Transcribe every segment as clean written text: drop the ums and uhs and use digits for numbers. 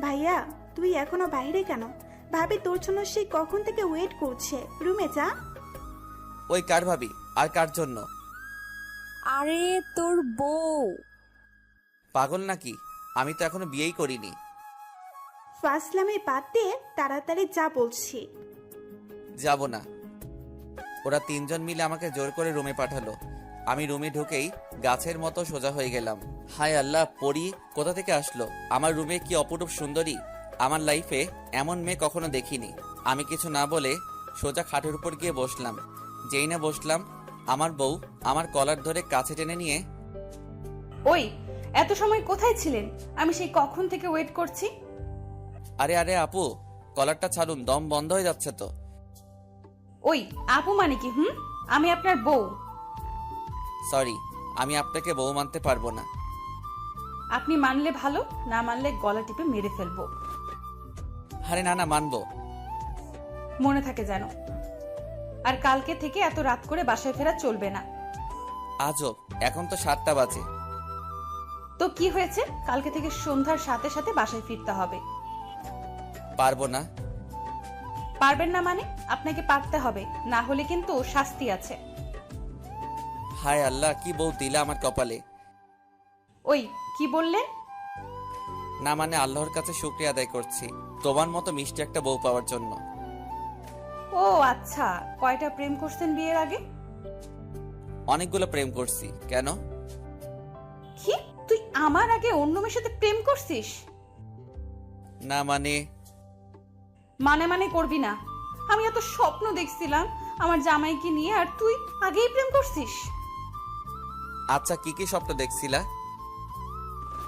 ভাইয়া, তুই এখনো বাইরে কেন? ভাবি তোর জন্য সেই কখন থেকে ওয়েট করছে। রুমে যা। ওই কার ভাবি? আর কার জন্য? আরে তোর বউ। পাগল নাকি? আমি তো এখনো বিয়েই করিনি। ফাসলামে বাদ দিয়ে তাড়াতাড়ি যা বলছি। যাব না। ওরা তিনজন মিলে আমাকে জোর করে রুমে পাঠালো। আমি রুমে ঢুকেই গাছের মতো সোজা হয়ে গেলাম। হায় আল্লাহ, পরি কোথা থেকে আসলো আমার রুমে? কি অপরূপ সুন্দরী! আমার লাইফে এমন মেয়ে কখনো দেখিনি। আমি কিছু না বলে সোজা খাটের উপর গিয়ে বসলাম। যেই না বসলাম, আমার বউ আমার কলার ধরে কাছে টেনে নিয়ে, ওই এত সময় কোথায় ছিলেন? আমি সেই কখন থেকে ওয়েট করছি। আরে আরে আপু, কলারটা ছাড়ুন, দম বন্ধ হয়ে যাচ্ছে তো। ওই আপু মানে কি? আমি আপনার বউ। সরি, আমি আপনাকে বউ মানতে পারবো না। আপনি মানলে ভালো, না মানলে গলা টিপে মেরে ফেলবো। আরে না না, মানবো। মনে থাকে যেন। আর কালকে থেকে এত রাত করে বাসায় ফেরা চলবে না। আজব, এখন তো 7টা বাজে। তো কি হয়েছে? কালকে থেকে সন্ধ্যার সাথে সাথে বাসায় ফিরতে হবে। পারবো না। পারবেন না মানে? আপনাকে পারতে হবে, না হলে কিন্তু শাস্তি আছে। হায় আল্লাহ, কি বউ দিলা আমার কপালে। ওই কি বললেন? না মানে আল্লাহর কাছে শুকরিয়া আদায় করছি তোমার মতো মিষ্টি একটা বউ পাওয়ার জন্য। ও আচ্ছা, কয়টা প্রেম করছেন বিয়ের আগে? অনেকগুলো প্রেম করছি। কেন? কি তুই আমার আগে অন্য মেয়ের সাথে প্রেম করছিস? না মানে মানে মানে করবি না। আমি এত স্বপ্ন দেখছিলাম আমার জামাইকে নিয়ে, আর তুই আগেই প্রেম করছিস। আচ্ছা, কি কি স্বপ্ন দেখছিলা?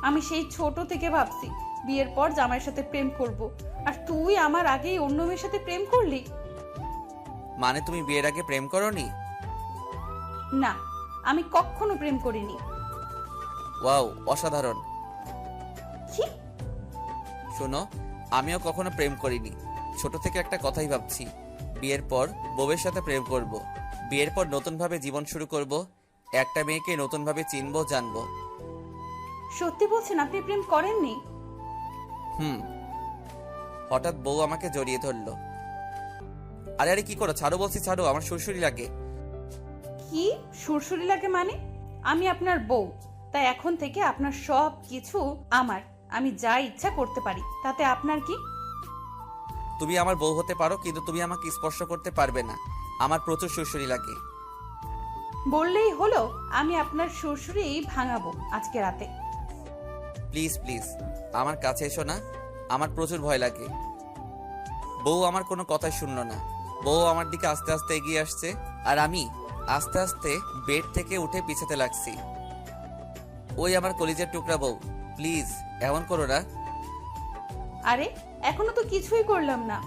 আমি সেই ছোট থেকে ভাবছি বিয়ের পর জামাইয়ের সাথে প্রেম করব, আর তুই আমার আগেই অন্য মেয়ের সাথে প্রেম করলি। মানে তুমি বিয়ের আগে প্রেম করোনি? না, আমি কখনো প্রেম করিনি। ওয়াও, অসাধারণ। কি? শোনো, আমিও কখনো প্রেম করিনি। ছোট থেকে একটা কথাই ভাবছি, বিয়ের পর বউয়ের সাথে প্রেম করব। বিয়ের পর নতুনভাবে জীবন শুরু করব। একটা মেয়েকে নতুনভাবে চিনবো, জানবো। সত্যি বলছেন আপনি প্রেম করেননি? হুম। হঠাৎ বউ আমাকে জড়িয়ে ধরলো। আরে আরে, কি করো? ছাড়ো বলছি, ছাড়ো, আমার সুরসুরি লাগে। কি সুরসুরি লাগে মানে? আমি আপনার বউ, তাই এখন থেকে আপনার সব কিছু আমার। আমি যা ইচ্ছা করতে পারি, তাতে আপনার কি? তুমি আমার বউ হতে পারো, কিন্তু তুমি আমাকে স্পর্শ করতে পারবে না। আমার প্রচুর সুরসুরি লাগে। বললেই হলো, আমি আপনার সুরসুরি ভাঙাবো আজকে রাতে। প্লিজ প্লিজ, আমার কাছে এসো না, আমার প্রচুর ভয় লাগে। বউ আমার কোনো কথাই শুনলো না। বউ আমার দিকে আস্তে আস্তে এগিয়ে আসছে, আর আমি আস্তে আস্তে বেড থেকে উঠে পিছাতে লাগছি। ওই আমার কলিজার টুকরা বউ, প্লিজ এমন করো না। আরে এখনো তো কিছুই করলাম না।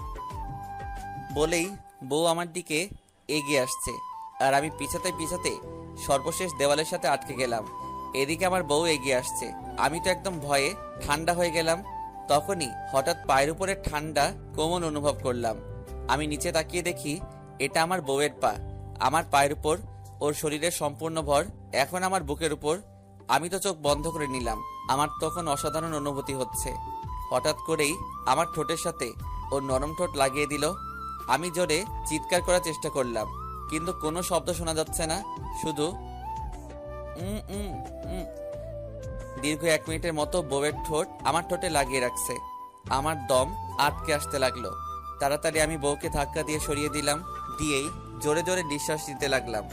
বলেই বউ আমার দিকে এগিয়ে আসছে, আর আমি পিছাতে পিছাতে সর্বশেষ দেওয়ালের সাথে আটকে গেলাম। এদিকে আমার বউ এগিয়ে আসছে, আমি তো একদম ভয়ে ঠান্ডা হয়ে গেলাম। তখনই হঠাৎ পায়ের উপরে ঠান্ডা কোমল অনুভব করলাম। আমি নিচে তাকিয়ে দেখি এটা আমার বউয়ের পা। আমার পায়ের উপর ওর শরীরের সম্পূর্ণ ভর, এখন আমার বুকের উপর। আমি তো চোখ বন্ধ করে নিলাম। আমার তখন অসাধারণ অনুভূতি হচ্ছে। হঠাৎ করেই আমার ঠোঁটের সাথে ওর নরম ঠোঁট লাগিয়ে দিল। আমি জোরে চিৎকার করার চেষ্টা করলাম, কিন্তু কোনো শব্দ শোনা যাচ্ছে না, শুধু দীর্ঘ 1 মিনিটের মতো বউয়ের ঠোঁট আমার ঠোঁটে লাগিয়ে রাখছে। আমার দম আটকে আসতে লাগলো। তাড়াতাড়ি আমি বউকে ধাক্কা দিয়ে সরিয়ে দিলাম, দিয়েই জোরে জোরে নিঃশ্বাস নিতে লাগলাম।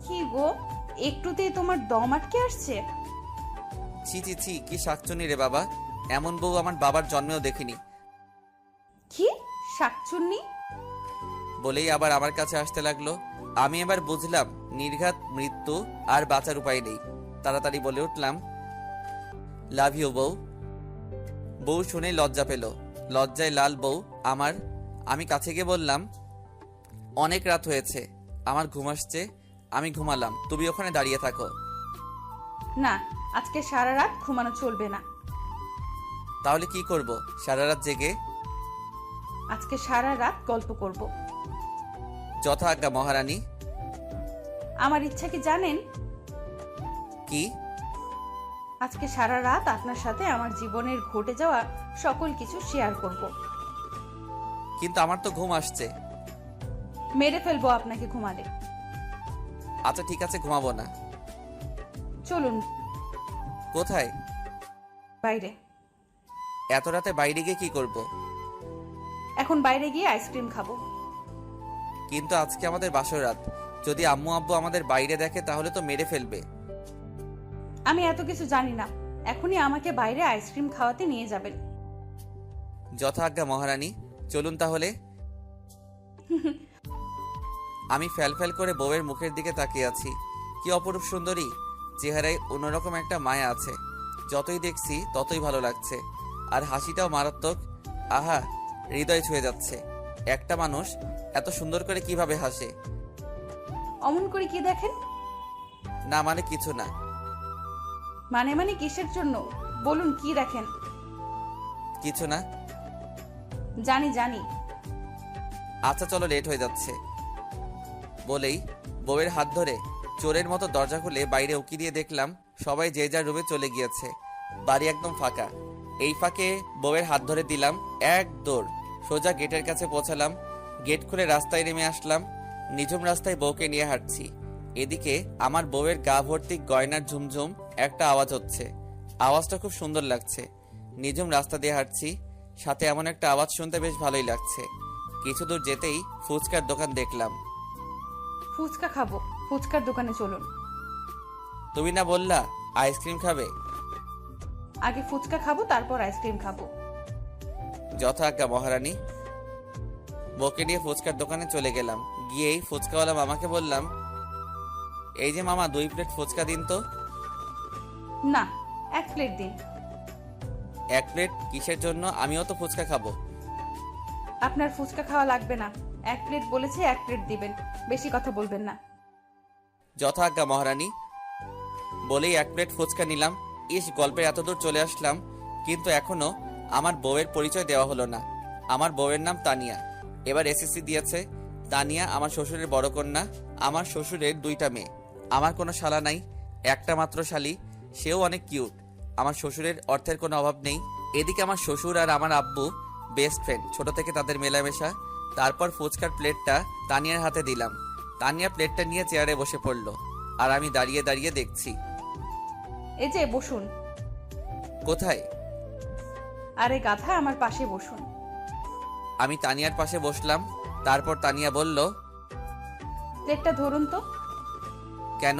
কি গো, একটুতেই তোমার দম আটকে আসছে? ছি ছি ছি, কি শাকচুনি রে বাবা! এমন বউ আমার বাবার জন্মেও দেখিনি। কি শাকচুন্নি? বলেই আবার আমার কাছে আসতে লাগলো। আমি এবার বুঝলাম নির্ঘাত মৃত্যু, আর বাঁচার উপায় নেই। তাড়াতাড়ি বলে উঠলাম, লাভ ইউ বউ। বউ শুনে লজ্জা পেল, লজ্জায় লাল বউ আমার। আমি কাছে গিয়ে বললাম, অনেক রাত হয়েছে, আমার ঘুম আসছে, আমি ঘুমালাম, তুমি ওখানে দাঁড়িয়ে থাকো। না, আজকে সারা রাত ঘুমানো চলবে না। তাহলে কি করব সারা রাত জেগে? আজকে সারা রাত গল্প করব। যথা আজ্ঞা মহারানী। আমার ইচ্ছা কি জানেন? কি? আজকে সারা রাত আপনার সাথে আমার জীবনের ঘটে যাওয়া সকল কিছু শেয়ার করব। কিন্তু আমার তো ঘুম আসছে। মেরে ফেলবো আপনাকে ঘুমালে। আচ্ছা ঠিক আছে, ঘুমাবো না। চলুন কোথায়? বাইরে। এত রাতে বাইরে গিয়ে কি করব? এখন বাইরে গিয়ে আইসক্রিম খাবো। কিন্তু আজকে আমাদের বাসর রাত, যদি আম্মু আব্বু আমাদের বাইরে দেখে তাহলে তো মেরে ফেলবে। আমি এত কিছু জানি না, এখনই আমাকে বাইরে আইসক্রিম খাওয়াতে নিয়ে যাবেন। যথাজ্ঞা মহারানী, চলুন তাহলে। আমি ফ্যাল ফ্যাল করে বউয়ের মুখের দিকে তাকিয়ে আছি। কি অপরূপ সুন্দরী, চেহারায় অন্যরকম একটা মায়া আছে। যতই দেখছি ততই ভালো লাগছে, আর হাসিটাও মারাত্মক। আহা, হৃদয় ছুঁয়ে যাচ্ছে। একটা মানুষ এত সুন্দর করে কিভাবে হাসে? অমন করে কি দেখেন? না মানে কিছু না। মানে কিসের জন্য বলুন, কি দেখেন? কিছু না। জানি জানি। আচ্ছা চলো, লেট হয়ে যাচ্ছে। বলেই বউয়ের হাত ধরে চোরের মতো দরজা খুলে বাইরে উকি দিয়ে দেখলাম সবাই যে যার রুমে চলে গিয়েছে। বাড়ি একদম ফাঁকা। এই ফাঁকে বউয়ের হাত ধরে দিলাম, এক দৌড় সোজা গেটের কাছে পৌঁছালাম। গেট খুলে রাস্তায় নেমে আসলাম। নিঝুম রাস্তায় বউকে নিয়ে হাঁটছি। এদিকে আমার বউয়ের গা ভর্তি গয়নার ঝুমঝুম একটা আওয়াজ হচ্ছে। আওয়াজটা খুব সুন্দর লাগছে। নিঝুম রাস্তা দিয়ে হাঁটছি, সাথে এমন একটা আওয়াজ শুনতে বেশ ভালোই লাগছে। কিছু দূর যেতেই ফুচকার দোকান দেখলাম। ফুচকা খাবো, ফুচকার দোকানে চলুন। তুমি না বললা আইসক্রিম খাবে? আগে ফুচকা খাবো, তারপর আইসক্রিম খাবো। যথাজ্ঞা মহারানী। বউকে নিয়ে ফুচকার দোকানে চলে গেলাম। গিয়েই ফুচকাওয়ালা মামাকে বললাম, এই যে মামা 2 প্লেট ফুচকা দিন তো। না, 1 প্লেট দিন। 1 প্লেট কিসের জন্য? আমিও তো ফুচকা খাবো। আপনার ফুচকা খাওয়া লাগবে না, 1 প্লেট বলেছি, 1 প্লেট দিবেন, বেশি কথা বলবেন না। যথাজ্ঞা মহারানী। বলেই 1 প্লেট ফুচকা নিলাম। ইস, গল্পের এত দূর চলে আসলাম, কিন্তু এখনো আমার বউয়ের পরিচয় দেওয়া হলো না। আমার বউয়ের নাম তানিয়া, এবার এসএসসি দিয়েছে। তানিয়া আমার শ্বশুরের বড় কন্যা। আমার শ্বশুরের 2টা মেয়ে। আমার কোনো শালা নাই, একটা মাত্র শালি, সেও অনেক কিউট। আমার শ্বশুরের অর্থের কোনো অভাব নেই। এদিকে আমার শ্বশুর আর আমার আব্বু বেস্ট ফ্রেন্ড, ছোট থেকে তাদের মেলামেশা। তারপর ফুচকার প্লেটটা তানিয়ার হাতে দিলাম। তানিয়া প্লেটটা নিয়ে চেয়ারে বসে পড়লো, আর আমি দাঁড়িয়ে দাঁড়িয়ে দেখছি। এই যে বসুন। কোথায়? আরে গাধা, আমার পাশে বসুন। আমি তানিয়ার পাশে বসলাম। তারপর তানিয়া বলল, প্লেটটা ধরুন তো। কেন?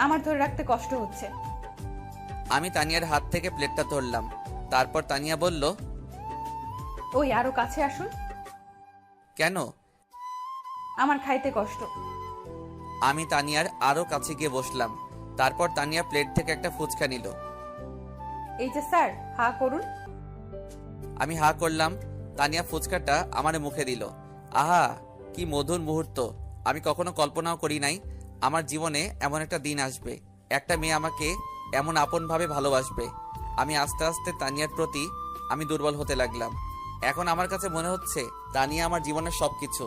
আমার ধরে রাখতে কষ্ট হচ্ছে। আমি তানিয়ার হাত থেকে প্লেটটা ধরলাম। তারপর তানিয়া বলল, ওই আরো কাছে আসুন। কেন? আমার খাইতে কষ্ট। আমি তানিয়ার আরো কাছে গিয়ে বসলাম। তারপর তানিয়া প্লেট থেকে একটা ফুচকা নিল। এই যে স্যার, হা করুন। আমি হা করলাম। তানিয়া ফুচকাটা আমার মুখে দিল। আহা, কি মধুর মুহূর্ত। আমি কখনো কল্পনাও করি নাই আমার জীবনে এমন একটা দিন আসবে, একটা মেয়ে আমাকে এমন আপনভাবে ভালোবাসবে। আমি আস্তে আস্তে তানিয়ার প্রতি আমি দুর্বল হতে লাগলাম। এখন আমার কাছে মনে হচ্ছে তানিয়া আমার জীবনের সবকিছু।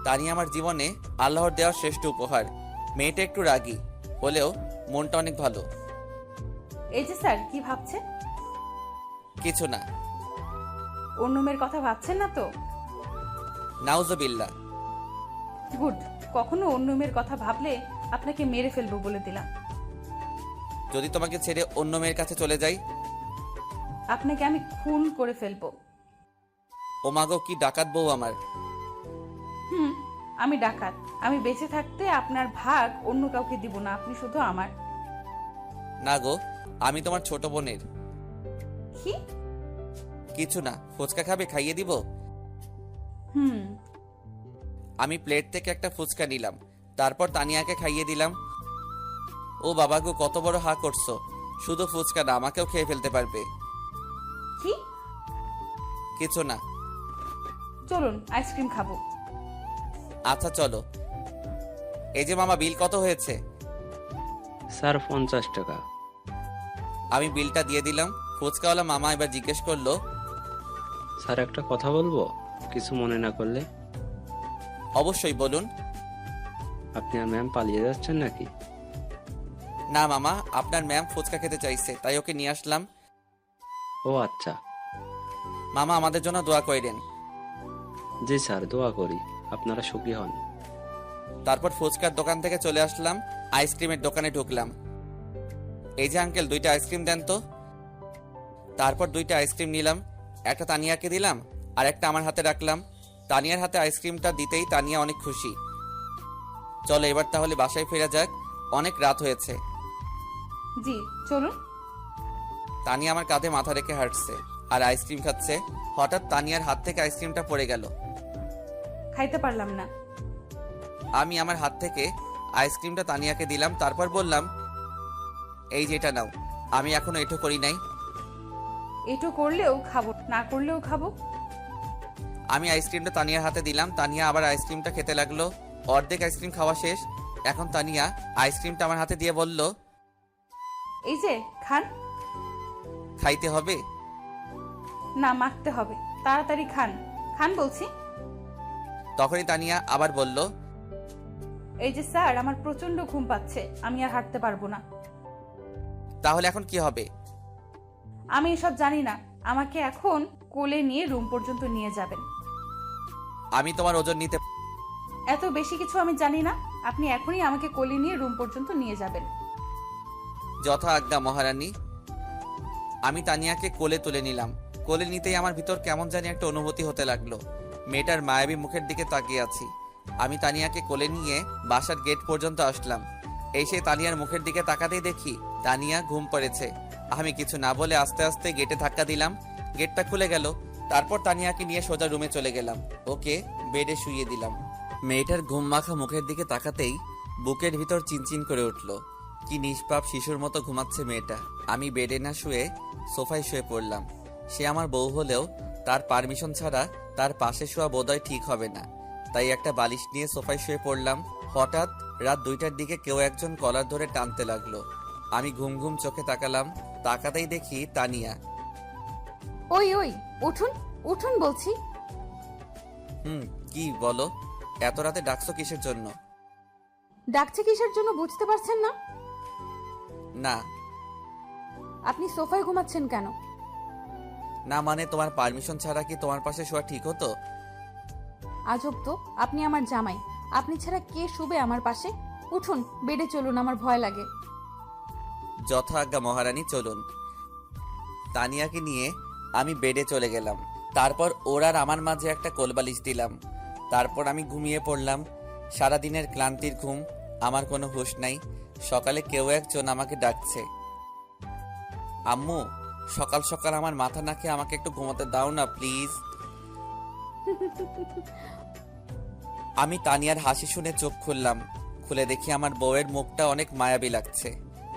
তানিয়া আমার জীবনে আল্লাহর দেওয়া শ্রেষ্ঠ উপহার। মেয়েটা একটু রাগী হলেও মনটা অনেক ভালো। এই যে স্যার, কি ভাবছেন? কিছু না। অন্য মেয়ের কথা ভাবছেন না তো? নাউজুবিল্লাহ। গুড। কখনো অন্য মেয়ের কথা ভাবলে আপনাকে মেরে ফেলবো বলে দিলাম। যদি তোমাকে ছেড়ে অন্য মেয়ের কাছে চলে যাই? আপনাকে আমি খুন করে ফেলবো। ও মাগো, কি ডাকাত বউ আমার। আমি ডাকাত। আমি বেঁচে থাকতে আপনার ভাগ অন্য কাউকে দিব না, আপনি শুধু আমার। না গো, আমি তোমার ছোট বোনের। কি? কিছু না। ফুচকা খাবে? খাইয়ে দিব। আমি প্লেট থেকে একটা ফুচকা নিলাম। তারপর তানিয়াকে খাইয়ে দিলাম। ও বাবা গো, কত বড় হা করছো। শুধু ফুচকা না, আমাকেও খেয়ে ফেলতে পারবে। কি? কিছু না। চলুন আইসক্রিম খাবো। আচ্ছা চলো। এই যে মামা, বিল কত হয়েছে? স্যার 50 টাকা। আমি বিলটা দিয়ে দিলাম। ফুচকাওয়ালা মামা এবার জিজ্ঞেস করলো, স্যার একটা কথা বলবো, কিছু মনে না করলে? অবশ্যই বলুন। আপনি আর ম্যাম পালিয়ে যাচ্ছেন নাকি? না মামা, আপনার ম্যাম ফুচকা খেতে চাইছে, তাই ওকে নিয়ে আসলাম। ও আচ্ছা। মামা আমাদের জন্য দোয়া কইরেন। জি স্যার, দোয়া করি আপনারা সুখী হন। তারপর ফুচকার দোকান থেকে চলে আসলাম, আইসক্রিমের দোকানে ঢুকলাম। এই যে আঙ্কেল, 2টা আইসক্রিম দেন তো। তারপর 2টা আইসক্রিম নিলাম, একটা তানিয়াকে দিলাম আর একটা আমার হাতে রাখলাম। তানিয়ার হাতে আইসক্রিমটা দিতেই তানিয়া অনেক খুশি। চলো এবার তাহলে বাসায় ফেরা যাক, অনেক রাত হয়েছে। জি চলুন। তানিয়া আমার কাঁধে মাথা রেখে হাঁটছে আর আইসক্রিম খাচ্ছে। হঠাৎ তানিয়ার হাত থেকে আইসক্রিমটা পড়ে গেল। খাইতে পারলাম না। আমি আমার হাত থেকে আইসক্রিমটা তানিয়াকে দিলাম, তারপর বললাম, এই যে এটা নাও। আমি এখনো এটো করি নাই। এটো করলেও খাবো, না করলেও খাবো। আমি আইসক্রিমটা তানিয়ার হাতে দিলাম, তানিয়া আবার আইসক্রিমটা খেতে লাগলো। অর্ধেক আইসক্রিম খাওয়া শেষ। এখন তানিয়া আইসক্রিমটা আমার হাতে দিয়ে বলল, এই যে খান। খাইতে হবে? না, মাখতে হবে। তাড়াতাড়ি খান, খান বলছি। তখনই তানিয়া আবার বলল, এই যে স্যার, আমার প্রচন্ড ঘুম পাচ্ছে, আমি আর হাঁটতে পারবো না। তাহলে এখন কি হবে? আমি এসব জানি না, আমাকে এখন কোলে নিয়ে রুম পর্যন্ত নিয়ে যাবেন। আমি তোমার ওজন নিতে। এত বেশি কিছু আমি জানি না, আপনি এখনই আমাকে কোলে নিয়ে রুম পর্যন্ত নিয়ে যাবেন। যথা আজ্ঞা মহারানী। আমি তানিয়াকে কোলে তুলে নিলাম। কোলে নিতেই আমার ভিতর কেমন জানি একটা অনুভূতি হতে লাগলো। মেয়েটার মায়াবী মুখের দিকে তাকিয়ে আছি। আমি তানিয়াকে কোলে নিয়ে বাসার গেট পর্যন্ত আসলাম। এসে তানিয়ার মুখের দিকে তাকাতেই দেখি তানিয়া ঘুম পড়েছে। আমি কিছু না বলে আস্তে আস্তে গেটে ধাক্কা দিলাম, গেটটা খুলে গেল। তারপর তানিয়াকে নিয়ে সোজা রুমে চলে গেলাম, ওকে বেডে শুইয়ে দিলাম। মেয়েটার ঘুম মাখা মুখের দিকে তাকাতেই বুকের ভিতর চিনচিন করে উঠল। কি নিষ্পাপ শিশুর মতো ঘুমাচ্ছে মেয়েটা। আমি বেডে না শুয়ে সোফায় শুয়ে পড়লাম। সে আমার বউ হলেও তার পারমিশন ছাড়া তার পাশে শোয়া বোধহয় ঠিক হবে না, তাই একটা বালিশ নিয়ে সোফায় শুয়ে পড়লাম। হঠাৎ রাত 2টার দিকে কেউ একজন কলার ধরে টানতে লাগলো। আমি ঘুম ঘুম চোখে তাকালাম, তাকাতেই দেখি তানিয়া। ওই ওই, উঠুন উঠুন বলছি। কি বলো? এত রাতে ডাকছো কিসের জন্য? ডাকছে কিসের জন্য বুঝতে পারছেন না? না। আপনি সোফায় ঘুমাচ্ছেন কেন? না মানে তোমার পারমিশন ছাড়া কি তোমার পাশে শোয়া ঠিক হতো? আজব তো, আপনি আমার জামাই, আপনি ছাড়া কে শুবে আমার পাশে? উঠুন, বেডে চলুন, আমার ভয় লাগে। যথা আজ্ঞা মহারানী, চলুন। তানিয়াকে নিয়ে আমি বেডে চলে গেলাম। তারপর ওর আর আমার মাঝে একটা কোলবালিশ দিলাম। তারপর আমি ঘুমিয়ে পড়লাম। সারাদিনের ক্লান্তির ঘুম, আমার কোনো হুঁশ নাই। সকালে কেউ একজন আমাকে ডাকছে, আম্মু সকাল সকাল আমার মাথা না খেয়ে আমাকে একটু ঘুমাতে দাও না প্লিজ। আমি তানিয়ার হাসি শুনে চোখ খুললাম। খুলে দেখি আমার বউয়ের মুখটা অনেক মায়াবী লাগছে।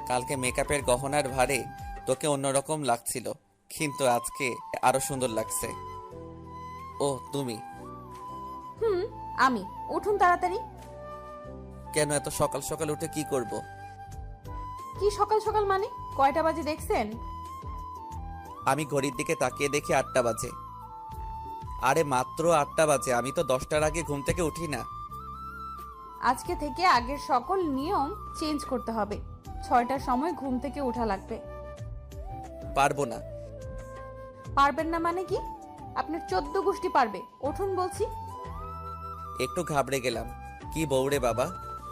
কালকে মেকআপের গহনার ভারে তোকে অন্যরকম লাগছিল, কিন্তু আজকে আরো সুন্দর লাগছে। ও তুমি? আমি। উঠুন তাড়াতাড়ি। কেন এত সকাল সকাল উঠে কি করব? কি সকাল সকাল মানে? কয়টা বাজে দেখছেন? আমি ঘড়ির দিকে তাকিয়ে দেখি 8টা বাজে। আরে মাত্র 8টা বাজে, আমি তো 10টার আগে ঘুম থেকে উঠি না। আজকে থেকে আগের সকল নিয়ম চেঞ্জ করতে হবে। 6টার সময় ঘুম থেকে ওঠা লাগবে। পারবো না। পারবেন না মানে কি? আপনার 14 গোষ্ঠী পারবে। উঠুন বলছি। একটু ঘাবড়ে গেলাম। কি বউরে বাবা,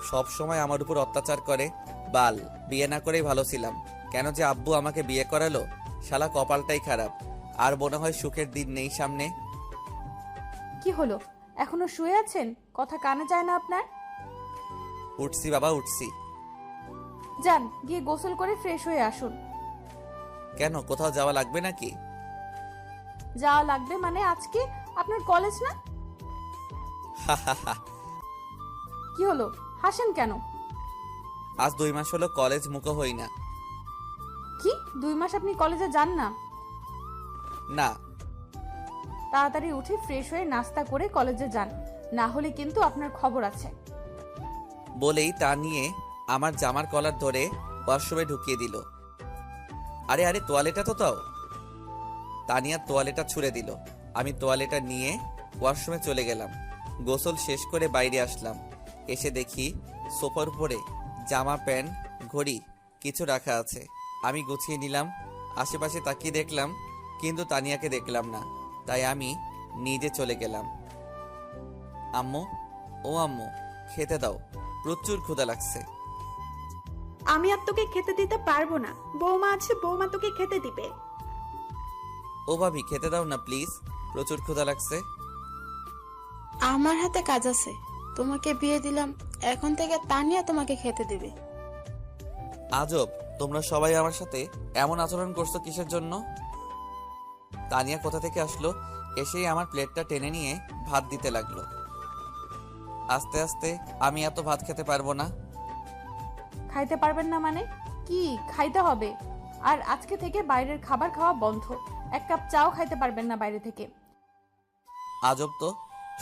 সব সময় আমার উপর অত্যাচার করে। বাল, বিয়ে না করেই ভালো ছিলাম। কেন যে আব্বু আমাকে বিয়ে করালো, শালা কপালটাই খারাপ। আর মনে হয় সুখের দিন নেই সামনে। কি হলো, এখনো শুয়ে আছেন? কথা কানে যায় না আপনার? উঠছি বাবা, উঠছি। যান, গিয়ে গোসল করে ফ্রেশ হয়ে আসুন। কেন, কোথাও যাওয়া লাগবে নাকি? যাওয়া লাগবে মানে আজকে আপনার কলেজ না? কি হলো, হাসেন কেন? আজ 2 মাস হলো কলেজ মুখো হই না। কি 2 মাস আপনি কলেজে যান না? না। তাড়াতাড়ি উঠে ফ্রেশ হয়ে নাস্তা করে কলেজে যান, না হলে কিন্তু আপনার খবর আছে। বলেই তা নিয়ে আমার জামার কলার ধরে ওয়াশরুমে ঢুকিয়ে দিল। আরে আরে, তোয়ালেটা তো দাও। তানিয়া তোয়ালেটা ছুঁড়ে দিল। আমি তোয়ালেটা নিয়ে ওয়াশরুমে চলে গেলাম। গোসল শেষ করে বাইরে আসলাম। এসে দেখি সোফার উপরে জামা, প্যান্ট, ঘড়ি কিছু রাখা আছে। আমি গুছিয়ে নিলাম, আশেপাশে তাকিয়ে দেখলাম, কিন্তু তানিয়াকে দেখলাম না। তাই আমি নিজে চলে গেলাম। আম্মু, ও আম্মু, খেতে দাও, প্রচুর ক্ষুধা লাগছে। আমি আর তোকে খেতে দিতে পারবো না, বৌমা আছে, বৌমা তোকে খেতে দিবে। ও ভাবি, খেতে দাও না প্লিজ, প্রচুর ক্ষুধা লাগছে। আমার হাতে কাজ আছে, তোমাকে বিয়ে দিলাম, এখন থেকে তানিয়া তোমাকে খেতে দিবে। আজব, তোমরা সবাই আমার সাথে এমন আচরণ করছো কিসের জন্য? তানিয়া কোথা থেকে আসলো, এসেই আমার প্লেটটা টেনে নিয়ে ভাত দিতে লাগলো। আস্তে আস্তে আমি এত ভাত খেতে পারবো না। খাইতে পারবেন না মানে কি? খাইতে হবে। আর আজকে থেকে বাইরের খাবার খাওয়া বন্ধ। এক কাপ চাও খাইতে পারবেন না বাইরে থেকে। আজব তো,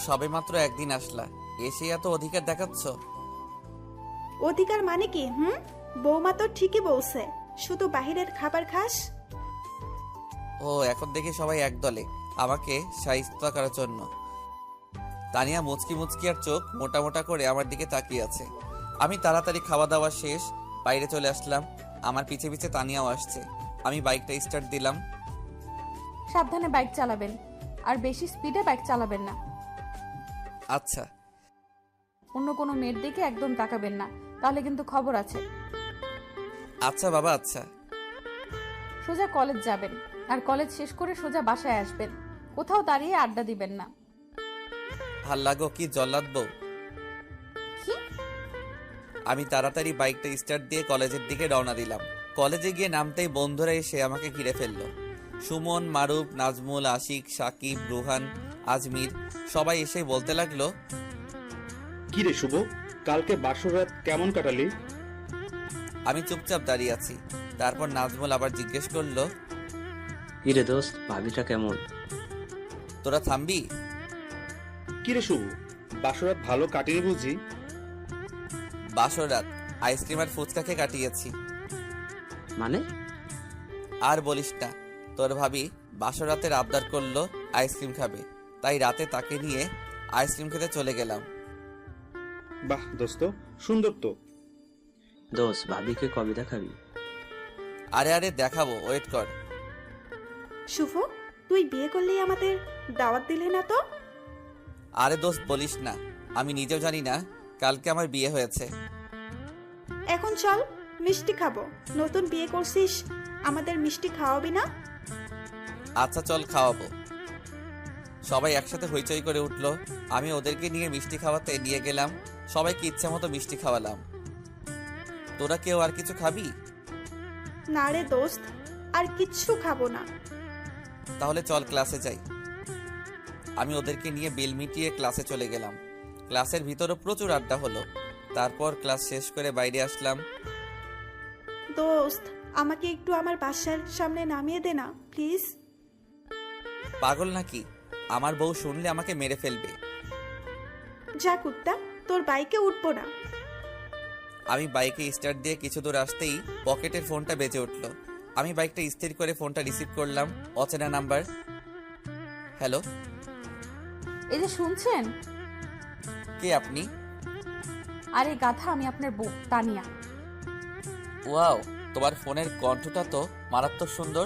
সবে মাত্র একদিন আসলা, এসে এত অধিকার দেখাচ্ছ। অধিকার মানে কি? বৌমা তো ঠিকই বলছে, শুধু বাহিরের খাবার খাস। ও, এখন দেখি সবাই একদলে আমাকে শায়েস্তা করার জন্য। তানিয়া মুচকি মুচকি আর চোখ মোটা মোটা করে আমার দিকে তাকিয়ে আছে। আমি তাড়াতাড়ি খাওয়া দাওয়া শেষ বাইরে চলে আসলাম। আমার পিছে পিছে তানিয়াও আসছে। আমি বাইকটা স্টার্ট দিলাম। সাবধানে বাইক চালাবেন, আর বেশি স্পিডে বাইক চালাবেন না। আচ্ছা। অন্য কোনো মেয়ের দিকে একদম তাকাবেন না, তাহলে কিন্তু খবর আছে। আচ্ছা বাবা, আচ্ছা। সোজা কলেজ যাবেন, আর কলেজ শেষ করে সোজা বাসায় আসবেন। কোথাও দাঁড়িয়ে আড্ডা দিবেন না। ভাল লাগো কি জল্লাদ বউ। কি? আমি তাড়াতাড়ি বাইকটা স্টার্ট দিয়ে কলেজের দিকে রওনা দিলাম। কলেজে গিয়ে নামতেই বন্ধুরা এসে আমাকে ঘিরে ফেললো। সুমন, মারুফ, নাজমুল, আশিক, সাকিব, রুহান, আজমির সবাই এসে বলতে লাগলো, কি রে শুভ, কালকে বাসরাত কেমন কাটালি? আমি চুপচাপ দাঁড়িয়ে আছি। তারপর নাজমুল আবার জিজ্ঞেস করলো, কি রে দোস্ত, ভাবিটা কেমন? তোরা থামবি? কি রে শুভ, বাসরাত ভালো কাটিনি বুঝি? বাসর রাত আইসক্রিম আর ফুচকাকে কাটিয়েছি। মানে? আর বলিস না, তোর ভাবি বাসর রাতের আবদার করলো আইসক্রিম খাবে, তাই রাতে তাকে নিয়ে আইসক্রিম খেতে চলে গেলাম। বাহ দোস্ত, সুন্দর তো। দোস্ত, ভাবিকে কবে দেখাবি? আরে আরে দেখাবো, ওয়েট কর। শুভ, তুই বিয়ে করলেই আমাদের দাওয়াত দিলে না তো? আরে দোস্ত বলিস না, আমি নিজেও জানি না কালকে আমার বিয়ে হয়েছে। এখন চল, মিষ্টি খাবো। নতুন বিয়ে করছিস, আমাদের মিষ্টি খাওয়াবি না? আচ্ছা চল, খাওয়াবো। সবাই একসাথে হইচই করে উঠলো। আমি ওদেরকে নিয়ে মিষ্টি খাওয়াতে নিয়ে গেলাম। সবাইকে ইচ্ছা মতো মিষ্টি খাওয়ালাম। তোরা কেউ আর কিছু খাবি? না রে দোস্ত, আর কিচ্ছু খাবো না। তাহলে চল ক্লাসে যাই। আমি ওদেরকে নিয়ে বিল মিটিয়ে ক্লাসে চলে গেলাম। ক্লাসের ভিতরও প্রচুর আড্ডা হলো। তারপর ক্লাস শেষ করে বাইরে আসলাম। দোস্ত, আমাকে একটু আমার বাসার সামনে নামিয়ে দে না প্লিজ। পাগল নাকি? আমার বউ শুনলে আমাকে মেরে ফেলবে। যা কুত্তা, তোর বাইকে উঠবো না। আমি বাইকে স্টার্ট দিয়ে কিছু দূর আসতেই পকেটের ফোনটা বেজে উঠল। আমি বাইকটা স্থির করে ফোনটা রিসিভ করলাম। অচেনা নাম্বার। হ্যালো, এই যে শুনছেন? কে আপনি? আরে গাধা, আমি আপনার বউ তানিয়া। ওয়াও, তোমার ফোনের কণ্ঠটা তো মারাত্মক সুন্দর।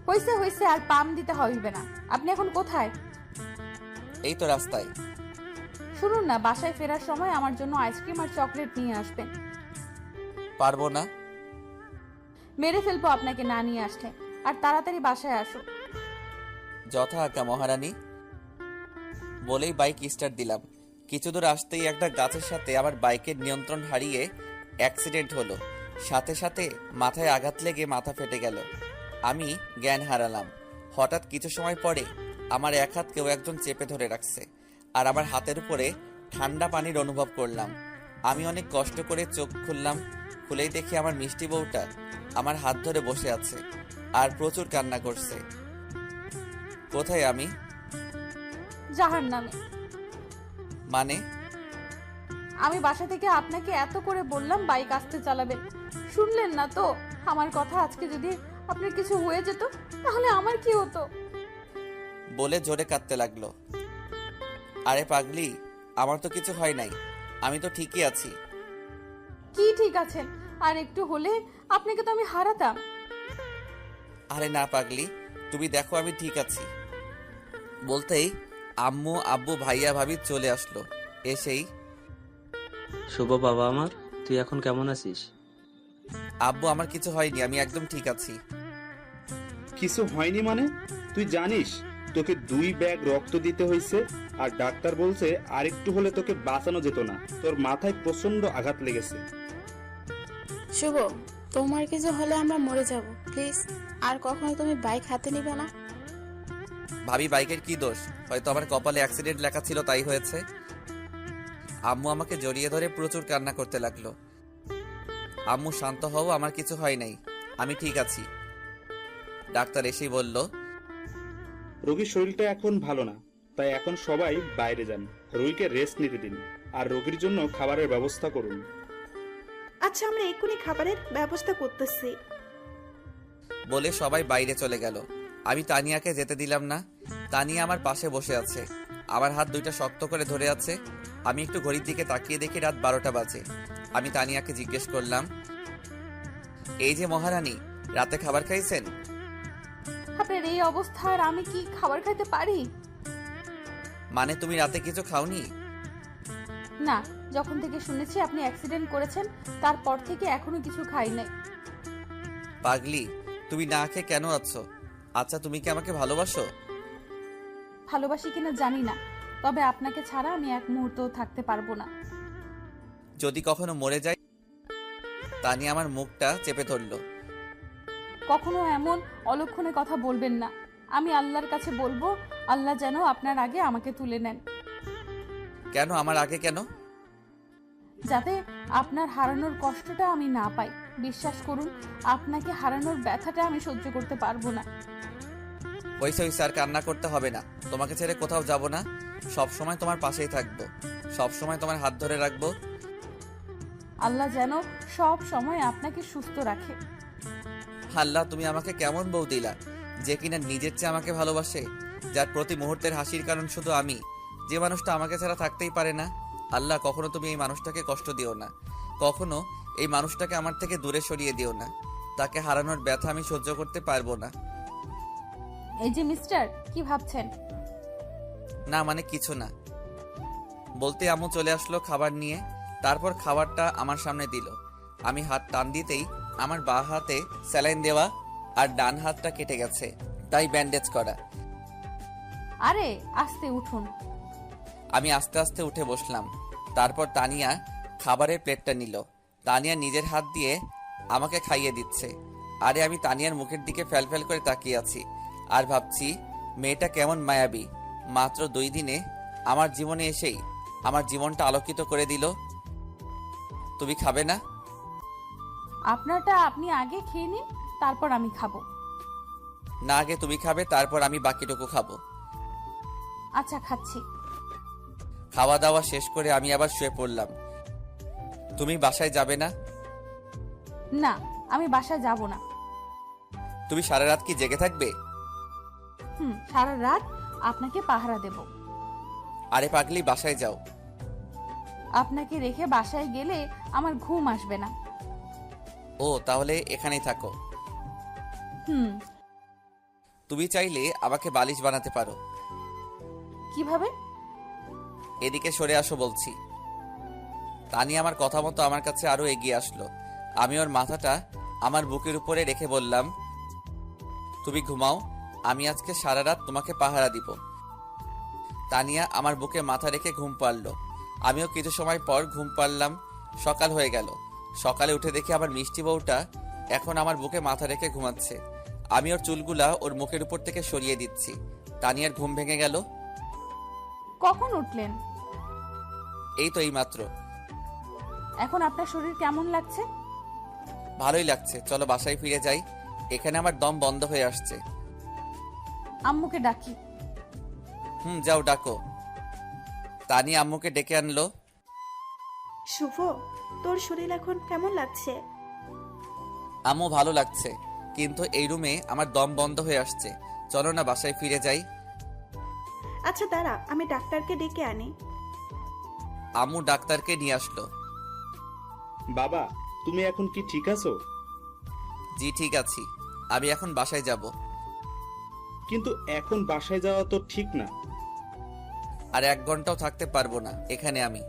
হয়েছে হয়েছে, আর পাম দিতে হইবে না। আপনি এখন কোথায়? এই তো রাস্তায়। শুনুন না, বাসায় ফেরার সময় আমার জন্য আইসক্রিম আর চকলেট নিয়ে আসবেন। পারবো না। মেরে ফেলবো আপনাকে না নিয়ে আসলে। আর তাড়াতাড়ি বাসায় আসো। যথা আজ্ঞা মহারানী। বলেই বাইক স্টার্ট দিলাম। কিছু দূর আসতেই একটা গাছের সাথে আমার বাইকের নিয়ন্ত্রণ হারিয়ে অ্যাক্সিডেন্ট হলো। সাথে সাথে মাথায় আঘাত লেগে মাথা ফেটে গেল। আমি জ্ঞান হারালাম। হঠাৎ কিছু সময় পরে আমার এক হাত কেউ একজন চেপে ধরে রাখছে, আর আমার হাতের উপরে ঠান্ডা পানির অনুভব করলাম। আমি অনেক কষ্ট করে চোখ খুললাম। খুলেই দেখি আমার মিষ্টি বউটা আমার হাত ধরে বসে আছে আর প্রচুর কান্না করছে। কোথায় আমি? জাহান্নামে। মানে? আমি বাসা থেকে আপনাকে এত করে বললাম বাইক আস্তে চালাবেন, শুনলেন না তো আমার কথা। আজকে যদি আপনার কিছু হয়ে যেত তাহলে আমার কি হতো? বলে জোরে কাঁদতে লাগলো। আরে পাগলি, আমার তো কিছু হয় নাই, আমি তো ঠিকই আছি। কি ঠিক আছেন? আর একটু হলে আপনাকে তো আমি হারাতাম। আরে না পাগলি, তুমি দেখো আমি ঠিক আছি। বলতেই আম্মু আব্বু ভাইয়া ভাবি চলে আসলো। এসেই শুভ বাবা আমার, তুই এখন কেমন আছিস? আব্বু আমার কিছু হয়নি, আমি একদম ঠিক আছি। কিছু হয়নি মানে? তুই জানিস তোকে 2 ব্যাগ রক্ত দিতে হয়েছে, আর ডাক্তার বলছে আরেকটু হলে তোকে বাঁচানো যেত না। তোর মাথায় প্রচন্ড আঘাত লেগেছে। শুভ, তোমার কিছু হলে আমরা মরে যাব। প্লিজ, আর কখনো তুমি বাইক হাতে নিবে না। ভাবি বাইকের কি দোষ? হয়তো আমার কপালে অ্যাক্সিডেন্ট লেখা ছিল, তাই হয়েছে। আম্মু আমাকে জড়িয়ে ধরে প্রচুর কান্না করতে লাগলো। আম্মু শান্ত হও, আমার কিছু হয় নাই, আমি ঠিক আছি। ডাক্তার এসেই বলল, রোগীর শরীরটা এখন ভালো না, তাই এখন সবাই বাইরে যান, রোগীকে রেস্ট নিতে দিন, আর রোগীর জন্য খাবারের ব্যবস্থা করুন। আচ্ছা, আমরা এক্ষুনি খাবারের ব্যবস্থা করতেছি। বলে সবাই বাইরে চলে গেল। আমি তানিয়াকে যেতে দিলাম না। তানিয়া আমার পাশে বসে আছে, আমার হাত দুইটা শক্ত করে ধরে আছে। আমি একটু ঘড়ির দিকে তাকিয়ে দেখি রাত 12টা বাজে। আমি তানিয়াকে জিজ্ঞেস করলাম, এই যে মহারানী, রাতে খাবার খাইছেন? আপনার এই অবস্থা আর আমি কি খাবার খাইতে পারি? মানে তুমি রাতে কিছু খাওনি? না, যখন থেকে শুনেছি আপনি অ্যাক্সিডেন্ট করেছেন তারপর থেকে এখনো কিছু খাই নাই। পাগলি, তুমি না খেয়ে কেন আছো? আচ্ছা, তুমি কি আমাকে ভালোবাসো? ভালোবাসি কিনা জানি না, তবে আপনাকে ছাড়া আমি এক মুহূর্তও থাকতে পারবো না। যদি কখনো মরে যাই? তানিয়া আমার মুখটা চেপে ধরলো। কখনো এমন অলক্ষণে কথা বলবেন না। আমি আল্লাহর কাছে বলবো, আল্লাহ যেন আপনার আগে আমাকে তুলে নেন। কেন আমার আগে কেন? যাতে আপনার হারানোর কষ্টটা আমি না পাই। বিশ্বাস করুন, আপনাকে হারানোর ব্যথাটা আমি সহ্য করতে পারবো না। হইছে হইছে, আর কান্না করতে হবে না। তোমাকে ছেড়ে কোথাও যাব না, সব সময় তোমার পাশেই থাকবো, সব সময় তোমার হাত ধরে রাখবো। আল্লাহ যেন সব সময় আপনাকে সুস্থ রাখে। আল্লাহ, তুমি আমাকে কেমন বউ দিলা, যে কিনা নিজের চেয়ে আমাকে ভালোবাসে, যার প্রতি মুহূর্তের হাসির কারণ শুধু আমি, যে মানুষটা আমাকে ছাড়া থাকতেই পারে না। আল্লাহ, কখনো তুমি এই মানুষটাকে কষ্ট দিও না, কখনো এই মানুষটাকে আমার থেকে দূরে সরিয়ে দিও না। তাকে হারানোর ব্যথা আমি সহ্য করতে পারবো না। এই যে মিস্টার, কি ভাবছেন? না মানে কিছু না। বলতে আম্মু চলে আসলো খাবার নিয়ে। তারপর খাবারটা আমার সামনে দিল। আমি হাত টান দিতেই আমার বাঁ হাতে স্যালাইন দেওয়া আর ডান হাতটা কেটে গেছে, তাই ব্যান্ডেজ করা। আরে আস্তে উঠুন। আমি আস্তে আস্তে উঠে বসলাম। তারপর তানিয়া খাবারের প্লেটটা নিল। তানিয়া নিজের হাত দিয়ে আমাকে খাইয়ে দিচ্ছে। আরে আমি তানিয়ার মুখের দিকে ফ্যাল করে তাকিয়ে আছি আর ভাবছি, মেয়েটা কেমন মায়াবী, মাত্র 2 দিনে আমার জীবনে এসেই আমার জীবনটা আলোকিত করে দিল। তুমি খাবে না? আপনারটা আপনি আগে খেয়ে নিন, তারপর আমি খাবো। না, আগে তুমি খাবে, তারপর আমি বাকিটুকু খাবো। আচ্ছা, খাচ্ছি। খাওয়া দাওয়া শেষ করে আমি আবার শুয়ে পড়লাম। তুমি বাসায় যাবে না? না, আমি বাসায় যাব না। তুমি সারা রাত কি জেগে থাকবে? সারা রাত আপনাকে পাহারা দেব। আরে পাগলি, বাসায় যাও। আপনাকে রেখে বাসায় গেলে আমার ঘুম আসবে না। ও, তাহলে এখানেই থাকো। তুমি চাইলে আমাকে বালিশ বানাতে পারো। কিভাবে? এদিকে সরে আসো বলছি। তানি আমার কথা মতো আমার কাছে আরো এগিয়ে আসলো। আমি ওর মাথাটা আমার বুকের উপরে রেখে বললাম, তুমি ঘুমাও, আমি আজকে সারা রাত তোমাকে পাহারা দিব। তানিয়া আমার বুকে মাথা রেখে ঘুম পাড়লো। আমিও কিছু সময় পর ঘুম পাড়লাম। সকাল হয়ে গেল। সকালে উঠে দেখি আমার মিষ্টি বউটা এখন আমার বুকে মাথা রেখে ঘুমাচ্ছে। আমি ওর চুলগুলা ওর মুখের উপর থেকে সরিয়ে দিচ্ছি। তানিয়ার ঘুম ভেঙে গেল। কখন উঠলেন? এই তো এইমাত্র। এখন আপনার শরীর কেমন লাগছে? ভালোই লাগছে, চলো বাসায় ফিরে যাই, এখানে আমার দম বন্ধ হয়ে আসছে। আম্মুকে ডাকি। যাও ডাকো। তানি আম্মুকে ডেকে আনলো। শুভ, তোর শরীর এখন কেমন লাগছে? আম্মু, ভালো লাগছে, কিন্তু এই রুমে আমার দম বন্ধ হয়ে আসছে, চলো না বাসায় ফিরে যাই। আচ্ছা দাঁড়া, আমি ডাক্তারকে ডেকে আনি। আম্মু ডাক্তারকে নিয়ে আসলো। বাবা, তুমি এখন কি ঠিক আছো? জি ঠিক আছি, আমি এখন বাসায় যাব। কিন্তু এখন বাসায় যাওয়া তো ঠিক না। আর 1 ঘন্টাও থাকতে পারবো না এখানে আমি।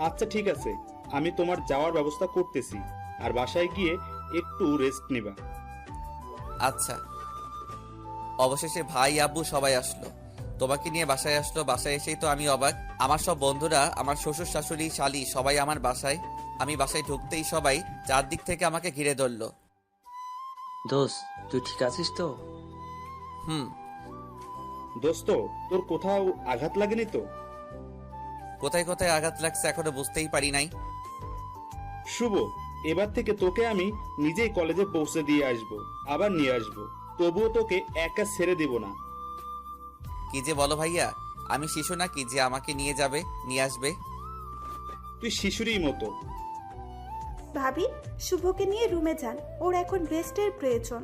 আচ্ছা ঠিক আছে, আমি তোমার যাওয়ার ব্যবস্থা করতেছি। আর বাসায় গিয়ে একটু রেস্ট নিবা। আচ্ছা। অবশেষে ভাই আব্বু সবাই আসলো, তোমাকে নিয়ে বাসায় আসলো। বাসায় এসেই তো আমি অবাক। আমার সব বন্ধুরা, আমার শ্বশুর শাশুড়ি শালি সবাই আমার বাসায়। আমি বাসায় ঢুকতেই সবাই চারদিক থেকে আমাকে ঘিরে ধরলো। দোস্ত, তুই ঠিক আছিস তো? হুম। দোস্ত, তোর কোথাও আঘাত লাগেনি তো? কোথায় কোথায় আঘাত লাগছে এখনো বুঝতেই পারি নাই। শুভ, এবার থেকে তোকে আমি নিজেই কলেজে পৌঁছে দিয়ে আসব, আবার নিয়ে আসব। তবুও তোকে একা ছেড়ে দিব না। কি যে বলো ভাইয়া, আমি শিশু নাকি যে আমাকে নিয়ে যাবে নিয়ে আসবে? তুই শিশুরই মতো। ভাবি, শুভকে নিয়ে রুমে যান, ওর এখন রেস্টের প্রয়োজন।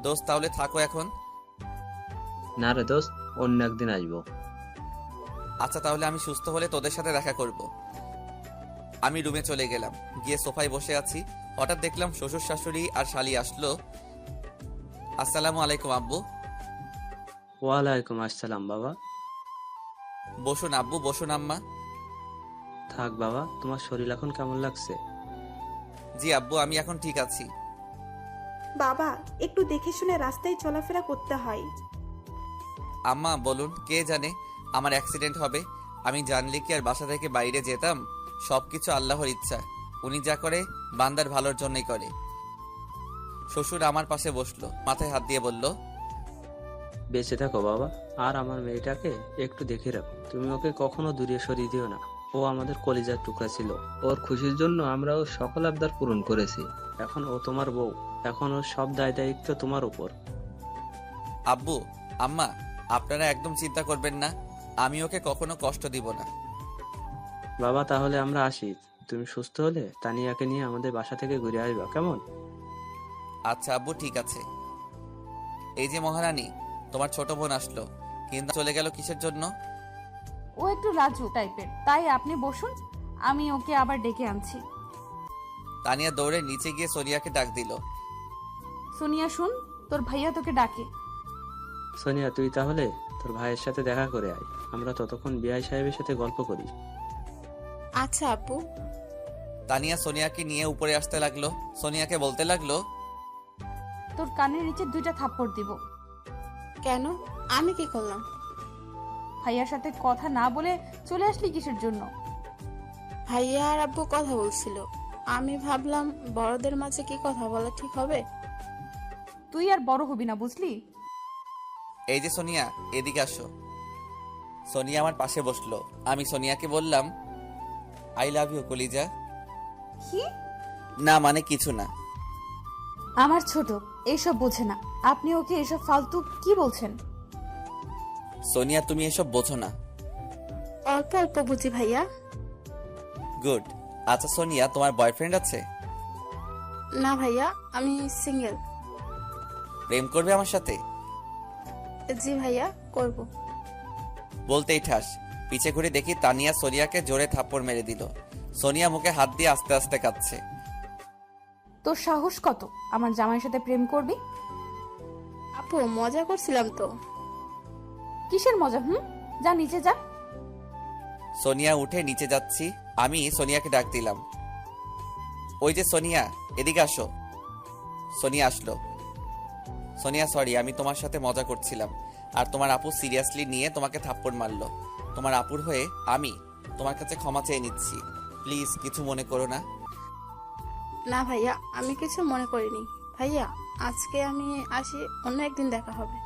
দোস্ত তাহলে থাকো এখন। না রে দোস্ত, অন্য একদিন আসবো। আচ্ছা তাহলে আমি সুস্থ হলে তোদের সাথে দেখা করব। আমি রুমে চলে গেলাম, গিয়ে সোফায় বসে আছি। হঠাৎ দেখলাম শ্বশুর শাশুড়ি আর শালি আসলো। আসসালামু আলাইকুম আব্বু। ওয়ালাইকুম আসসালাম বাবা। বসুন আব্বু, বসুন আম্মা। থাক বাবা, তোমার শরীর এখন কেমন লাগছে? জি আব্বু, আমি এখন ঠিক আছি। বাবা, একটু দেখে শুনে রাস্তায় চলাফেরা করতে হয়। আম্মা বলুন, কে জানে আমার অ্যাক্সিডেন্ট হবে। আমি জানলে কি আর বাসা থেকে বাইরে যেতাম? সবকিছু আল্লাহর ইচ্ছা, উনি যা করে বান্দার ভালোর জন্যই করে। শ্বশুর আমার পাশে বসলো, মাথায় হাত দিয়ে বলল, বেঁচে থাকো বাবা। আর আমার মেয়েটাকে একটু দেখে রাখো। তুমি ওকে কখনো দূরে সরিয়ে দিও না। ও আমাদের কলিজার টুকরা ছিল। ওর খুশির জন্য আমরা ওর সকল আবদার পূরণ করেছি। এখন ও তোমার বউ, এখন ওর সব দায় দায়িত্ব তোমার উপর। আব্বু আম্মা, আপনারা একদম চিন্তা করবেন না, আমি ওকে কখনো কষ্ট দিব না। বাবা তাহলে আমরা আসি। তুমি সুস্থ হলে তানিয়াকে নিয়ে আমাদের বাসা থেকে ঘুরে আসবা, কেমন? আচ্ছা আব্বু, ঠিক আছে। এই যে মহারানী, তোমার ছোট বোন আসলো, কিন্তু চলে গেল কিসের জন্য? ও একটু লাজু টাইপের, তাই আপনি বসুন, আমি ওকে আবার ডেকে আনছি। তানিয়া দৌড়ে নিচে গিয়ে সোনিয়াকে ডাক দিল। সোনিয়া শুন, তোর ভাইয়া তোকে ডাকে। সোনিয়া, তুই তাহলে তোর ভাইয়ের সাথে দেখা করে আয়। আমরা ততক্ষণ বিআই সাহেবের সাথে গল্প করি। আচ্ছা আপু। তানিয়া সোনিয়াকে নিয়ে উপরে আসতে লাগলো। সোনিয়াকে বলতে লাগলো, তোর কানের নিচে 2টা থাপ্পড় দিব। কেন? আমি কি করলাম? ভাইয়ার সাথে কথা না বলে চলে আসলি কিসের জন্য? ভাইয়া আর আব্বু কথা বলছিল, আমি ভাবলাম বড়দের মাঝে কি কথা বলা ঠিক হবে। তুই আর বড় হবি না, বুঝলি? এই যে সোনিয়া, এদিকে আসো। সোনিয়া আমার পাশে বসলো। আমি সোনিয়াকে বললাম, আই লাভ ইউ কলিজা। কি? না মানে কিছু না। আমার ছোট এইসব বোঝে না, আপনি ওকে এসব ফালতু কি বলছেন? সোনিয়া তুমি এসব বোঝো না। অল্প অল্প বুঝি ভাইয়া। গুড। আচ্ছা সোনিয়া, তোমার বয়ফ্রেন্ড আছে? না ভাইয়া, আমি সিঙ্গেল। প্রেম করবে আমার সাথে? জি ভাইয়া, করব। বলতেই ঠাস পিছে ঘুরে দেখি তানিয়া সোনিয়াকে জোরে থাপ্পড় মেরে দিল। সোনিয়া মুখে হাত দিয়ে আস্তে আস্তে কাঁদছে। তোর সাহস কত আমার জামাইয়ের সাথে প্রেম করবি? আপু মজা করছিলাম তো। কিসের মজা? যা নিচে যা। সোনিয়া উঠে নিচে যাচ্ছি। আমি সোনিয়াকে ডাক দিলাম, ওই যে সোনিয়া, এদিকে আসো। সোনিয়া আসলো। সোনিয়া সরি, আমি তোমার সাথে মজা করছিলাম। আর তোমার আপু সিরিয়াসলি নিয়ে তোমাকে থাপ্পড় মারলো। তোমার আপুর হয়ে আমি তোমার কাছে ক্ষমা চেয়ে নিচ্ছি, প্লিজ কিছু মনে করো না। না ভাইয়া, আমি কিছু মনে করিনি। ভাইয়া আজকে আমি আসি, অন্য একদিন দেখা হবে।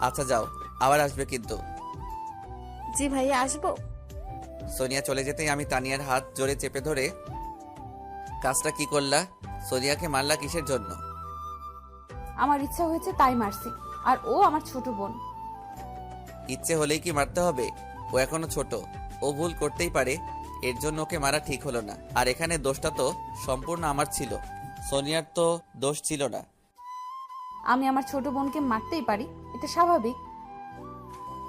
আচ্ছা যাও, আবার আসবে কিন্তু। জি ভাইয়া, আসবো। সোনিয়া চলে যেতেই আমি তানিয়ার হাত জোরে চেপে ধরে, কাজটা কি করলা? সোনিয়াকে মারলা কিসের জন্য? আমার ইচ্ছা হয়েছে তাই মারছি, আর ও আমার ছোট বোন। ইচ্ছে হলেই কি মারতে হবে? ও এখনো ছোট, ও ভুল করতেই পারে, এর জন্য ওকে মারা ঠিক হলো না। আর এখানে দোষটা তো সম্পূর্ণ আমার ছিল, সোনিয়ার তো দোষ ছিল না। আমি আমার ছোট বোনকে মারতেই পারি, এটা স্বাভাবিক।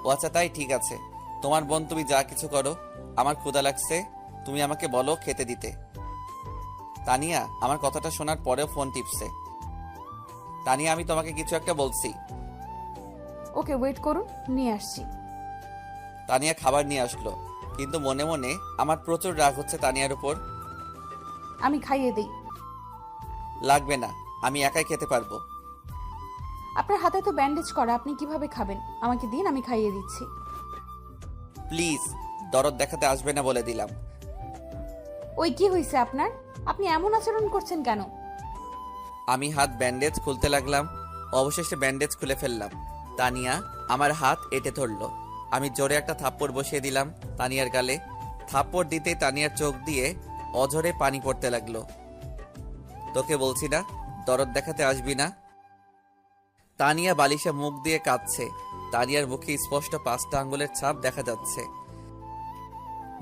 ও আচ্ছা তাই ঠিক আছে, তোমার বোন, তুমি যা কিছু করো। আমার ক্ষুধা লাগছে, তুমি আমাকে বলো খেতে দিতে। তানিয়া আমার কথাটা শোনার পরেও ফোন টিপছে। তানিয়া আমি তোমাকে কিছু একটা বলছি। ওকে ওয়েট করুন, নিয়ে আসছি। তানিয়া খাবার নিয়ে আসলো, কিন্তু মনে মনে আমার প্রচুর রাগ হচ্ছে তানিয়ার উপর। আমি খাইয়ে দিই। লাগবে না, আমি একাই খেতে পারবো। আপনার হাতে তো ব্যান্ডেজ করা, আপনি কিভাবে খাবেন? আমাকে দিন, আমি খাইয়ে দিচ্ছি। প্লিজ, দরদ দেখাতে আসবে না বলে দিলাম। ওই কি হয়েছে আপনার? আপনি এমন আচরণ করছেন কেন? আমি হাত ব্যান্ডেজ খুলতে লাগলাম, অবশেষে ব্যান্ডেজ খুলে ফেললাম। তানিয়া আমার হাত এঁটে ধরলো। আমি জোরে একটা থাপ্পড় বসিয়ে দিলাম তানিয়ার গালে। থাপ্পড় দিতেই তানিয়ার চোখ দিয়ে অঝরে পানি পড়তে লাগলো। তোকে বলছি না দরদ দেখাতে আসবি না। তানিয়া বালিশে মুখ দিয়ে কাঁদছে। তানিয়ার মুখে স্পষ্ট 5টা আঙ্গুলের ছাপ দেখা যাচ্ছে।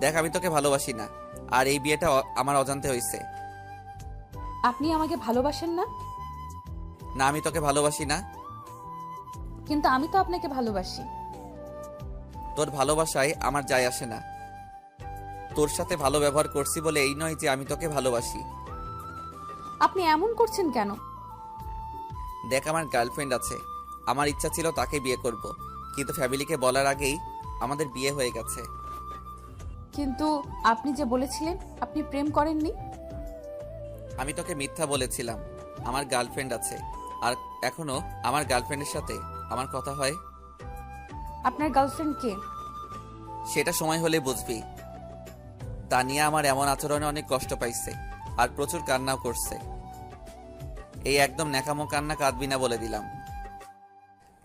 দেখ, আমি তোকে ভালোবাসি না, আর এই বিয়েটা আমার অজান্তে হয়েছে। আপনি আমাকে ভালোবাসেন না? না, আমি তোকে ভালোবাসি না। কিন্তু আমি তো আপনাকে ভালোবাসি। তোর ভালোবাসায় আমার যায় আসে না। তোর সাথে ভালো ব্যবহার করছি বলে এই নয় যে আমি তোকে ভালোবাসি। আপনি এমন করছেন কেন? দেখ, আমার গার্লফ্রেন্ড আছে। আমার ইচ্ছা ছিল তাকে বিয়ে করব, কিন্তু ফ্যামিলিকে বলার আগেই আমাদের বিয়ে হয়ে গেছে। কিন্তু আপনি যে বলেছিলেন আপনি প্রেম করেননি। আমি তোকে মিথ্যা বলেছিলাম। আমার গার্লফ্রেন্ড আছে, আর এখনো আমার গার্লফ্রেন্ডের সাথে আমার কথা হয়। আপনার গার্লফ্রেন্ড কে? সেটা সময় হলে বুঝবি। তানিয়া আমার এমন আচরণে অনেক কষ্ট পাইছে, আর প্রচুর কান্নাও করছে। এই একদম ন্যাকামো কান্না কাঁদবি না বলে দিলাম।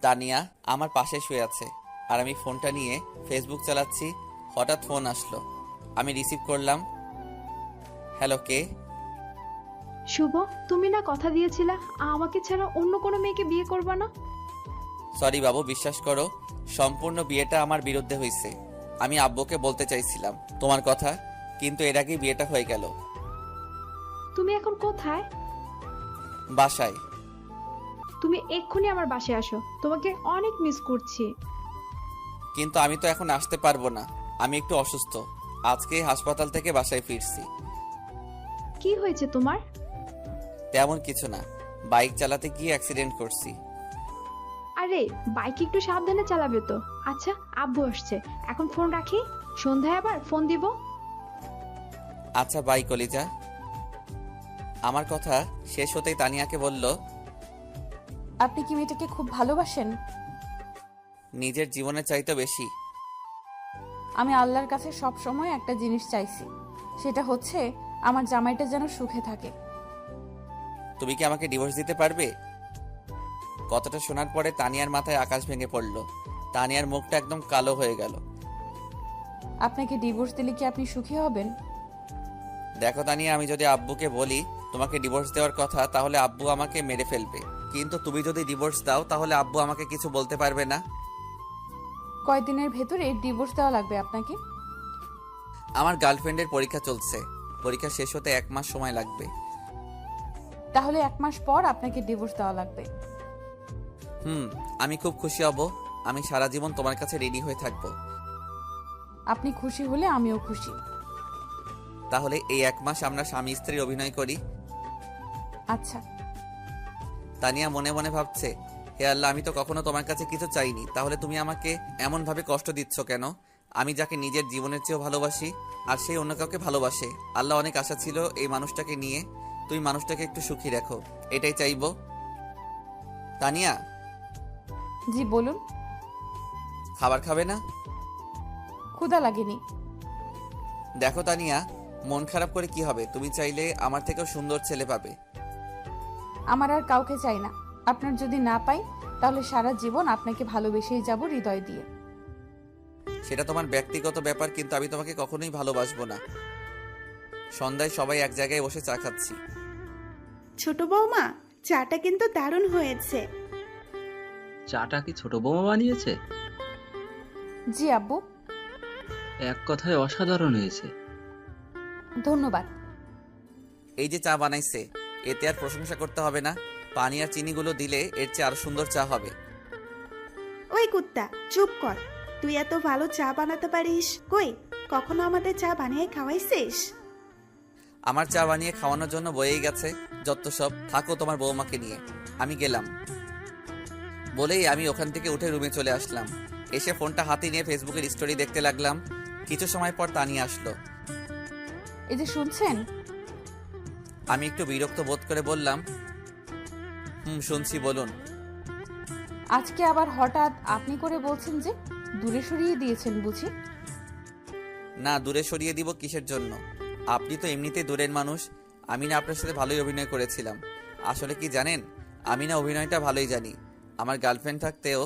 তানিয়া আমার পাশে শুয়ে আছে, আর আমি ফোনটা নিয়ে ফেসবুক চালাচ্ছি। হঠাৎ ফোন আসলো, আমি রিসিভ করলাম। হ্যালো, কে? শুভ, তুমি না কথা দিয়েছিলা আমাকে ছাড়া অন্য কোনো মেয়েকে বিয়ে করবা না? সরি বাবু, বিশ্বাস করো, সম্পূর্ণ বিয়েটা আমার বিরুদ্ধে হয়েছে। আমি আব্বুকে বলতে চাইছিলাম তোমার কথা, কিন্তু এর আগেই বিয়েটা হয়ে গেল। তুমি এখন কোথায়? বাসায়। তুমি এক্ষুনি আমার বাসায় আসো, তোমাকে অনেক মিস করছি। কিন্তু আমি তো এখন আসতে পারবো না, আমি একটু অসুস্থ। আজকে হাসপাতাল থেকে বাসায় ফিরছি। কি হয়েছে তোমার? তেমন কিছু না, বাইক চালাতে গিয়ে অ্যাক্সিডেন্ট করছি। আরে বাইক একটু সাবধানে চালাবে তো। আচ্ছা, আব্বু আসছে, এখন ফোন রাখি, সন্ধ্যায় আবার ফোন দিব। আচ্ছা বাই কলিজা। আমার কথা শেষ হতেই তানিয়াকে বলল, আপনি কি মেয়েটাকে খুব ভালোবাসেন? নিজের জীবনের চাইতে বেশি। আমি আল্লাহর কাছে সব সময় একটা জিনিস চাইছি, সেটা হচ্ছে আমার জামাইটা যেন সুখে থাকে। তুমি কি আমাকে ডিভোর্স দিতে পারবে? কথাটা শোনার পরে তানিয়ার মাথায় আকাশ ভেঙে পড়ল। তানিয়ার মুখটা একদম কালো হয়ে গেল। আপনাকে ডিভোর্স দিলে কি আপনি সুখী হবেন? দেখো তানিয়া, আমি যদি আব্বুকে বলি তোমাকে ডিভোর্স দেওয়ার কথা, তাহলে আব্বু আমাকে মেরে ফেলবে। কিন্তু তুমি যদি ডিভোর্স দাও, তাহলে আব্বু আমাকে কিছু বলতে পারবে না। কয়দিনের ভেতরে ডিভোর্স দেওয়া লাগবে আপনাকে? আমার গার্লফ্রেন্ডের পরীক্ষা চলছে, পরীক্ষা শেষ হতে 1 মাস সময় লাগবে। তাহলে 1 মাস পর আপনাকে ডিভোর্স দেওয়া লাগবে। আমি খুব খুশি হব। আমি সারা জীবন তোমার কাছে রেডি হয়ে থাকবো। আপনি খুশি হলে আমিও খুশি। তাহলে এই 1 মাস আমরা স্বামী স্ত্রীর অভিনয় করি। আচ্ছা। তানিয়া মনে মনে ভাবছে, হে আল্লাহ, আমি তো কখনো তোমার কাছে কিছু চাইনি, তাহলে তুমি আমাকে এমন ভাবে কষ্ট দিচ্ছ কেন? আমি যাকে নিজের জীবনের চেয়েও ভালোবাসি, আর সেই অন্য কাউকে ভালোবাসে। আল্লাহ, অনেক আশা ছিল এই মানুষটাকে নিয়ে। তুমি মানুষটাকে একটু সুখী রাখো, এটাই চাইবো। তানিয়া, জি বলুন। খাবার খাবে না? ক্ষুধা লাগেনি। দেখো তানিয়া, মন খারাপ করে কি হবে? তুমি চাইলে আমার থেকেও সুন্দর ছেলে পাবে। আমার আর কাউকে চাই না। আপনার যদি না পাই, তাহলে সারা জীবন আপনাকে ভালোবেসেই যাব হৃদয় দিয়ে। সেটা তোমার ব্যক্তিগত ব্যাপার, কিন্তু আমি তোমাকে কখনোই ভালোবাসবো না। সন্ধ্যায় সবাই এক জায়গায় বসে চা খাচ্ছি। ছোট বৌমা, চাটা কিন্তু দারুণ হয়েছে। চাটা কি ছোট বৌমা বানিয়েছে? জি আব্বু। এক কথায় অসাধারণ হয়েছে। ধন্যবাদ। এই যে চা বানাইছে, এতে আর প্রশংসা করতে হবে না। পানি আর চিনিগুলো দিলে এর চেয়ে আরো সুন্দর চা হবে। ওই কুত্তা, চুপ কর। তুই এত ভালো চা বানাতে পারিস? কই কখনো আমাদের চা বানিয়ে খাওয়াইছিস? আমার চা বানিয়ে খাওয়ানোর জন্য বয়েই গেছে যত সব। থাকো তোমার বৌমাকে নিয়ে, আমি গেলাম। বলেই আমি ওখান থেকে উঠে রুমে চলে আসলাম। এসে ফোনটা হাতে নিয়ে ফেসবুকের স্টোরি দেখতে লাগলাম। কিছু সময় পর তানিয়া আসলো। এই যে শুনছেন? আমি একটু বিরক্ত বোধ করে বললাম, শুনছি, বলুন। আজকে আবার হঠাৎ আপনি করে বলছেন যে দূরে সরিয়ে দিয়েছেন বুঝি? না, দূরে সরিয়ে দিব কিসের জন্য? আপনি তো এমনিতেই দূরের মানুষ। আমি না আপনার সাথে ভালোই অভিনয় করেছিলাম। আসলে কি জানেন, আমি না অভিনয়টা ভালোই জানি। আমার গার্লফ্রেন্ড থাকতেও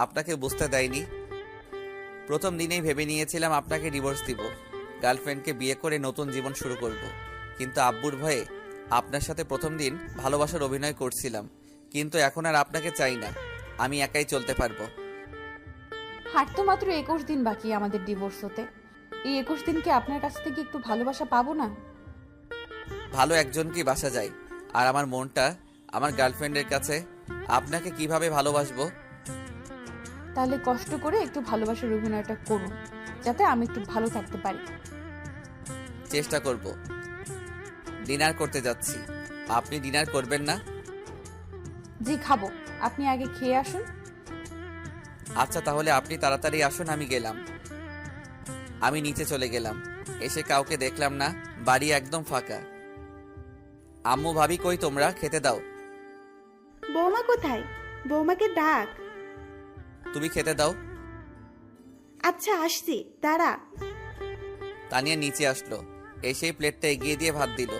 আপনাকে বুঝতে দেয়নি। প্রথম দিনেই ভেবে নিয়েছিলাম আপনাকে ডিভোর্স দিব, গার্লফ্রেন্ডকে বিয়ে করে নতুন জীবন শুরু করব। কিন্তু আব্বুর ভয়ে আপনার সাথে প্রথম দিন ভালোবাসার অভিনয় করছিলাম। কিন্তু এখন আর আপনাকে চাই না, আমি একাই চলতে পারবো। হার তো মাত্র 21 দিন বাকি আমাদের ডিভোর্স হতে। এই 21 দিনকে আপনার কাছ থেকে একটু ভালোবাসা পাবো না? ভালো একজনকেই বাসা যায়, আর আমার মনটা আমার গার্লফ্রেন্ডের কাছে। আপনাকে কিভাবে ভালোবাসবো? তাহলে কষ্ট করে একটু ভালোবাসার অভিনয়টা করুন, যাতে আমি একটু ভালো থাকতে পারি। চেষ্টা করব। ডিনার করতে যাচ্ছি, আপনি ডিনার করবেন না? জি খাবো, আপনি আগে খেয়ে আসুন। আচ্ছা, তাহলে আপনি তাড়াতাড়ি আসুন, আমি গেলাম। আমি নিচে চলে গেলাম। এসে কাউকে দেখলাম না, বাড়ি একদম ফাঁকা। আম্মু ভাবি কই তোমরা? খেতে দাও। বৌমা কোথায়? বৌমাকে ডাক। তুমি খেতে দাও। আচ্ছা আসছি, দাঁড়া। তানিয়া নিচে আসলো, এসেই প্লেটটা এগিয়ে দিয়ে ভাত দিল।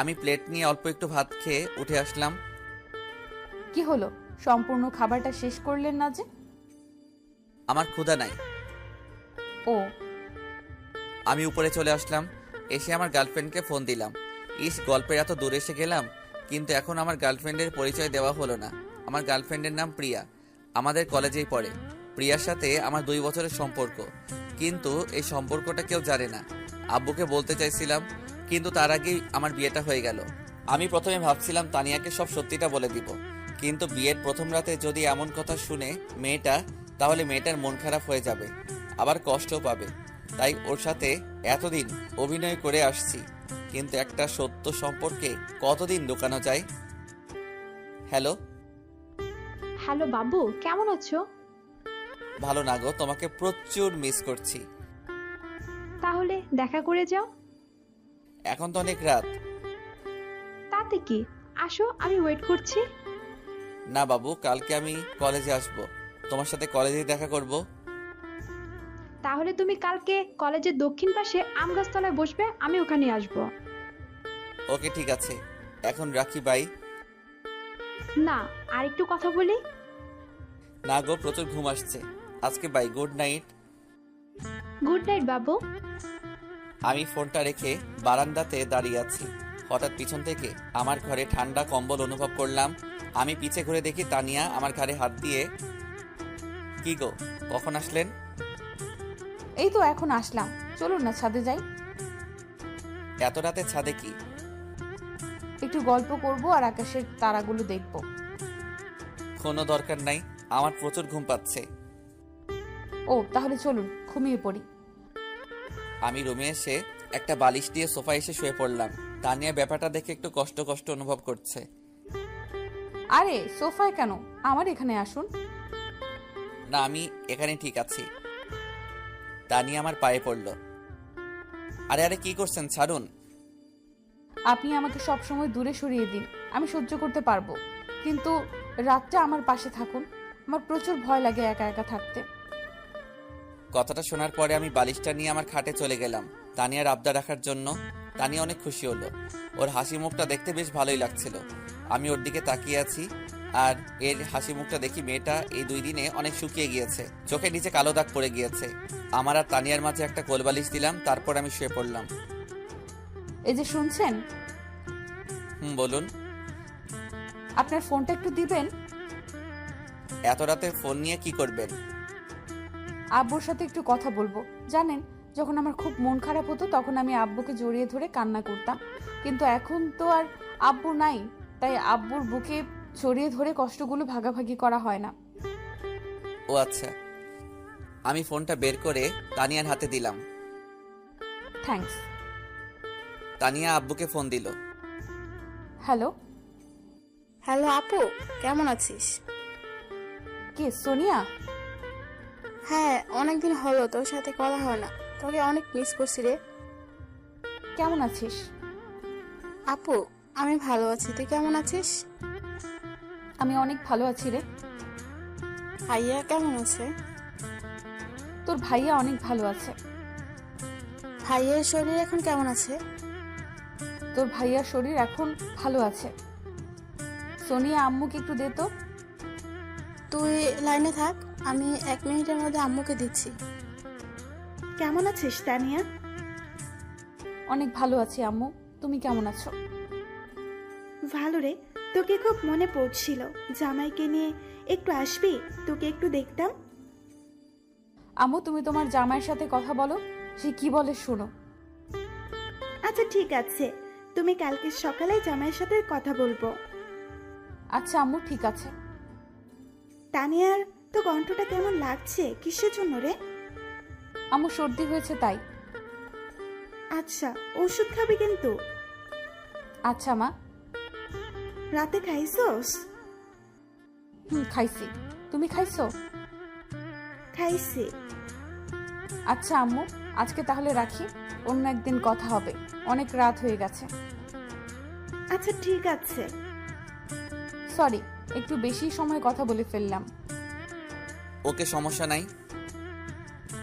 আমি প্লেট নিয়ে অল্প একটু ভাত খেয়ে উঠে আসলাম। কি হলো, সম্পূর্ণ খাবারটা শেষ করলেন না যে? আমার ক্ষুধা নাই। ও, আমি উপরে চলে আসলাম। এসে আমার গার্লফ্রেন্ডকে ফোন দিলাম। গল্পের এত দূরে এসে গেলাম, কিন্তু এখন আমার গার্লফ্রেন্ডের পরিচয় দেওয়া হলো না। আমার গার্লফ্রেন্ডের নাম প্রিয়া, আমাদের কলেজেই পড়ে। প্রিয়ার সাথে আমার 2 বছরের সম্পর্ক, কিন্তু এই সম্পর্কটা কেউ জানে না। আব্বুকে বলতে চাইছিলাম, কিন্তু তার আগেই আমার বিয়েটা হয়ে গেল। আমি প্রথমে ভাবছিলাম তানিয়াকে সব সত্যিটা বলে দিব, কিন্তু বিয়ের প্রথম রাতে যদি এমন কথা শুনে মেয়েটা, তাহলে মেয়েটার মন খারাপ হয়ে যাবে, আবার কষ্টও পাবে। তাই ওর সাথে এতদিন অভিনয় করে আসছি, কিন্তু একটা সত্য সম্পর্কে কতদিন লুকানো যায়? হ্যালো। হ্যালো বাবু, কেমন আছো? ভালো না গো, তোমাকে প্রচুর মিস করছি। তাহলে দেখা করে যাও। এখন তো অনেক রাত। তাতে কি, আসো, আমি ওয়েট করছি। না বাবু, কালকে আমি কলেজে আসব, তোমার সাথে কলেজেই দেখা করব। তাহলে তুমি কালকে কলেজের দক্ষিণ পাশে আম গাছতলায় বসবে, আমি ওখানে আসবো। ওকে ঠিক আছে, এখন রাখি, বাই। না, আর একটু কথা বলি। না গো, প্রচুর ঘুম আসছে আজকে, bye, good night. Good night বাবু। আমি ফোনটা রেখে বারান্দাতে দাঁড়িয়ে আছি। হঠাৎ পিছন থেকে আমার ঘরে ঠান্ডা কম্বল অনুভব করলাম। আমি পিছে ঘুরে দেখি তানিয়া আমার ঘাড়ে হাত দিয়ে। কি গো, কখন আসলেন? এই তো এখন আসলাম, চলুন না ছাদে যাই। এত রাতে ছাদে কি? একটু গল্প করব আর আকাশের তারাগুলো দেখব। কোনো দরকার নাই, আমার প্রচুর ঘুম পাচ্ছে। ও তাহলে চলুন, ঘুমিয়ে পড়ি। আমি রুমে এসে একটা বালিশ দিয়ে সোফায় এসে শুয়ে পড়লাম। তানিয়া ব্যাপারটা দেখে একটু কষ্ট কষ্ট অনুভব করছে। আরে সোফায় কেন, আমার এখানে আসুন। না, আমি এখানে ঠিক আছি। তানিয়া আমার পায়ে পড়ল। আরে আরে, কি করছেন? ছাড়ুন। আপনি আমাকে সব সময় দূরে সরিয়ে দিন, আমি সহ্য করতে পারবো, কিন্তু রাতটা আমার পাশে থাকুন। আমার প্রচুর ভয় লাগে একা একা থাকতে। কথাটা শোনার পরে আমি বালিশটা নিয়ে আমার খাটে চলে গেলাম তানিয়ার আবদার রাখার জন্য। তানিয়া অনেক খুশি হলো, ওর হাসি মুখটা দেখতে বেশ ভালোই লাগছিল। আমি ওর দিকে তাকিয়ে আছি, আর এর হাসি মুখটা দেখি মেয়েটা এই 2 দিনে অনেক শুকিয়ে গিয়েছে, চোখের নিচে কালো দাগ পড়ে গিয়েছে। আমার আর তানিয়ার মাঝে একটা কোলবালিশ দিলাম, তারপর আমি শুয়ে পড়লাম। এই যে শুনছেন, বলুন। আপনার ফোনটা একটু দিবেন? এত রাতে ফোন নিয়ে কি করবেন? আব্বুর সাথে একটু কথা বলবো। জানেন, যখন আমার খুব মন খারাপ হতো তখন আমি আব্বুকে জড়িয়ে ধরে কান্না করতাম, কিন্তু এখন তো আর আব্বু নাই, তাই আব্বুর বুকে জড়িয়ে ধরে কষ্টগুলো ভাগাভাগি করা হয় না। ও আচ্ছা। আমি ফোনটা বের করে তানিয়ার হাতে দিলাম। থ্যাঙ্কস। তানিয়া আব্বুকে ফোন দিল। হ্যালো, হ্যালো আপু, কেমন আছিস? কে সোনিয়া? হ্যাঁ, অনেকদিন হলো তোর সাথে কথা হয় না, তোকে অনেক মিস করছি রে। কেমন আছিস? আপু, আমি ভালো আছি, তুই কেমন আছিস? আমি অনেক ভালো আছি রে। ভাইয়া কেমন আছে? তোর ভাইয়া অনেক ভালো আছে। ভাইয়ের শরীর এখন কেমন আছে? তোর ভাইয়ার শরীর এখন ভালো আছে। সোনিয়া, আম্মুকে একটু দে তো। তুই লাইনে থাক, আমি 1 মিনিটের মধ্যে আম্মুকে দিচ্ছি। কেমন আছিস তানিয়া? অনেক ভালো আছি আম্মু, তুমি কেমন আছো? ভালো রে, তোকে খুব মনে পড়ছিল। জামাইকে নিয়ে একটু আসবি? তোকে একটু দেখতাম। আম্মু, তুমি তোমার জামাইয়ের সাথে কথা বলো, সে কি বলে শোনো। আচ্ছা ঠিক আছে, তুমি কালকে সকালে জামাইয়ের সাথে কথা বলবো। আচ্ছা আম্মু, ঠিক আছে। তানিয়ার তো কণ্ঠটা কেমন লাগছে, কিসের জন্য রে? আম্মু, সর্দি হয়েছে তাই। আচ্ছা, ওষুধ খাবি কিন্তু। আচ্ছা মা। রাতে খাইছোস? খাইছি। তুমি খাইছো? খাইছি। আচ্ছা আম্মু, আজকে তাহলে রাখি, অন্য একদিন কথা হবে, অনেক রাত হয়ে গেছে। আচ্ছা ঠিক আছে। সরি, একটু বেশি সময় কথা বলে ফেললাম। ওকে, সমস্যা নাই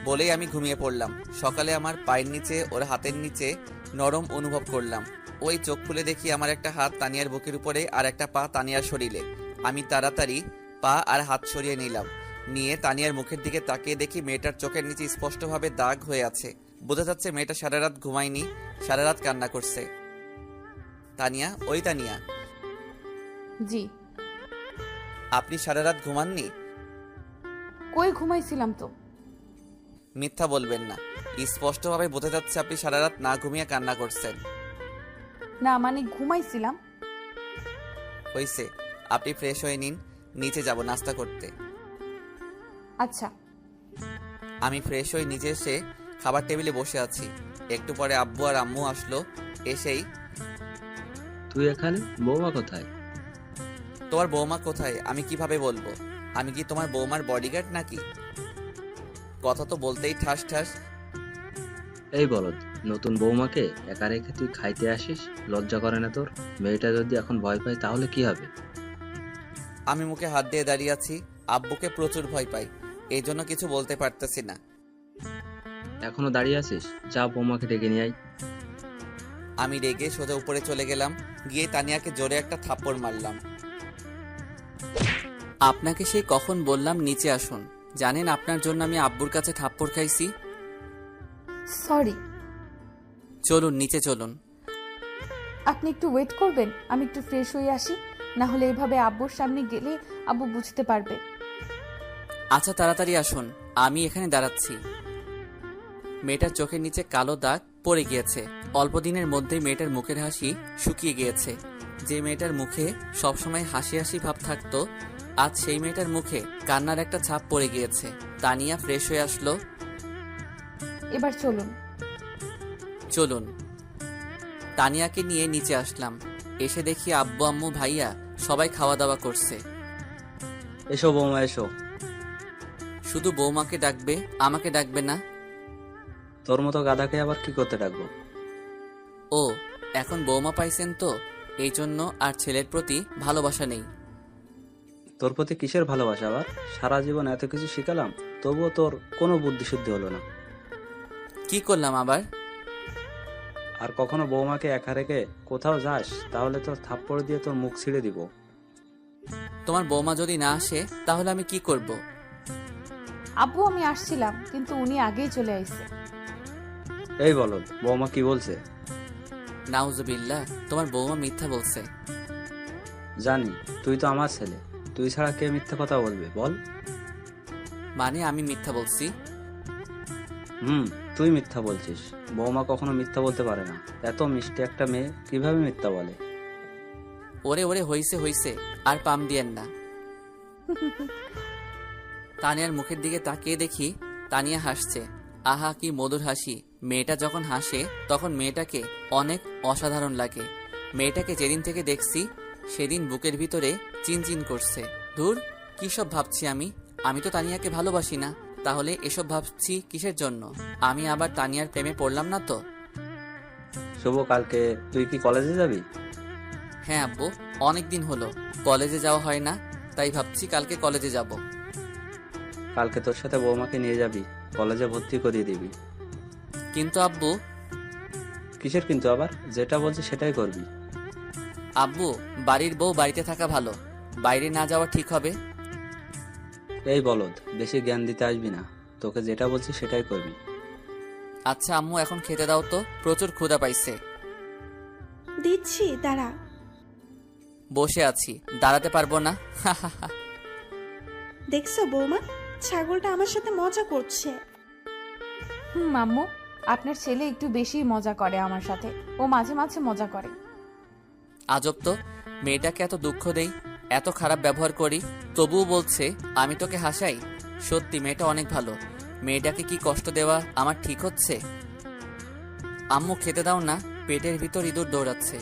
বলেই আমি ঘুমিয়ে পড়লাম। সকালে আমার পায়ের নিচে ওর হাতের নিচে নরম অনুভব করলাম। ওই চোখ খুলে দেখি আমার একটা হাত তানিয়ার বুকের উপরে আর একটা পা তানিয়ার শরীরে। আমি তাড়াতাড়ি পা আর হাত সরিয়ে নিলাম। নিয়ে তানিয়ার মুখের দিকে তাকিয়ে দেখি মেয়েটার চোখের নিচে স্পষ্টভাবে দাগ হয়ে আছে। বোঝা যাচ্ছে মেয়েটা সারা রাত ঘুমায়নি, সারা রাত কান্না করছে। তানিয়া, ওই তানিয়া, জি। আপনি সারা রাত ঘুমাননি? কই ঘুমাইছিলাম তো। মিথ্যা বলবেন না, স্পষ্টভাবে বোঝা যাচ্ছে আপনি সারা রাত না ঘুমিয়ে কান্না করছেন। না মানে ঘুমাইছিলাম। হইছে, আপনি ফ্রেশ হয়ে নিন, নিচে যাব নাস্তা করতে। আচ্ছা। আমি ফ্রেশ হয়ে নিচে এসে খাবার টেবিলে বসে আছি। একটু পরে আব্বু আর আম্মু আসলো। এসেই, তুই এখানে, বৌমা কোথায়? তোমার বৌমা কোথায় আমি কিভাবে বলবো? আমি কি তোমার বৌমার বডিগার্ড নাকি? কথা তো বলতেই ঠাস ঠাস। এই বলদ, নতুন বৌমাকে একা রেখে তুই খাইতে আসিস? লজ্জা করে না তোর? মেয়েটা যদি এখন ভয় পায় তাহলে কি হবে? আমি মুখে হাত দিয়ে দাঁড়িয়ে আছি। আব্বুকে প্রচুর ভয় পাই, এই জন্য কিছু বলতে পারতেছি না। এখনো দাঁড়িয়ে আছিস? যা বৌমাকে ডেকে নিয়ে আয়। আমি রেগে সোজা উপরে চলে গেলাম, গিয়ে তানিয়াকে জোরে একটা থাপ্পড় মারলাম। আপনাকে সেই কখন বললাম নিচে আসুন, জানেন আপনার জন্য আমি আব্বুর কাছে থাপ্পড় খাইছি। সরি। চলুন নিচে চলুন। আপনি একটু ওয়েট করবেন, আমি একটু ফ্রেশ হয়ে আসি, না হলে এভাবে আব্বুর সামনে গেলে আব্বু বুঝতে পারবে। আচ্ছা তাড়াতাড়ি আসুন, আমি এখানে দাঁড়াচ্ছি। মেয়েটার চোখের নিচে কালো দাগ পড়ে গিয়েছে। অল্প দিনের মধ্যেই মেয়েটার মুখের হাসি শুকিয়ে গিয়েছে। যে মেয়েটার মুখে সবসময় হাসি হাসি ভাব থাকতো, আজ সেই মেয়েটার মুখে কান্নার একটা ছাপ পড়ে গিয়েছে। তানিয়া ফ্রেশ হয়ে আসলো। এবার চলুন। চলুন। তানিয়াকে নিয়ে নিচে আসলাম। এসে দেখি আব্বু আম্মু ভাইয়া সবাই খাওয়া দাওয়া করছে। এসো বৌমা, এসো। শুধু বৌমাকে ডাকবে, আমাকে ডাকবে না? তোর মতো গাধাকে আবার কি করতে ডাকবো? ও, এখন বৌমা পাইছেন তো, এই জন্য আর ছেলের প্রতি ভালোবাসা নেই। তোর প্রতি কিসের ভালোবাসা আবার? সারা জীবন এত কিছু শিখালাম, তবুও তোর কোনো বুদ্ধি শুদ্ধি হলো না। কি করলাম আবার? আর কখনো বৌমাকে একা রেখে কোথাও যাস তাহলে তোর থাপ্পড় দিয়ে তোর মুখ ছিঁড়ে দিব। তোমার বৌমা যদি না আসে তাহলে আমি কি করব? আব্বু, আমি আসছিলাম, কিন্তু উনি আগেই চলে আইছে। এই বলদ, বৌমা কি বলছে? নাউজুবিল্লাহ, তোমার বৌমা মিথ্যা বলছে। জানি, তুই তো আমার ছেলে, তুই ছাড়া কে মিথ্যা কথা বলবে বল? মানে আমি মিথ্যা বলছি? তুই মিথ্যা বলছিস। বৌমা কখনো মিথ্যা বলতে পারে না। এত মিষ্টি একটা মেয়ে কিভাবে মিথ্যা বলে? ওরে ওরে, হইছে হইছে, আর পাম দিয়েন না। তানিয়ার মুখের দিকে তাকিয়ে দেখি তানিয়া হাসছে। আহা কি মধুর হাসি। মেয়েটা যখন হাসে তখন মেয়েটাকে অনেক অসাধারণ লাগে। মেয়েটাকে যেদিন থেকে দেখছি সেদিন বুকের ভিতরে চিনচিন করছে। ধুর, কি সব ভাবছি আমি তো তানিয়াকে ভালোবাসি না, তাহলে এসব ভাবছি কিসের জন্য? আমি আবার তানিয়ার প্রেমে পড়লাম না তো? শুভ, কালকে তুই কি কলেজে যাবি? হ্যাঁ আব্বু, অনেক দিন হলো কলেজে যাওয়া হয় না, তাই ভাবছি কালকে কলেজে যাব। কালকে তোর সাথে বৌমাকে নিয়ে যাবি, কলেজে ভর্তি করিয়ে দিবি। কিন্তু আব্বু। কিসের কিন্তু আবার? যেটা বলছি সেটাই করবি। আব্বু, বাড়ির বউ বাড়িতে থাকা ভালো, বাইরে না যাওয়া ঠিক হবে? এই বলদ, বেশি জ্ঞান দিতে আসবি না, তোকে যেটা বলছি সেটাই করবি। আচ্ছা আম্মু, এখন খেতে দাও তো, প্রচুর ক্ষুধা পাইছে। দিচ্ছি, দাঁড়া। বসে আছি, দাঁড়াতে পারবো না। দেখছো বৌমা, ছাগলটা আমার সাথে মজা করছে। আম্মু, আপনার ছেলে একটু বেশি মজা করে আমার সাথে, ও মাঝে মাঝে মজা করে। আজব তো, মেয়েটাকে এত দুঃখ দেই, এত খারাপ ব্যবহার করি, তবুও বলছে আমি তোকে হাসাই। সত্যি মেয়েটা অনেক ভালো। মেয়েটাকে কি কষ্ট দেওয়া আমার ঠিক হচ্ছে? আম্মু খেতে দাও না, পেটের ভিতর ইঁদুর দৌড়াচ্ছে।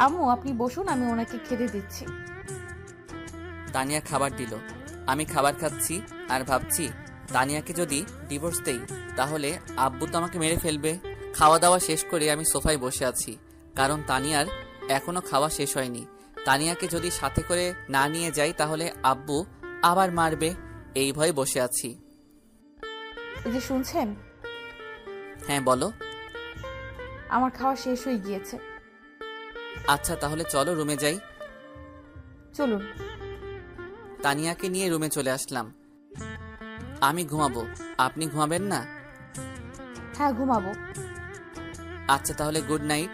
আম্মু আপনি বসুন, আমি ওনাকে খেতে দিচ্ছি। তানিয়া খাবার দিল, আমি খাবার খাচ্ছি আর ভাবছি তানিয়াকে যদি ডিভোর্স দেই তাহলে আব্বু তো আমাকে মেরে ফেলবে। খাওয়া দাওয়া শেষ করে আমি সোফায় বসে আছি, কারণ তানিয়ার এখনো খাওয়া শেষ হয়নি। তানিয়াকে যদি সাথে করে না নিয়ে যাই তাহলে আব্বু আবার মারবে, এই ভয়ে বসে আছি। এই যে শুনছেন, হ্যাঁ বলো। আমার খাওয়া শেষ হয়ে গিয়েছে। আচ্ছা তাহলে চলো রুমে যাই। চলুন। তানিয়াকে নিয়ে রুমে চলে আসলাম। আমি ঘুমাবো, আপনি ঘুমাবেন না? হ্যাঁ ঘুমাবো। আচ্ছা তাহলে গুড নাইট।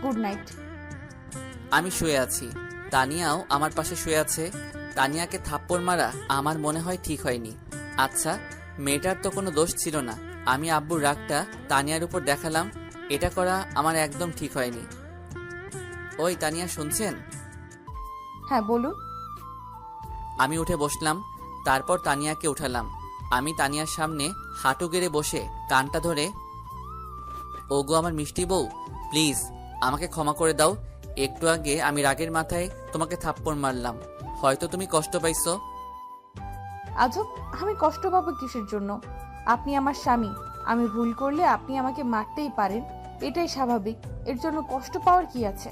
Good night. আমি শুয়ে আছি, তানিয়াও আমার পাশে শুয়ে আছে। তানিয়াকে থাপ্পড় মারা আমার মনে হয় ঠিক হয়নি। আচ্ছা, মেয়েটার তো কোনো দোষ ছিল না, আমি আব্বুর রাগটা তানিয়ার উপর দেখালাম, এটা করা আমার একদম ঠিক হয়নি। ওই তানিয়া, শুনছেন? হ্যাঁ বলুন। আমি উঠে বসলাম, তারপর তানিয়াকে উঠালাম। আমি তানিয়ার সামনে হাঁটু গেড়ে বসে কানটা ধরে, ওগো আমার মিষ্টি বউ, প্লিজ আমাকে ক্ষমা করে দাও। একটু আগে আমি রাগের মাথায় তোমাকে থাপ্পড় মারলাম, হয়তো তুমি কষ্ট পাইছো। আজব, আমি কষ্ট পাবো কিসের জন্য? আপনি আমার স্বামী, আমি ভুল করলে আপনি আমাকে মারতেই পারেন, এটাই স্বাভাবিক। এর জন্য কষ্ট পাওয়ার কি আছে?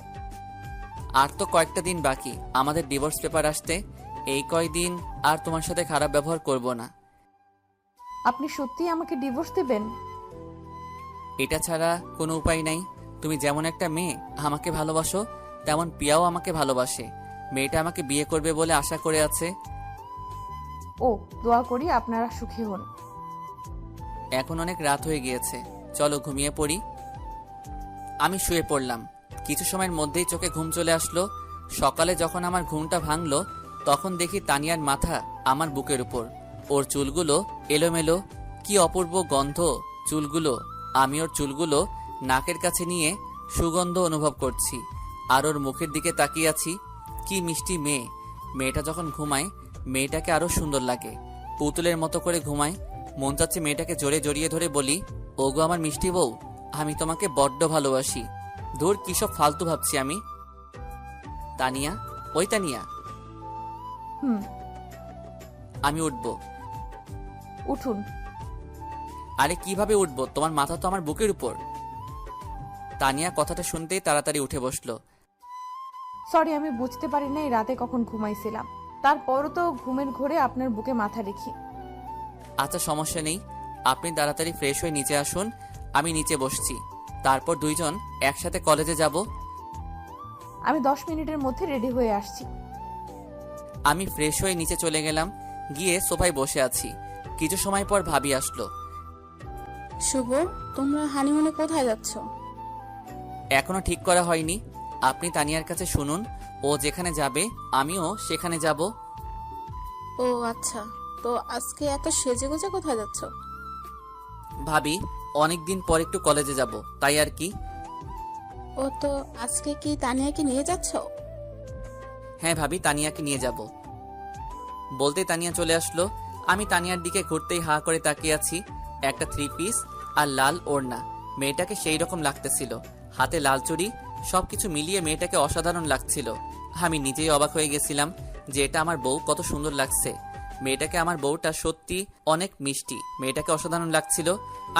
আর তো কয়েকটা দিন বাকি আমাদের ডিভোর্স পেপার আসতে, এই কয়দিন আর তোমার সাথে খারাপ ব্যবহার করব না। আপনি সত্যিই আমাকে ডিভোর্স দেবেন? এটা ছাড়া কোনো উপায় নাই। তুমি যেমন একটা মেয়ে আমাকে ভালোবাসো, তেমন পিয়াও আমাকে ভালোবাসে। মেয়েটা আমাকে বিয়ে করবে বলে আশা করে আছে। ও, দোয়া করি আপনারা সুখী হন। এখন অনেক রাত হয়ে গিয়েছে, চলো ঘুমিয়ে পড়ি। আমি শুয়ে পড়লাম, কিছু সময়ের মধ্যেই চোখে ঘুম চলে আসলো। সকালে যখন আমার ঘুমটা ভাঙলো তখন দেখি তানিয়ার মাথা আমার বুকের উপর, ওর চুলগুলো এলোমেলো, কি অপূর্ব গন্ধ চুলগুলো। আমি ওর চুলগুলো নাকের কাছে নিয়ে সুগন্ধ অনুভব করছি, আর ওর মুখের দিকে তাকিয়ে আছি। কি মিষ্টি মেয়ে। মেয়েটা যখন ঘুমায় মেয়েটাকে আরো সুন্দর লাগে, পুতুলের মতো করে ঘুমায়। মন চাচ্ছে মেয়েটাকে জোরে জড়িয়ে ধরে বলি, ওগো আমার মিষ্টি বউ, আমি তোমাকে বড্ড ভালোবাসি। ধুর, কি সব ফালতু ভাবছি আমি। তানিয়া, ওই তানিয়া। আমি উঠবো। উঠুন। আরে কিভাবে উঠবো, তোমার মাথা তো আমার বুকের উপর। তানিয়া কথাটা শুনতেই তাড়াতাড়ি উঠে বসলো। সরি, আমি বুঝতে পারি নাই রাতে কখন ঘুমাইছিলাম, তারপরও তো ঘুমের ঘোরে আপনার বুকে মাথা রেখি। আচ্ছা সমস্যা নেই, আপনি তাড়াতাড়ি ফ্রেশ হয়ে নিচে আসুন, আমি নিচে বসছি। তারপর দুইজন একসাথে কলেজে যাব। আমি 10 মিনিটের মধ্যে রেডি হয়ে আসছি। আমি ফ্রেশ হয়ে নিচে চলে গেলাম, গিয়ে সোফায় বসে আছি। কিছু সময় পর ভাবি আসলো। শুভ, তোমরা হানিমুনে কোথায় যাচ্ছ? এখনো ঠিক করা হয়নি, আপনি তানিয়ার কাছে শুনুন, ও যেখানে যাবে আমিও সেখানে যাব। ও আচ্ছা, তো আজকে এত সেজেগুজে কোথায় যাচ্ছ? ভাবি অনেকদিন পর একটু কলেজে যাব, তাই আর কি। ও তো আজকে কি তানিয়াকে নিয়ে যাচ্ছ? হ্যাঁ ভাবি, তানিয়াকে নিয়ে যাব। বলতে তানিয়া চলে আসলো। আমি তানিয়ার দিকে ঘুরতেই হা করে তাকিয়ে আছি। একটা 3 পিস আর লাল ওড়না, মেয়েটাকে সেই রকম লাগতেছিল। হাতে লাল চুড়ি, সবকিছু মিলিয়ে মেয়েটাকে অসাধারণ লাগছিল। আমি নিজেই অবাক হয়ে গেছিলাম যে এটা আমার বউ, কত সুন্দর লাগছে মেয়েটাকে। আমার বউটা সত্যি অনেক মিষ্টি, মেয়েটাকে অসাধারণ লাগছিল।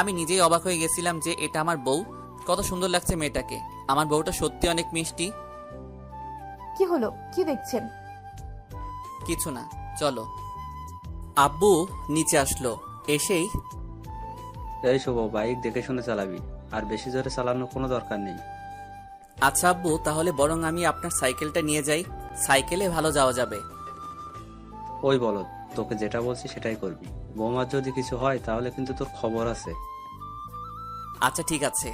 আমি নিজেই অবাক হয়ে গেছিলাম যে এটা আমার বউ, কত সুন্দর লাগছে মেয়েটাকে। আমার বউটা সত্যি অনেক মিষ্টি। কি হলো, কি দেখছেন? কিছু না, চলো। আব্বু নিচে আসলো, এসেই এই শুভ, বাইক দেখে শুনে চালাবি, আর বেশি জোরে চালানোর কোনো দরকার নেই। আচ্ছা আব্বু, তাহলে বরং আমি আপনার সাইকেলটা নিয়ে যাই, সাইকেলে ভালো যাওয়া যাবে। ওই বলো, তোকে যেটা বলছি সেটাই করবি। বৌমার যদি কিছু হয় তাহলে কিন্তু তোর খবর আছে। আচ্ছা ঠিক আছে।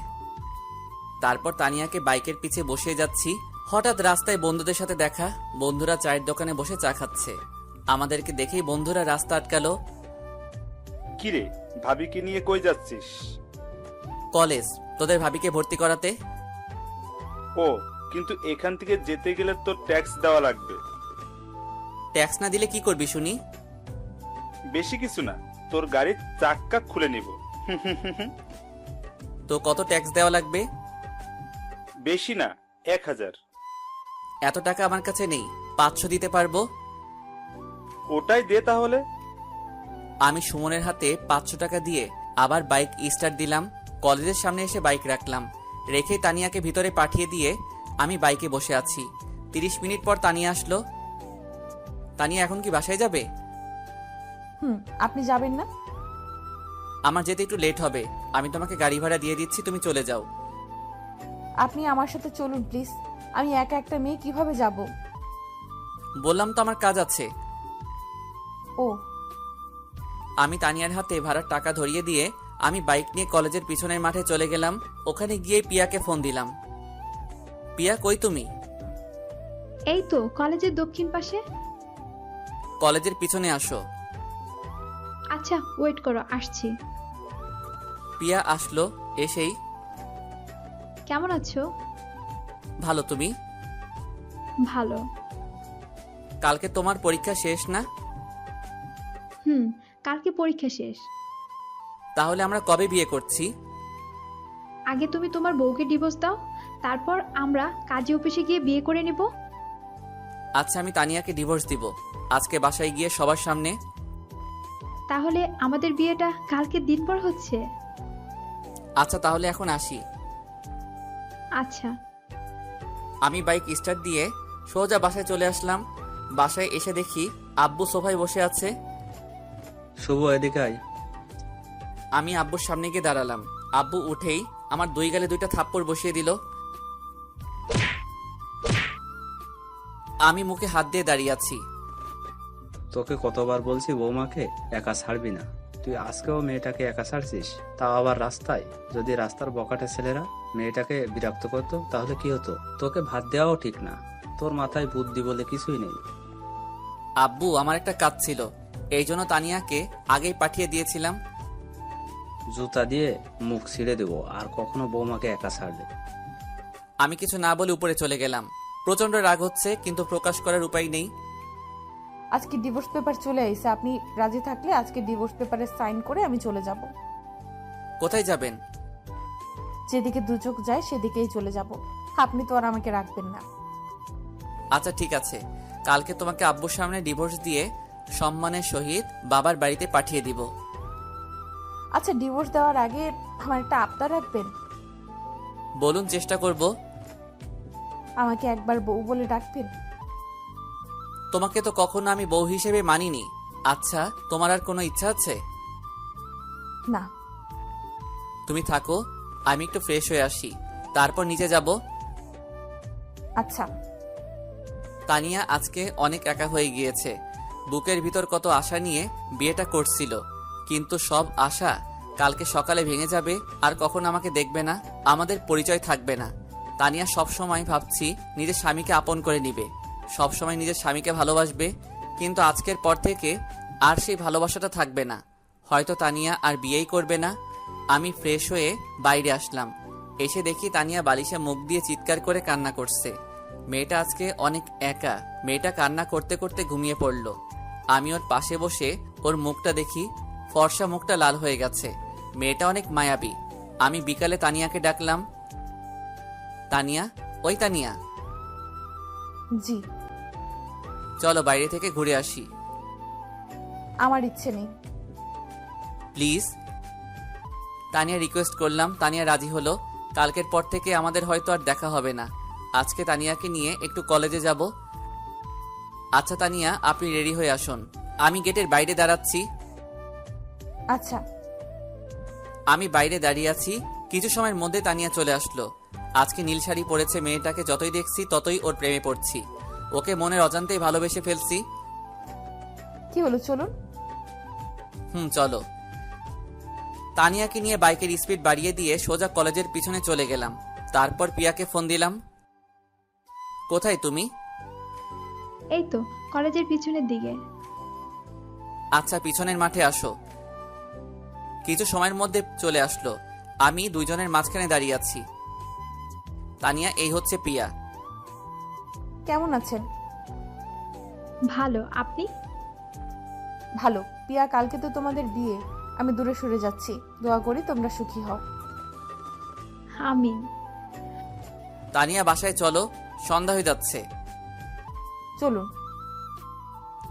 তারপর তানিয়াকে বাইকের পিছে বসিয়ে যাচ্ছি। হঠাৎ রাস্তায় বন্ধুদের সাথে দেখা, বন্ধুরা চায়ের দোকানে বসে চা খাচ্ছে। আমাদেরকে দেখেই বন্ধুরা রাস্তা আটকালো। কিরে, ভাবিকে নিয়ে কই যাচ্ছিস? কলেজ, তোদের ভাবিকে ভর্তি করাতে। ও, কিন্তু এখান থেকে যেতে গেলে তোর ট্যাক্স দেওয়া লাগবে। ট্যাক্স না দিলে কি করবি শুনি? বেশি কিছু না, তোর গাড়ির চাক্কা খুলে নিব। তো কত ট্যাক্স দেওয়া লাগবে? বেশি না, 1000। এত টাকা আমার কাছে নেই, 500 দিতে পারবো। ওটাই দে তাহলে। আমি সুমনের হাতে 500 টাকা দিয়ে আবার বাইক স্টার্ট দিলাম। কলেজের সামনে এসে বাইক রাখলাম, রেখে তানিয়াকে ভিতরে পাঠিয়ে দিয়ে আমি বাইকে বসে আছি। 30 মিনিট পর তানিয়া আসলো। তানিয়া এখন কি বাসায় যাবে? আপনি যাবেন না? আমার যেতে একটু লেট হবে, আমি তোমাকে গাড়ি ভাড়া দিয়ে দিচ্ছি, তুমি চলে যাও। আপনি আমার সাথে চলুন প্লিজ। আমি একা একটা মেয়ে কিভাবে যাব? বললাম তো আমার কাজ আছে। ও, আমি তানিয়ার হাতে ভাড়ার টাকা ধরিয়ে দিয়ে আমি বাইক নিয়ে কলেজের পিছনের মাঠে চলে গেলাম। ওখানে গিয়ে পিয়াকে ফোন দিলাম। পিয়া, কই তুমি? এই তো কলেজের দক্ষিণ পাশে। কলেজের পিছনে আসো। আচ্ছা ওয়েট করো, আসছি। পিয়া আসলো, এসেই কেমন আছো? ভালো, তুমি? ভালো। কালকে তোমার পরীক্ষা শেষ না? কালকে পরীক্ষা শেষ। তাহলে আমরা কবে বিয়ে করছি? আগে তুমি তোমার বউকে ডিভোর্স দাও, তারপর আমরা কাজী অফিসে গিয়ে বিয়ে করে নেব। আচ্ছা, আমি তানিয়াকে ডিভোর্স দিব আজকে বাসায় গিয়ে সবার সামনে। তাহলে আমাদের বিয়েটা কালকের দিন পর হচ্ছে। আচ্ছা তাহলে এখন আসি। আচ্ছা। আমি বাইক স্টার্ট দিয়ে সোজা বাসায় চলে আসলাম। বাসায় এসে দেখি আব্বু সোফায় বসে আছে। শুভ, এদিকে আয়। আমি আব্বুর সামনে গিয়ে দাঁড়ালাম। আব্বু উঠেই আমার 2 গালে 2টা থাপ্পড় বসিয়ে দিল। আমি মুখে হাত দিয়ে দাঁড়িয়ে আছি। তোকে কতবার বলছি বৌমাকে একা ছাড়বি না, তুই আজকেও মেয়েটাকে একা ছাড়ছিস, তাও আবার রাস্তায়। যদি রাস্তার বকাটে ছেলেরা মেয়েটাকে বিরক্ত করতো তাহলে কি হতো? তোকে ভাত দেওয়াও ঠিক না, তোর মাথায় বুদ্ধি বলে কিছুই নেই। আব্বু, আমার একটা কাজ ছিল, এই জন্য তানিয়াকে আগেই পাঠিয়ে দিয়েছিলাম। জুতা দিয়ে মুখ ছিঁড়ে দেবো আর কখনো বৌমাকে একা ছাড়লে। আমি কিছু না বলে উপরে চলে গেলাম। প্রচন্ড রাগ হচ্ছে, কিন্তু প্রকাশ করার উপায় নেই। আজকে ডিভোর্স পেপার চলে আইছে, আপনি রাজি থাকলে আজকে ডিভোর্স পেপারে সাইন করে আমি চলে যাব। কোথায় যাবেন? যেদিকে দু চোখ যায় সেদিকেই চলে যাব। আপনি তো আর আমাকে রাখবেন না। আচ্ছা ঠিক আছে, কালকে তোমাকে আব্বুর সামনে ডিভোর্স দিয়ে সম্মানের সহিত বাবার বাড়িতে পাঠিয়ে দিব। আচ্ছা, ডিভোর্স দেওয়ার আগে আমার একটা আবদার রাখবেন? বলুন, চেষ্টা করব। আমাকে একবার বউ বলে ডাকবেন? তোমাকে তো কখনো আমি বউ হিসেবে মানিনি। আচ্ছা, তোমার আর কোনো ইচ্ছা আছে? না। তুমি থাকো, আমি একটু ফ্রেশ হয়ে আসি, তারপর নিচে যাব। আচ্ছা। তানিয়া আজকে অনেক একা হয়ে গিয়েছে। বুকের ভিতর কত আশা নিয়ে বিয়েটা করছিল, কিন্তু সব আশা কালকে সকালে ভেঙে যাবে। আর কখন আমাকে দেখবে না, আমাদের পরিচয় থাকবে না। তানিয়া সব সময় ভাবছি নিজের স্বামীকে আপন করে নিবে, সব সময় নিজের স্বামীকে ভালোবাসবে, কিন্তু আজকের পর থেকে আর সেই ভালোবাসাটা থাকবে না। হয়তো তানিয়া আর বিয়েই করবে না। আমি ফ্রেশ হয়ে বাইরে আসলাম। এসে দেখি তানিয়া বালিশে মুখ দিয়ে চিৎকার করে কান্না করছে। মেয়েটা আজকে অনেক একা। মেয়েটা কান্না করতে করতে ঘুমিয়ে পড়ল। আমি ওর পাশে বসে ওর মুখটা দেখি, ফর্সা মুখটা লাল হয়ে গেছে। মেয়েটা অনেক মায়াবী। আমি বিকালে তানিয়াকে ডাকলাম। তানিয়া, ওই তানিয়া, জি। চলো বাইরে থেকে ঘুরে আসি আমার ইচ্ছে নেই। প্লিজ। তানিয়া রিকোয়েস্ট করলাম। তানিয়া রাজি হলো। কালকের পর থেকে আমাদের হয়তো আর দেখা হবে না। আজকে তানিয়াকে নিয়ে একটু কলেজে যাব। আচ্ছা তানিয়া, আপনি রেডি হয়ে আসুন। আমি গেটের বাইরে দাঁড়াচ্ছি। আচ্ছা। আমি বাইরে দাঁড়িয়ে আছি। কিছু সময়ের মধ্যে তানিয়া চলে আসলো। আজকে নীল শাড়ি পরেছে। মেয়েটাকে যতই দেখছি ততই ওর প্রেমে পড়ছি। ওকে মনের অজান্তেই ভালোবেসে ফেলছি। কি হলো, চলুন। চলো। তানিয়াকে নিয়ে বাইকের স্পিড বাড়িয়ে দিয়ে সোজা কলেজের পিছনে চলে গেলাম। তারপর পিয়াকে ফোন দিলাম। কোথায় তুমি? এই তো কলেজের পিছনের দিকে। আচ্ছা, পিছনের মাঠে আসো। কিছু সময়ের মধ্যে চলে আসলো। আমি দুইজনের মাঝখানে দাঁড়িয়ে আছি। তানিয়া, এই হচ্ছে পিয়া। কেমন আছেন? ভালো, আপনি? ভালো। পিয়া, কালকে তো তোমাদের বিয়ে। আমি দূরে সরে যাচ্ছি। দোয়া করি তোমরা সুখী হও। আমিন। তানিয়া, বাসায় চলো, সন্ধ্যা হয়ে যাচ্ছে। চলুন।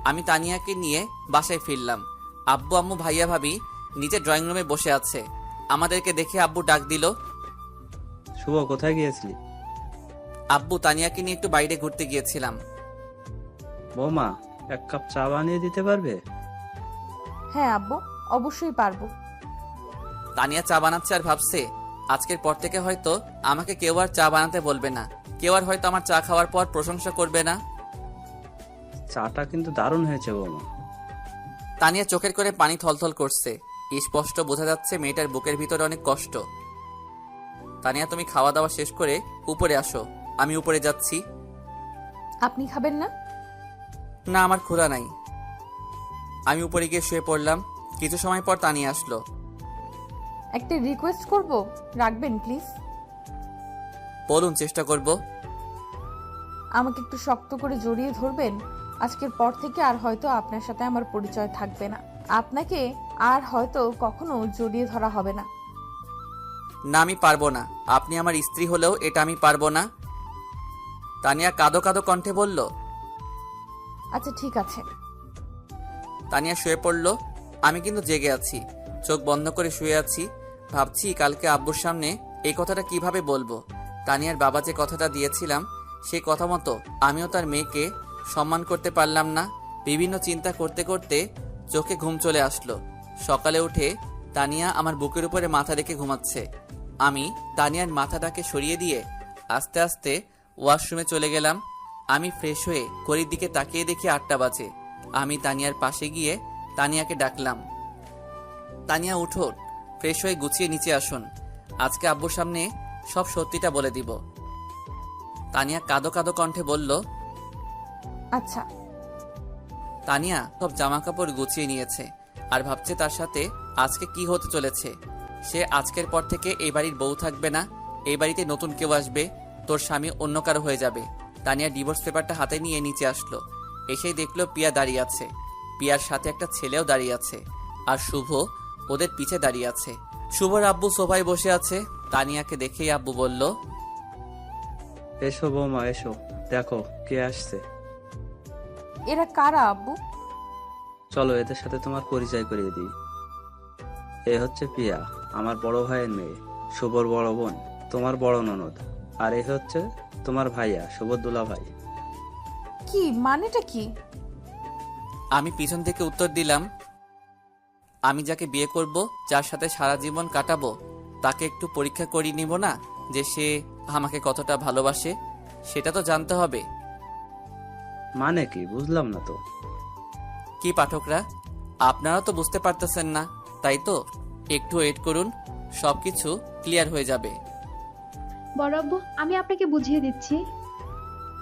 আমি তানিয়াকে নিয়ে বাসায় ফিরলাম। আব্বু, আম্মু, ভাইয়া, ভাবি নিচে ড্রয়িং রুমে বসে আছে। আমাদেরকে দেখে আব্বু ডাক দিল। শুভ, কোথায় গিয়েছিলি? আব্বু, তানিয়াকে নিয়ে একটু বাইরে ঘুরতে গিয়েছিলাম। বৌমা, এক কাপ চা বানিয়ে দিতে পারবে? হ্যাঁ আব্বু, অবশ্যই পারবো। তানিয়া চা বানাচ্ছে আর ভাবছে আজকের পর থেকে হয়তো আমাকে কেউ আর চা বানাতে বলবে না। কেউ আর হয়তো আমার চা খাওয়ার পর প্রশংসা করবে না। চাটা কিন্তু দারুণ হয়েছে বৌমা। তানিয়া চোখের করে পানি থলথল করছে। স্পষ্ট বোঝা যাচ্ছে মেয়েটার বুকের ভিতরে অনেক কষ্ট। তানিয়া, তুমি খাওয়া দাওয়া শেষ করে উপরে আসো। আমি উপরে যাচ্ছি। আপনি খাবেন না? না, আমার ক্ষুধা নাই। আমি উপরে গিয়ে শুয়ে পড়লাম। কিছু সময় পর তানিয়া আসলো। একটা রিকোয়েস্ট করব, রাখবেন প্লিজ? বলুন, চেষ্টা করব। আমাকে একটু শক্ত করে জড়িয়ে ধরবেন। আজকের পর থেকে আর হয়তো আপনার সাথে আমার পরিচয় থাকবে না। আপনাকে আর হয়তো কখনো জড়িয়ে ধরা হবে না। না, আমি পারবো না। আপনি আমার স্ত্রী হলেও এটা আমি পারবো না। তানিয়া কাঁদো কাঁদো কণ্ঠে বলল। আচ্ছা ঠিক আছে। তানিয়া শুয়ে পড়ল। আমি কিন্তু জেগে আছি। চোখ বন্ধ করে শুয়ে আছি। ভাবছি কালকে আব্বুর সামনে এই কথাটা কিভাবে বলবো। তানিয়ার বাবা যে কথাটা দিয়েছিলাম সেই কথা মতো আমিও তার মেয়েকে সম্মান করতে পারলাম না। বিভিন্ন চিন্তা করতে করতে চোখে ঘুম চলে আসলো। সকালে উঠে তানিয়া আমার বুকের উপরে মাথা রেখে ঘুমাচ্ছে। আমি তানিয়ার মাথাটাকে সরিয়ে দিয়ে আস্তে আস্তে ওয়াশরুমে চলে গেলাম। আমি ফ্রেশ হয়ে ঘড়ির দিকে তাকিয়ে দেখি 8টা বাজে। আমি তানিয়ার পাশে গিয়ে তানিয়াকে ডাকলাম। তানিয়া, উঠো, ফ্রেশ হয়ে গুছিয়ে নিচে আসুন। আজকে আব্বুর সামনে সব সত্যিটা বলে দিব। তানিয়া কাঁদো কাঁদো কণ্ঠে বলল। আচ্ছা। তানিয়া সব জামা কাপড় গুছিয়ে নিয়েছে আর ভাবছে তার সাথে আজকে কি হতে চলেছে। সে আজকের পর থেকে এই বাড়ির বউ থাকবে না। এই বাড়িতে নতুন কেউ আসবে। তোর স্বামী অন্য কারো হয়ে যাবে। তানিয়া ডিভোর্স পেপারটা হাতে নিয়ে নিচে আসলো। এসেই দেখলো পিয়া দাঁড়িয়ে আছে। পিয়ার সাথে একটা ছেলেও দাঁড়িয়ে আছে। আর শুভ ওদের পিছে দাঁড়িয়ে আছে। শুভর আব্বু সোফায় বসে আছে। তানিয়াকে দেখেই আব্বু বলল। এসো বৌমা, এসো, দেখো কে আসছে। এরা কারা আব্বু? চলো এদের সাথে তোমার পরিচয় করিয়ে দিই। এ হচ্ছে পিয়া, আমার বড় ভাইয়ের মেয়ে, শুভর বড় বোন, তোমার বড় ননদ। আর এ হচ্ছে তোমার ভাইয়া, শুভদুল্লা ভাই। কি মানেটা কি? আমি পিছন থেকে উত্তর দিলাম, আমি যাকে বিয়ে করব, যার সাথে সারা জীবন কাটাবো, তাকে একটু পরীক্ষা করিয়ে নিব না যে সে আমাকে কতটা ভালোবাসে? সেটা তো জানতে হবে। মানে কি, বুঝলাম না তো। কি পাঠকরা, আপনারা তো বুঝতে পারতেছেন না, তাই তো? একটু ওয়েট করুন, সবকিছু ক্লিয়ার হয়ে যাবে। বড় আব্বু, আমি আপনাকে বুঝিয়ে দিচ্ছি।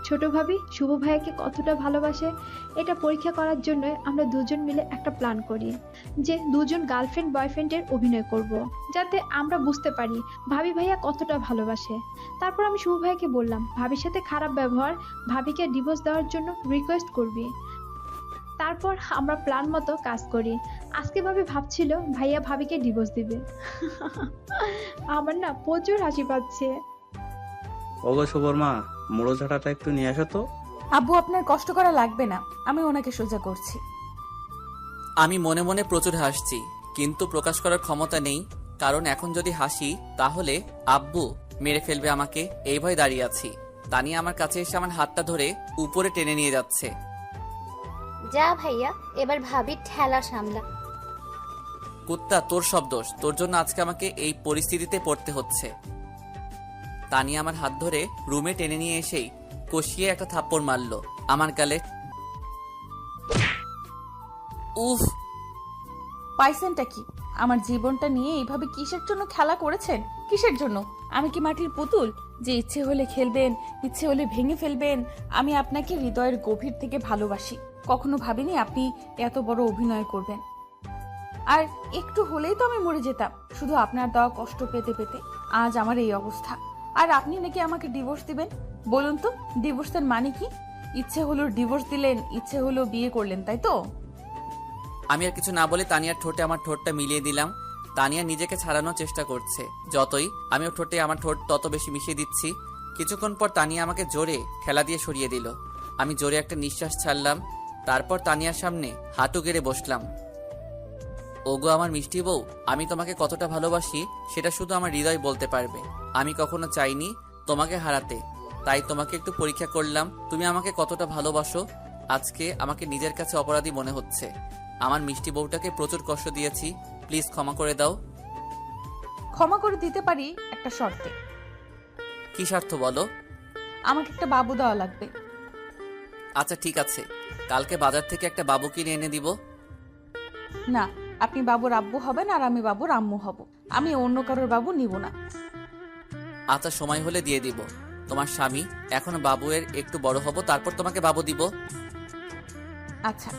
ছোট ভাবি শুভ ভাইয়াকে কতটা ভালোবাসে এটা পরীক্ষা করার জন্য আমরা দুজন মিলে একটা প্ল্যান করি যে দুজন গার্লফ্রেন্ড বয়ফ্রেন্ডের অভিনয় করব, যাতে আমরা বুঝতে পারি ভাবি ভাইয়া কতটা ভালোবাসে। তারপর আমি শুভ ভাইয়াকে বললাম ভাবির সাথে খারাপ ব্যবহার, ভাবিকে ডিভোর্স দেওয়ার জন্য রিকোয়েস্ট করবি। তারপর আমরা প্ল্যান মতো কাজ করি। আজকে ভাবি ভাবছিল ভাইয়া ভাবিকে ডিভোর্স দিবে। আমার না প্রচুর হাসি পাচ্ছে। ওগো শুভর মা, মোড়ো ঝাঁটাটা একটু নিয়ে আসো তো। আব্বু আপনার কষ্ট করা লাগবে না, আমি ওনাকে সোজা করছি। আমি মনে মনে প্রচুর হাসছি, কিন্তু প্রকাশ করার ক্ষমতা নেই, কারণ এখন যদি হাসি তাহলে আব্বু মেরে ফেলবে আমাকে, এই ভয় দাঁড়িয়ে আছি। তানিয়া আমার কাছে এসে আমার হাতটা ধরে উপরে টেনে নিয়ে যাচ্ছে। যা ভাইয়া, এবার ভাবির ঠেলা সামলা। কুত্তা, তোর সব দোষ, তোর জন্য আজকে আমাকে এই পরিস্থিতিতে পড়তে হচ্ছে। তানিয়া আমার হাত ধরে রুমে টেনে নিয়ে এসেই কষিয়ে একটা থাপ্পড় মারলো আমার গালে। উফ! পাইছেনটা কি? আমার জীবনটা নিয়ে এইভাবে কিসের জন্য খেলা করেছেন? কিসের জন্য? আমি কি মাটির পুতুল যে ইচ্ছে হলে খেলবেন, ইচ্ছে হলে ভেঙে ফেলবেন? আমি আপনাকে হৃদয়ের গভীর থেকে ভালোবাসি, কখনো ভাবিনি আপনি এত বড় অভিনয় করবেন। আর একটু হলেই তো আমি মরে যেতাম শুধু আপনার দেওয়া কষ্ট পেতে পেতে। আজ আমার এই অবস্থা, আর আপনি নাকি আমাকে ডিভোর্স দিবেন? বলুন তো, ডিভোর্সের মানে কি? ইচ্ছে হলো ডিভোর্স দিলেন, ইচ্ছে হলো বিয়ে করলেন, তাই তো? আমি আর কিছু না বলে তানিয়ার ঠোঁটে আমার ঠোঁটটা মিলিয়ে দিলাম। তানিয়া নিজেকে ছাড়ানোর চেষ্টা করছে, যতই আমি ওর ঠোঁটে আমার ঠোঁট তত বেশি মিশিয়ে দিচ্ছি। কিছুক্ষণ পর তানিয়া আমাকে জোরে খেলা দিয়ে সরিয়ে দিল। আমি জোরে একটা নিঃশ্বাস ছাড়লাম, তারপর তানিয়ার সামনে হাঁটু গেড়ে বসলাম। ওগো আমার মিষ্টি বউ, আমি তোমাকে কতটা ভালোবাসি সেটা শুধু আমার হৃদয় বলতে পারবে। আমি কখনো চাইনি তোমাকে হারাতে, তাই তোমাকে একটু পরীক্ষা করলাম তুমি আমাকে কতটা ভালোবাসো। আজকে আমাকে নিজের কাছে অপরাধী মনে হচ্ছে। আমার মিষ্টি বউটাকে প্রচুর কষ্ট দিয়েছি, প্লিজ ক্ষমা করে দাও। ক্ষমা করে দিতে পারি একটা শর্তে। কি স্বার্থ বলো? আমাকে একটা বাবু দেওয়া লাগবে। আচ্ছা ঠিক আছে, কালকে বাজার থেকে একটা বাবু কিনে এনে দিব। না, আপনি বাবুর আব্বু হবেন আর আমি বাবুর আম্মু হব। আমি অন্য কারোর বাবু নিব না। আচ্ছা সময় হলে দিয়ে দিব। তোমার স্বামী এখন বাবুয়ের একটু বড় হব, তারপর তোমাকে বাবু দিব। আচ্ছা।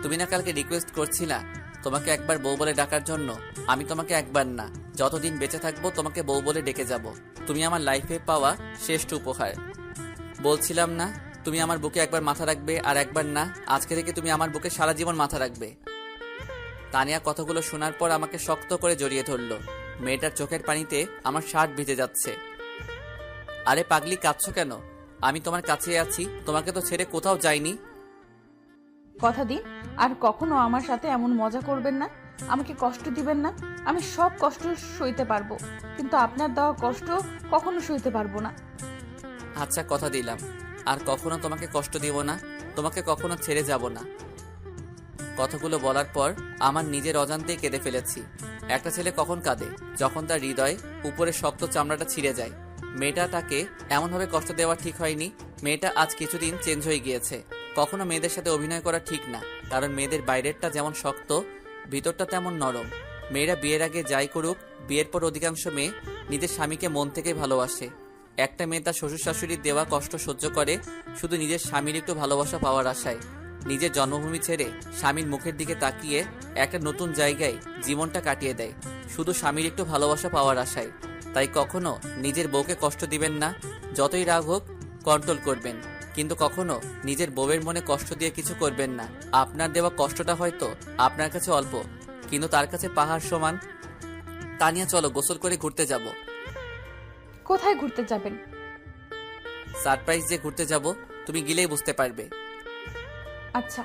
তুমি না কালকে রিকোয়েস্ট করছিলা তোমাকে একবার বউ বলে ডাকার জন্য? আমি তোমাকে একবার না, যতদিন বেঁচে থাকবো তোমাকে বউ বলে ডেকে যাব। তুমি আমার লাইফে পাওয়া শ্রেষ্ঠ উপহার। বলছিলাম না তুমি আমার বুকে একবার মাথা রাখবে, আর একবার না, আজকে থেকে তুমি আমার বুকে সারা জীবন মাথা রাখবে। তানিয়া কথাগুলো শোনার পর আমাকে শক্ত করে জড়িয়ে ধরলো। মেয়েটার চোখের পানিতে আমার শার্ট ভিজে যাচ্ছে। আরে পাগলি, কাঁদছো কেন? আমি তোমার কাছে আছি, তোমাকে তো ছেড়ে কোথাও যাইনি। কথা দিন আর কখনো আমার সাথে এমন মজা করবেন না, আমাকে কষ্ট দিবেন না। আমি সব কষ্ট সইতে পারবো, কিন্তু আপনার দেওয়া কষ্ট কখনো সইতে পারবো না। আচ্ছা কথা দিলাম, আর কখনো তোমাকে কষ্ট দিব না, তোমাকে কখনো ছেড়ে যাব না। কথাগুলো বলার পর আমার নিজের অজান্তেই কেঁদে ফেলেছি। একটা ছেলে কখন কাঁদে? যখন তার হৃদয় উপরে শক্ত চামড়াটা ছিঁড়ে যায়। মেয়েটাকে এমনভাবে কষ্ট দেওয়া ঠিক হয়নি। মেয়েটা আজ কিছুদিন চেঞ্জ হয়ে গিয়েছে। কখনো মেয়েদের সাথে অভিনয় করা ঠিক না, কারণ মেয়েদের বাইরেরটা যেমন শক্ত, ভিতরটা তেমন নরম। মেয়েরা বিয়ের আগে যাই করুক, বিয়ের পর অধিকাংশ মেয়ে নিজের স্বামীকে মন থেকে ভালোবাসে। একটা মেয়ে তার শ্বশুর শাশুড়ির দেওয়া কষ্ট সহ্য করে শুধু নিজের স্বামীর একটু ভালোবাসা পাওয়ার আশায়। নিজের জন্মভূমি ছেড়ে স্বামীর মুখের দিকে তাকিয়ে একটা নতুন জায়গায় জীবনটা কাটিয়ে দেয় শুধু স্বামীর একটু ভালোবাসা পাওয়ার আশায়। তাই কখনো নিজের বউকে কষ্ট দিবেন না। যতই রাগ হোক কন্ট্রোল করবেন, কিন্তু কখনো নিজের বউয়ের মনে কষ্ট দিয়ে কিছু করবেন না। আপনার দেওয়া কষ্টটা হয়তো আপনার কাছে অল্প, কিন্তু তার কাছে পাহাড় সমান। তানিয়া চলো গোসল করে ঘুরতে যাব। কোথায় ঘুরতে যাবেন? সারপ্রাইজ যে ঘুরতে যাব, তুমি গেলেই বুঝতে পারবে। আচ্ছা।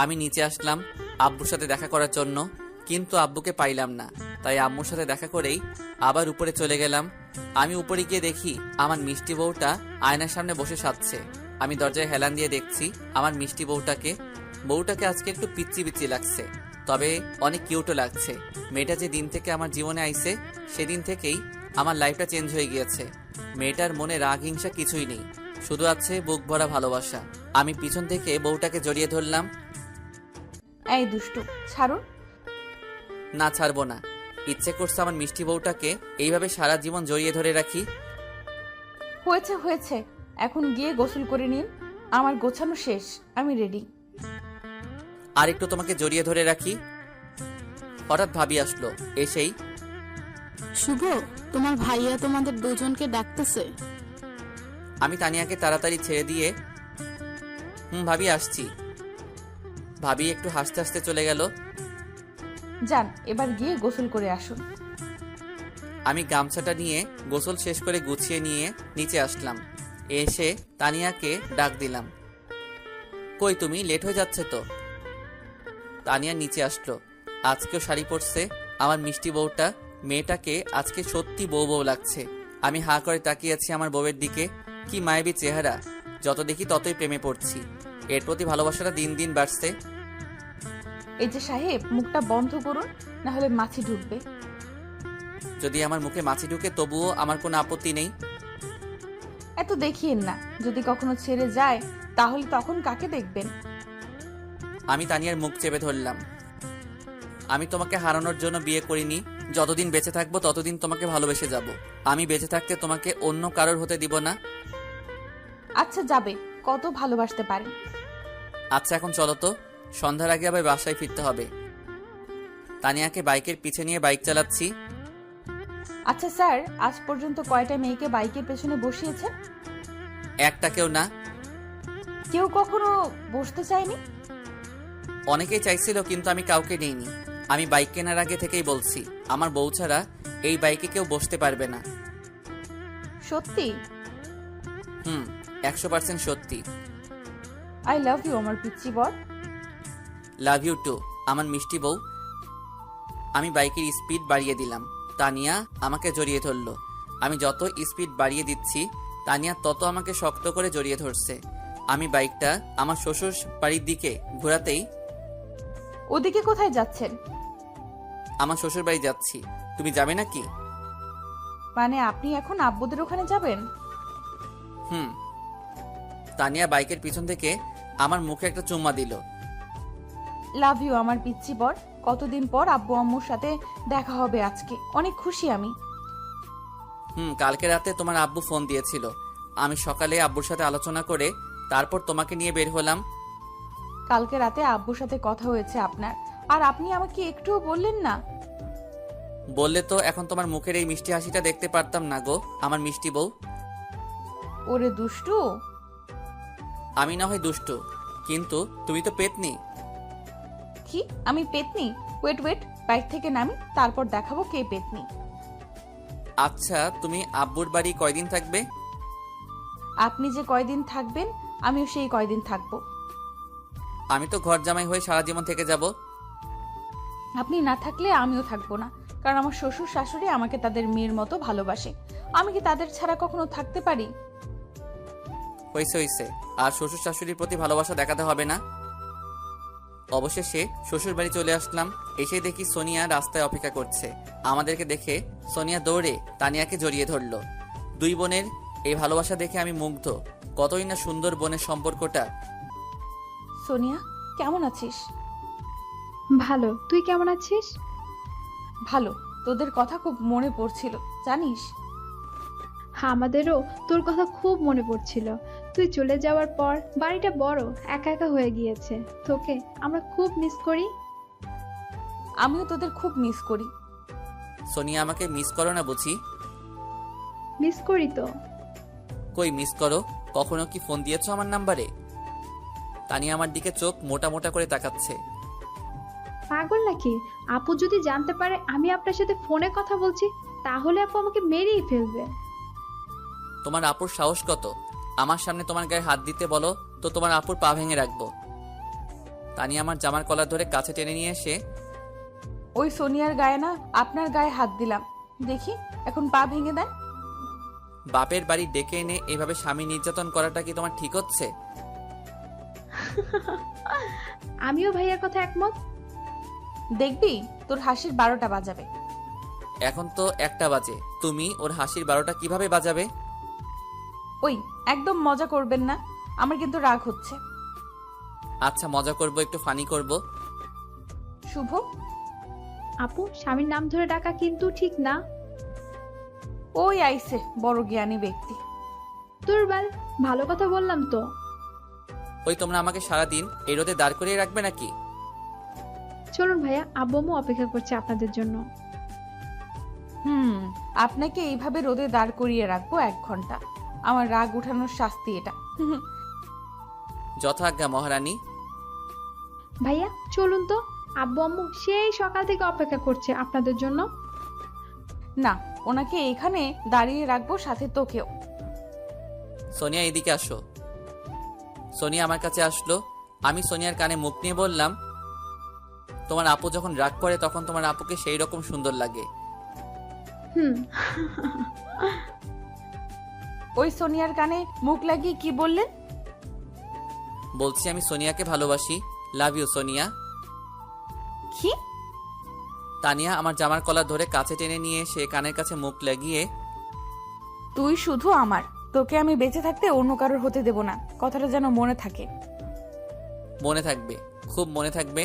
আমি নিচে আসলাম আব্বুর সাথে দেখা করার জন্য, কিন্তু আব্বুকে পাইলাম না। তাই আম্মুর সাথে দেখা করেই আবার উপরে চলে গেলাম। আমি উপরে গিয়ে দেখি আমার মিষ্টি বউটা আয়নার সামনে বসে সাজছে। আমি দরজায় হেলান দিয়ে দেখছি আমার মিষ্টি বউটাকে আজকে একটু পিচ্চি পিচ্চি লাগছে, তবে অনেক কিউটও লাগছে। মেয়েটা যে দিন থেকে আমার জীবনে আইছে সেদিন থেকেই আমার লাইফটা চেঞ্জ হয়ে গিয়েছে। মেয়েটার মনে রাগ হিংসা কিছুই নেই, শুধু আছে বুক ভরা ভালোবাসা। আমি পিছন থেকে বউটাকে জড়িয়ে ধরলাম। এই দুষ্টু, ছাড়ুন। না ছাড়বো না, ইচ্ছে করছে আমার মিষ্টি বউটাকে এইভাবে সারা জীবন জড়িয়ে ধরে রাখি। হয়েছে হয়েছে, এখন গিয়ে গোসল করে নিন। আমার গোছানো শেষ, আমি রেডি। আর একটু তোমাকে জড়িয়ে ধরে রাখি। হঠাৎ ভাবি আসলো, এসেই শুভ, তোমার ভাইয়া তোমাদের দুজনকে ডাকতেছে। আমি তানিয়াকে তাড়াতাড়ি ছেড়ে দিয়ে ভাবি আসছি। ভাবি একটু হাসতে হাসতে চলে গেল। যান, এবার গিয়ে গোসল করে আসুন। আমি গামছাটা নিয়ে গোসল শেষ করে গুছিয়ে নিয়ে নিচে আসলাম। এসে তানিয়াকে ডাক দিলাম, কই তুমি? লেট হয়ে যাচ্ছে তো। তানিয়া নিচে আসলো। আজকেও শাড়ি পরছে। আমার মিষ্টি বউটা, মেয়েটাকে আজকে সত্যি বউ বউ লাগছে। আমি হাঁ করে তাকিয়ে আছি আমার বউয়ের দিকে। কি মায়াবী চেহারা! যত দেখি ততই প্রেমে পড়ছি। এর প্রতি ভালোবাসাটা দিন দিন বাড়ছে। এই যে সাহেব, মুখটা বন্ধ করুন, না হলে মাছি ঢুকবে। যদি আমার মুখে মাছি ঢুকে তবুও আমার কোনো আপত্তি নেই। এত দেখিয়েন না, যদি কখনো ছেড়ে যায় তাহলে তখন কাকে দেখবেন? আমি তানিয়ার মুখ চেপে ধরলাম। আমি তোমাকে হারানোর জন্য বিয়ে করিনি। যতদিন বেঁচে থাকবো ততদিন তোমাকে ভালোবেসে যাব। আমি বেঁচে থাকতে তোমাকে অন্য কারোর হতে দিব না। আচ্ছা যাবে, কত ভালোবাসতে পারেন। আচ্ছা এখন চলো তো, সন্ধ্যার আগে আবার বাসায় ফিরতে হবে। তানিয়াকে বাইকের পিছে নিয়ে বাইক চালাচ্ছি। আচ্ছা স্যার, আজ পর্যন্ত কয়টা মেয়েকে বাইকের পেছনে বসিয়েছেন? একটাকেও না। কেউ কখনো বসতে চায়নি? অনেকেই চাইছিল কিন্তু আমি কাউকে নেইনি। আমি বাইক কেনার আগে থেকেই বলছি, আমার বউ ছাড়া এই বাইকে কেউ বসতে পারবে না। সত্যি? 100% সত্যি। আই লাভ ইউ আমার পিচ্চি বর। লাভ ইউ টু আমার মিষ্টি বউ। আমি বাইকের স্পিড বাড়িয়ে দিলাম। তানিয়া আমাকে জড়িয়ে ধরল। আমি যত স্পিড বাড়িয়ে দিচ্ছি তানিয়া তত আমাকে শক্ত করে জড়িয়ে ধরছে। আমি বাইকটা আমার শ্বশুর বাড়ির দিকে ঘোরাতেই, ওদিকে কোথায় যাচ্ছেন? আমার শ্বশুর বাড়ি যাচ্ছি। তুমি যাবে নাকি? মানে আপনি এখন আব্বুদের ওখানে যাবেন? তানিয়া বাইকের পিছন থেকে আমার মুখে একটা চুম্মা দিল। লাভ ইউ আমার পিচ্চি বর। কতদিন পর আব্বু আম্মুর সাথে দেখা হবে আজকে, অনেক খুশি আমি। কালকে রাতে তোমার আব্বু ফোন দিয়েছিল। আমি সকালে আব্বুর সাথে আলোচনা করে তারপর তোমাকে নিয়ে বের হলাম। কালকে রাতে আব্বুর সাথে কথা হয়েছে আপনার, আর আপনি আমাকে একটুও বললেন না। বললে তো এখন তোমার মুখের এই মিষ্টি হাসিটা দেখতে পারতাম না গো আমার মিষ্টি বউ। ওরে দুষ্টু। আমি না হয় দুষ্টু, কিন্তু তুমি তো পেতনি। কি আমি পেতনি? ওয়েট ওয়েট, বাইক থেকে নামি, তারপর দেখাবো কে পেতনি। আচ্ছা তুমি আব্বুর বাড়ি কয়দিন থাকবে? আপনি যে কয়দিন থাকবেন আমিও সেই কয়দিন থাকবো। আমি তো ঘর জামাই হয়ে সারা জীবন থেকে যাব। আপনি না থাকলে আমিও থাকবো না, কারণ আমার শ্বশুর শাশুড়ি আমাকে তাদের মেয়ের মতো ভালোবাসে। আমি কি তাদের ছাড়া কখনো থাকতে পারি? হয়েছে হয়েছে, আর শ্বশুর শাশুড়ির প্রতি ভালোবাসা দেখাতে হবে না। অবশেষে শ্বশুর বাড়ি চলে আসলাম। এসে দেখি সোনিয়া রাস্তায় অপেক্ষা করছে। আমাদেরকে দেখে সোনিয়া দৌড়ে তানিয়াকে জড়িয়ে ধরলো। দুই বোনের এই ভালোবাসা দেখে আমি মুগ্ধ। কতই না সুন্দর বোনের সম্পর্কটা। সোনিয়া, কেমন আছিস? ভালো, তুই কেমন আছিস? ভালো। তোদের কথা খুব মনে পড়ছিল জানিস। আমাদেরও তোর কথা খুব মনে পড়ছিল। তুই চলে যাওয়ার পর বাড়িটা বড় একা একা হয়ে গিয়েছে। তোকে আমরা খুব মিস করি। আমিও তোদের খুব মিস করি। সোনিয়া আমাকে মিস করো না বুঝি? মিস করি তো। কই মিস করো? কখনো কি ফোন দিয়েছো আমার নাম্বারে? তানিয়া আমার দিকে চোখ মোটা মোটা করে তাকাচ্ছে। পাগল নাকি? আপু যদি জানতে পারে আমি আপনার সাথে ফোনে কথা বলছি তাহলে আপু আমাকে মেরেই ফেলবে। তোমার আপুর সাহস কত? আমার সামনে তোমার গায়ে হাত দিতে বলো তো তোমার আপুর পা ভেঙে রাখবো। তানিয়া আমার জামার কলার ধরে কাছে টেনে নিয়ে এসে, ওই সোনিয়ার গায়ে না আপনার গায়ে হাত দিলাম, দেখি এখন পা ভেঙে দেন। বাপের বাড়ি ডেকে এনে এভাবে স্বামী নির্যাতন করাটা কি তোমার ঠিক হচ্ছে? আমিও ভাইয়ার কথা একমত। দেখবি তোর হাসির 12টা বাজাবে। এখন তো 1টা বাজে, তুমি ওর হাসির 12টা কিভাবে বাজাবে? ওই একদম মজা করবেন না, আমার কিন্তু রাগ হচ্ছে। আচ্ছা মজা করব, একটু ফানি করব। শুভ, আপু স্বামীর নাম ধরে ডাকা কিন্তু ঠিক না। ওই আইছে বড় জ্ঞানী ব্যক্তি। দুর্বল, ভালো কথা বললাম তো। ওই তোমরা আমাকে সারাদিন এই রোদে দাঁড় করিয়ে রাখবে নাকি? চলুন ভাইয়া, আব্বু আম্মু অপেক্ষা করছে আপনাদের জন্য। আপনাকে এইভাবে রোদে দাঁড় করিয়ে রাখবো 1 ঘন্টা। আমার রাগ উঠানোর শাস্তি এটা। যথাজ্ঞা মহারানী। ভাইয়া চলুন তো, আব্বু আম্মু সেই সকাল থেকে অপেক্ষা করছে আপনাদের জন্য। না, ওনাকে এখানে দাঁড়িয়ে রাখবো, সাথে তোকেও। সোনিয়া এদিকে আসো। সোনিয়া আমার কাছে আসলো। আমি সোনিয়ার কানে মুখ নিয়ে বললাম, তোমার আপু যখন রাগ করে তখন তোমার আপুকে সেই রকম সুন্দর লাগে। হুম। ওই সোনিয়ার কানে মুখ লাগিয়ে কি বললেন? বলছি আমি সোনিয়াকে ভালোবাসি। Love you Sonia. কি? তানিয়া আমার জামার কলার ধরে কাছে টেনে নিয়ে সে কানের কাছে মুখ লাগিয়ে, তুই শুধু আমার, তোকে আমি বেঁচে থাকতে অন্য কারোর হতে দেব না, কথাটা যেন মনে থাকে। মনে থাকবে, খুব মনে থাকবে।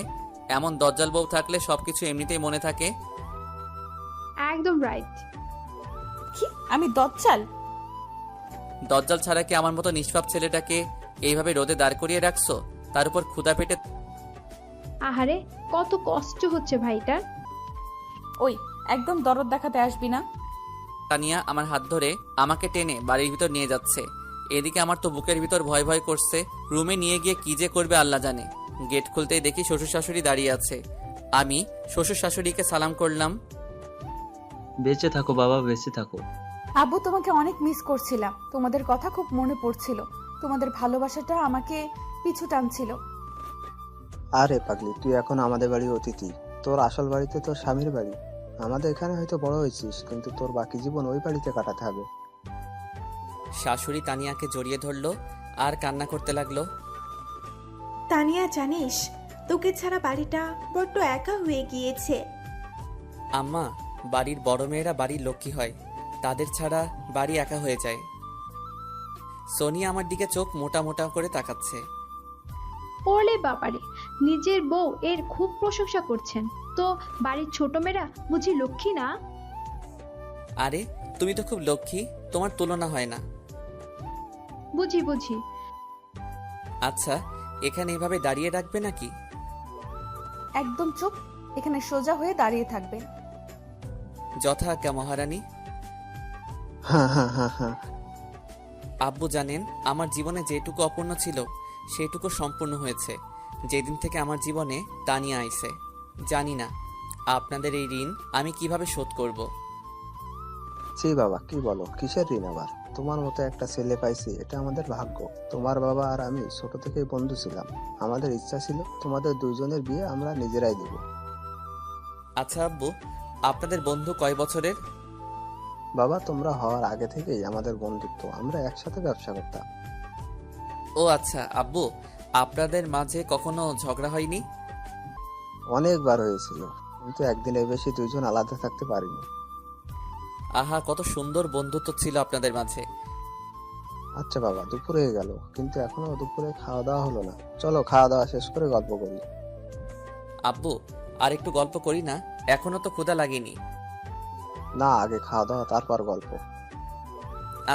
এমন দজ্জাল বউ থাকলে সবকিছু এমনিতেই মনে থাকে। একদম রাইট। কি? আমি দজ্জাল? দজ্জাল ছাড়া কি আমার মতো নিষ্পাপ ছেলেটাকে এইভাবে রোদে দাঁড় করিয়ে রাখছো, তার উপর ক্ষুধা পেটে? আহারে কত কষ্ট হচ্ছে ভাইটার। ওই, একদম দরদ দেখাতে আসবি না। তানিয়া আমার হাত ধরে আমাকে টেনে বাড়ির ভিতর নিয়ে যাচ্ছে। এদিকে আমার তো বুকের ভিতর ভয় ভয় করছে। রুমে নিয়ে গিয়ে কি যে করবে আল্লাহ জানে। গেট খুলতেই দেখি শ্বশুর শাশুড়ি দাঁড়িয়ে আছে। আমি শ্বশুর শাশুড়িকে সালাম করলাম। বেঁচে থাকো বাবা, বেঁচে থাকো। আব্বু, তোমাকে অনেক মিস করছিলাম, তোমাদের কথা খুব মনে পড়ছিল, তোমাদের ভালোবাসাটা আমাকে পিছু টানছিল। আরে পাগলি, তুই এখন আমাদের বাড়ির অতিথি। তোর আসল বাড়িতে তোর স্বামীর বাড়ি। আমাদের এখানে হয়তো বড় হয়েছিস, কিন্তু তোর বাকি জীবন ওই বাড়িতে কাটাতে হবে। শাশুড়ি তানিয়াকে জড়িয়ে ধরলো আর কান্না করতে লাগলো। তানিয়া জানিস, তোকে ছাড়া বাড়িটা বড্ড একা হয়ে গিয়েছে। আম্মা, বাড়ির বড় মেয়েরা বাড়ির লক্ষ্মী হয়, তাদের ছাড়া বাড়ি একা হয়ে যায়। সোনিয়া আমার দিকে চোখ মোটা মোটা করে তাকাচ্ছে। ওলে বাবারে, নিজের বউ এর খুব প্রশংসা করছেন তো। বাড়ির ছোট মেয়েরা বুঝি লক্ষ্মী না? আরে তুমি তো খুব লক্ষ্মী, তোমার তুলনা হয় না। বুঝি বুঝি। আচ্ছা, এখানে এভাবে দাঁড়িয়ে রাখবে নাকি? একদম চুপ, এখানে সোজা হয়ে দাঁড়িয়ে থাকবে। যথাজ্ঞা মহারানী। হ্যাঁ হ্যাঁ হ্যাঁ হ্যাঁ। আব্বু জানেন, আমার জীবনে যেটুকু অপূর্ণ ছিল সেটুকু সম্পূর্ণ হয়েছে যেদিন থেকে আমার জীবনে তানিয়া আইছে। জানি না আপনাদের এই ঋণ আমি কিভাবে শোধ করব। ছি বাবা, কি বলো, কিসের ঋণ আবার? তোমার মতো একটা ছেলে পাইছি, এটা আমাদের ভাগ্য। তোমার বাবা আর আমি ছোট থেকেই বন্ধু ছিলাম। আমাদের ইচ্ছা ছিল তোমাদের দুইজনের বিয়ে আমরা নিজেরাই দেব। আচ্ছা আব্বু, আপনাদের বন্ধু কয় বছরের? বাবা, তোমরা হওয়ার আগে থেকেই আমাদের বন্ধুত্ব, আমরা একসাথে ব্যবসা করতাম। ও আচ্ছা আব্বু, আপনাদের মাঝে কখনো ঝগড়া হয়নি? অনেকবার হয়েছিল, কিন্তু একদিনের বেশি দুইজন আলাদা থাকতে পারিনি। আহা, কত সুন্দর বন্ধুত্ব ছিল আপনাদের মাঝে। আচ্ছা বাবা, দুপুর হয়ে গেল, কিন্তু এখনো দুপুরে খাওয়া দাওয়া হলো না। চলো খাওয়া দাওয়া শেষ করে গল্প করি। আব্বু, আর একটু গল্প করি না? এখনো তো ক্ষুধা লাগেনি। না, আগে খাওয়া দাওয়া তারপর গল্প।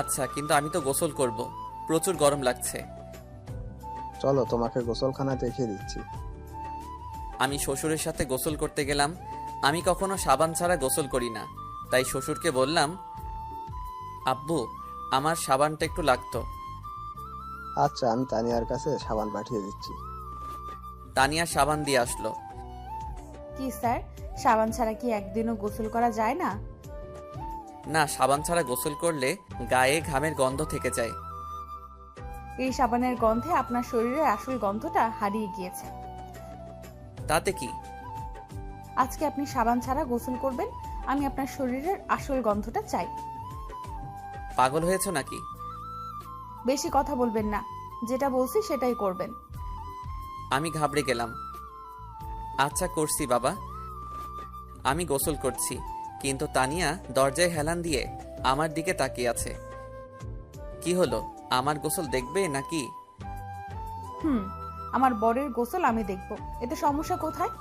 আচ্ছা, কিন্তু আমি তো গোসল করব, প্রচুর গরম লাগছে। চলো তোমাকে গোসলখানা দেখিয়ে দিচ্ছি। আমি শ্বশুরের সাথে গোসল করতে গেলাম। আমি কখনো সাবান ছাড়া গোসল করি না, তাই শ্বশুরকে বললাম, আব্বু আমার সাবানটা একটু লাগতো। আচ্ছা, আমি তানিয়ার কাছে সাবান পাঠিয়ে দিচ্ছি। তানিয়া সাবান দিয়ে আসলো। কি স্যার, সাবান ছাড়া কি একদিনও গোসল করা যায় না? না, সাবান ছাড়া গোসল করলে গায়ে ঘামের গন্ধ থেকে যায়। এই সাবানের গন্ধে আপনার শরীরের আসল গন্ধটা হারিয়ে গিয়েছে। তাতে কি? আজকে আপনি সাবান ছাড়া গোসল করবেন, আমি আপনার শরীরের আসল গন্ধটা চাই। পাগল হয়েছো নাকি? বেশি কথা বলবেন না, যেটা বলছি সেটাই করবেন। আমি ঘাবড়ে গেলাম। আচ্ছা করছি বাবা। আমি গোসল করছি, কিন্তু তানিয়া দরজায় হেলান দিয়ে আমার দিকে তাকিয়ে আছে। কি হলো, আমার গোসল দেখবে নাকি? আমার বরের গোসল আমি দেখব, এতে সমস্যা কোথায়?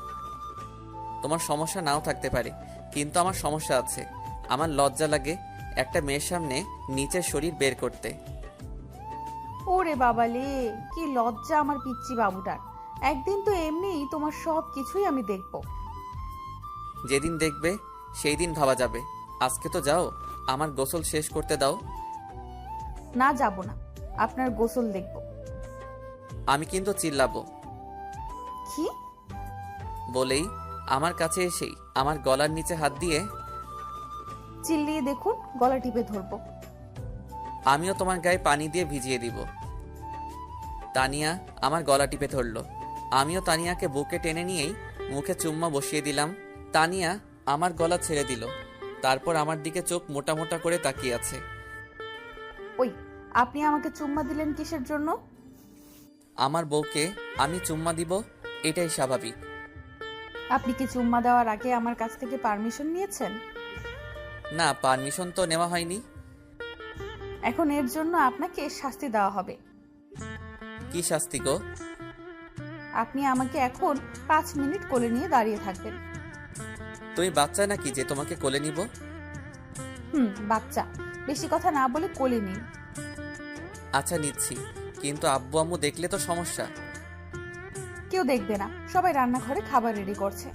তোমার সমস্যা নাও থাকতে পারে, কিন্তু আমার সমস্যা আছে। আমার লজ্জা লাগে একটা মেয়ের সামনে নিচের শরীর বের করতে। ওরে বাবালে, কি লজ্জা আমার পিচ্চি বাবুটার। একদিন তো এমনিই তোমার সব কিছুই আমি দেখব। যেদিন দেখবে সেই দিন ভাবা যাবে। আজকে তো যাও, আমার গোসল শেষ করতে দাও। না, যাব না, আপনার গোসল দেখব। আমি কিন্তু চিল্লাবো। কি? বলেই আমার কাছে এসেই আমার গলার নিচে হাত দিয়ে চিল্লিয়ে দেখুন, গলা টিপে ধরবো। আমিও তোমার গায়ে পানি দিয়ে ভিজিয়ে দিব। তানিয়া আমার গলা টিপে ধরল। আমিও তানিয়াকে বুকে টেনে নিয়েই মুখে চুম্মা বসিয়ে দিলাম। তানিয়া আমার গলা ছেড়ে দিল, তারপর আমার দিকে চোখ মোটা মোটা করে তাকিয়ে আছে। ওই, আপনি আমাকে চুম্মা দিলেন কিসের জন্য? আমার বউকে আমি চুম্মা দিব, এটাই স্বাভাবিক। আপনি কি চুম্মা দেওয়ার আগে আমার কাছ থেকে পারমিশন নিয়েছেন? না, পারমিশন তো নেওয়া হয়নি। এখন এর জন্য আপনাকে শাস্তি দেওয়া হবে। কি শাস্তি গো? আপনি আমাকে এখন 5 মিনিট কোলে নিয়ে দাঁড়িয়ে থাকবেন। তুমি বাচ্চা নাকি যে তোমাকে কোলে নিব? বাচ্চা, বেশি কথা না বলে কোলে নিন। আচ্ছা নিচ্ছি, কিন্তু আব্বু আম্মু দেখলে তো সমস্যা। কেউ দেখবে না, সবাই রান্নাঘরে খাবার রেডি করছে।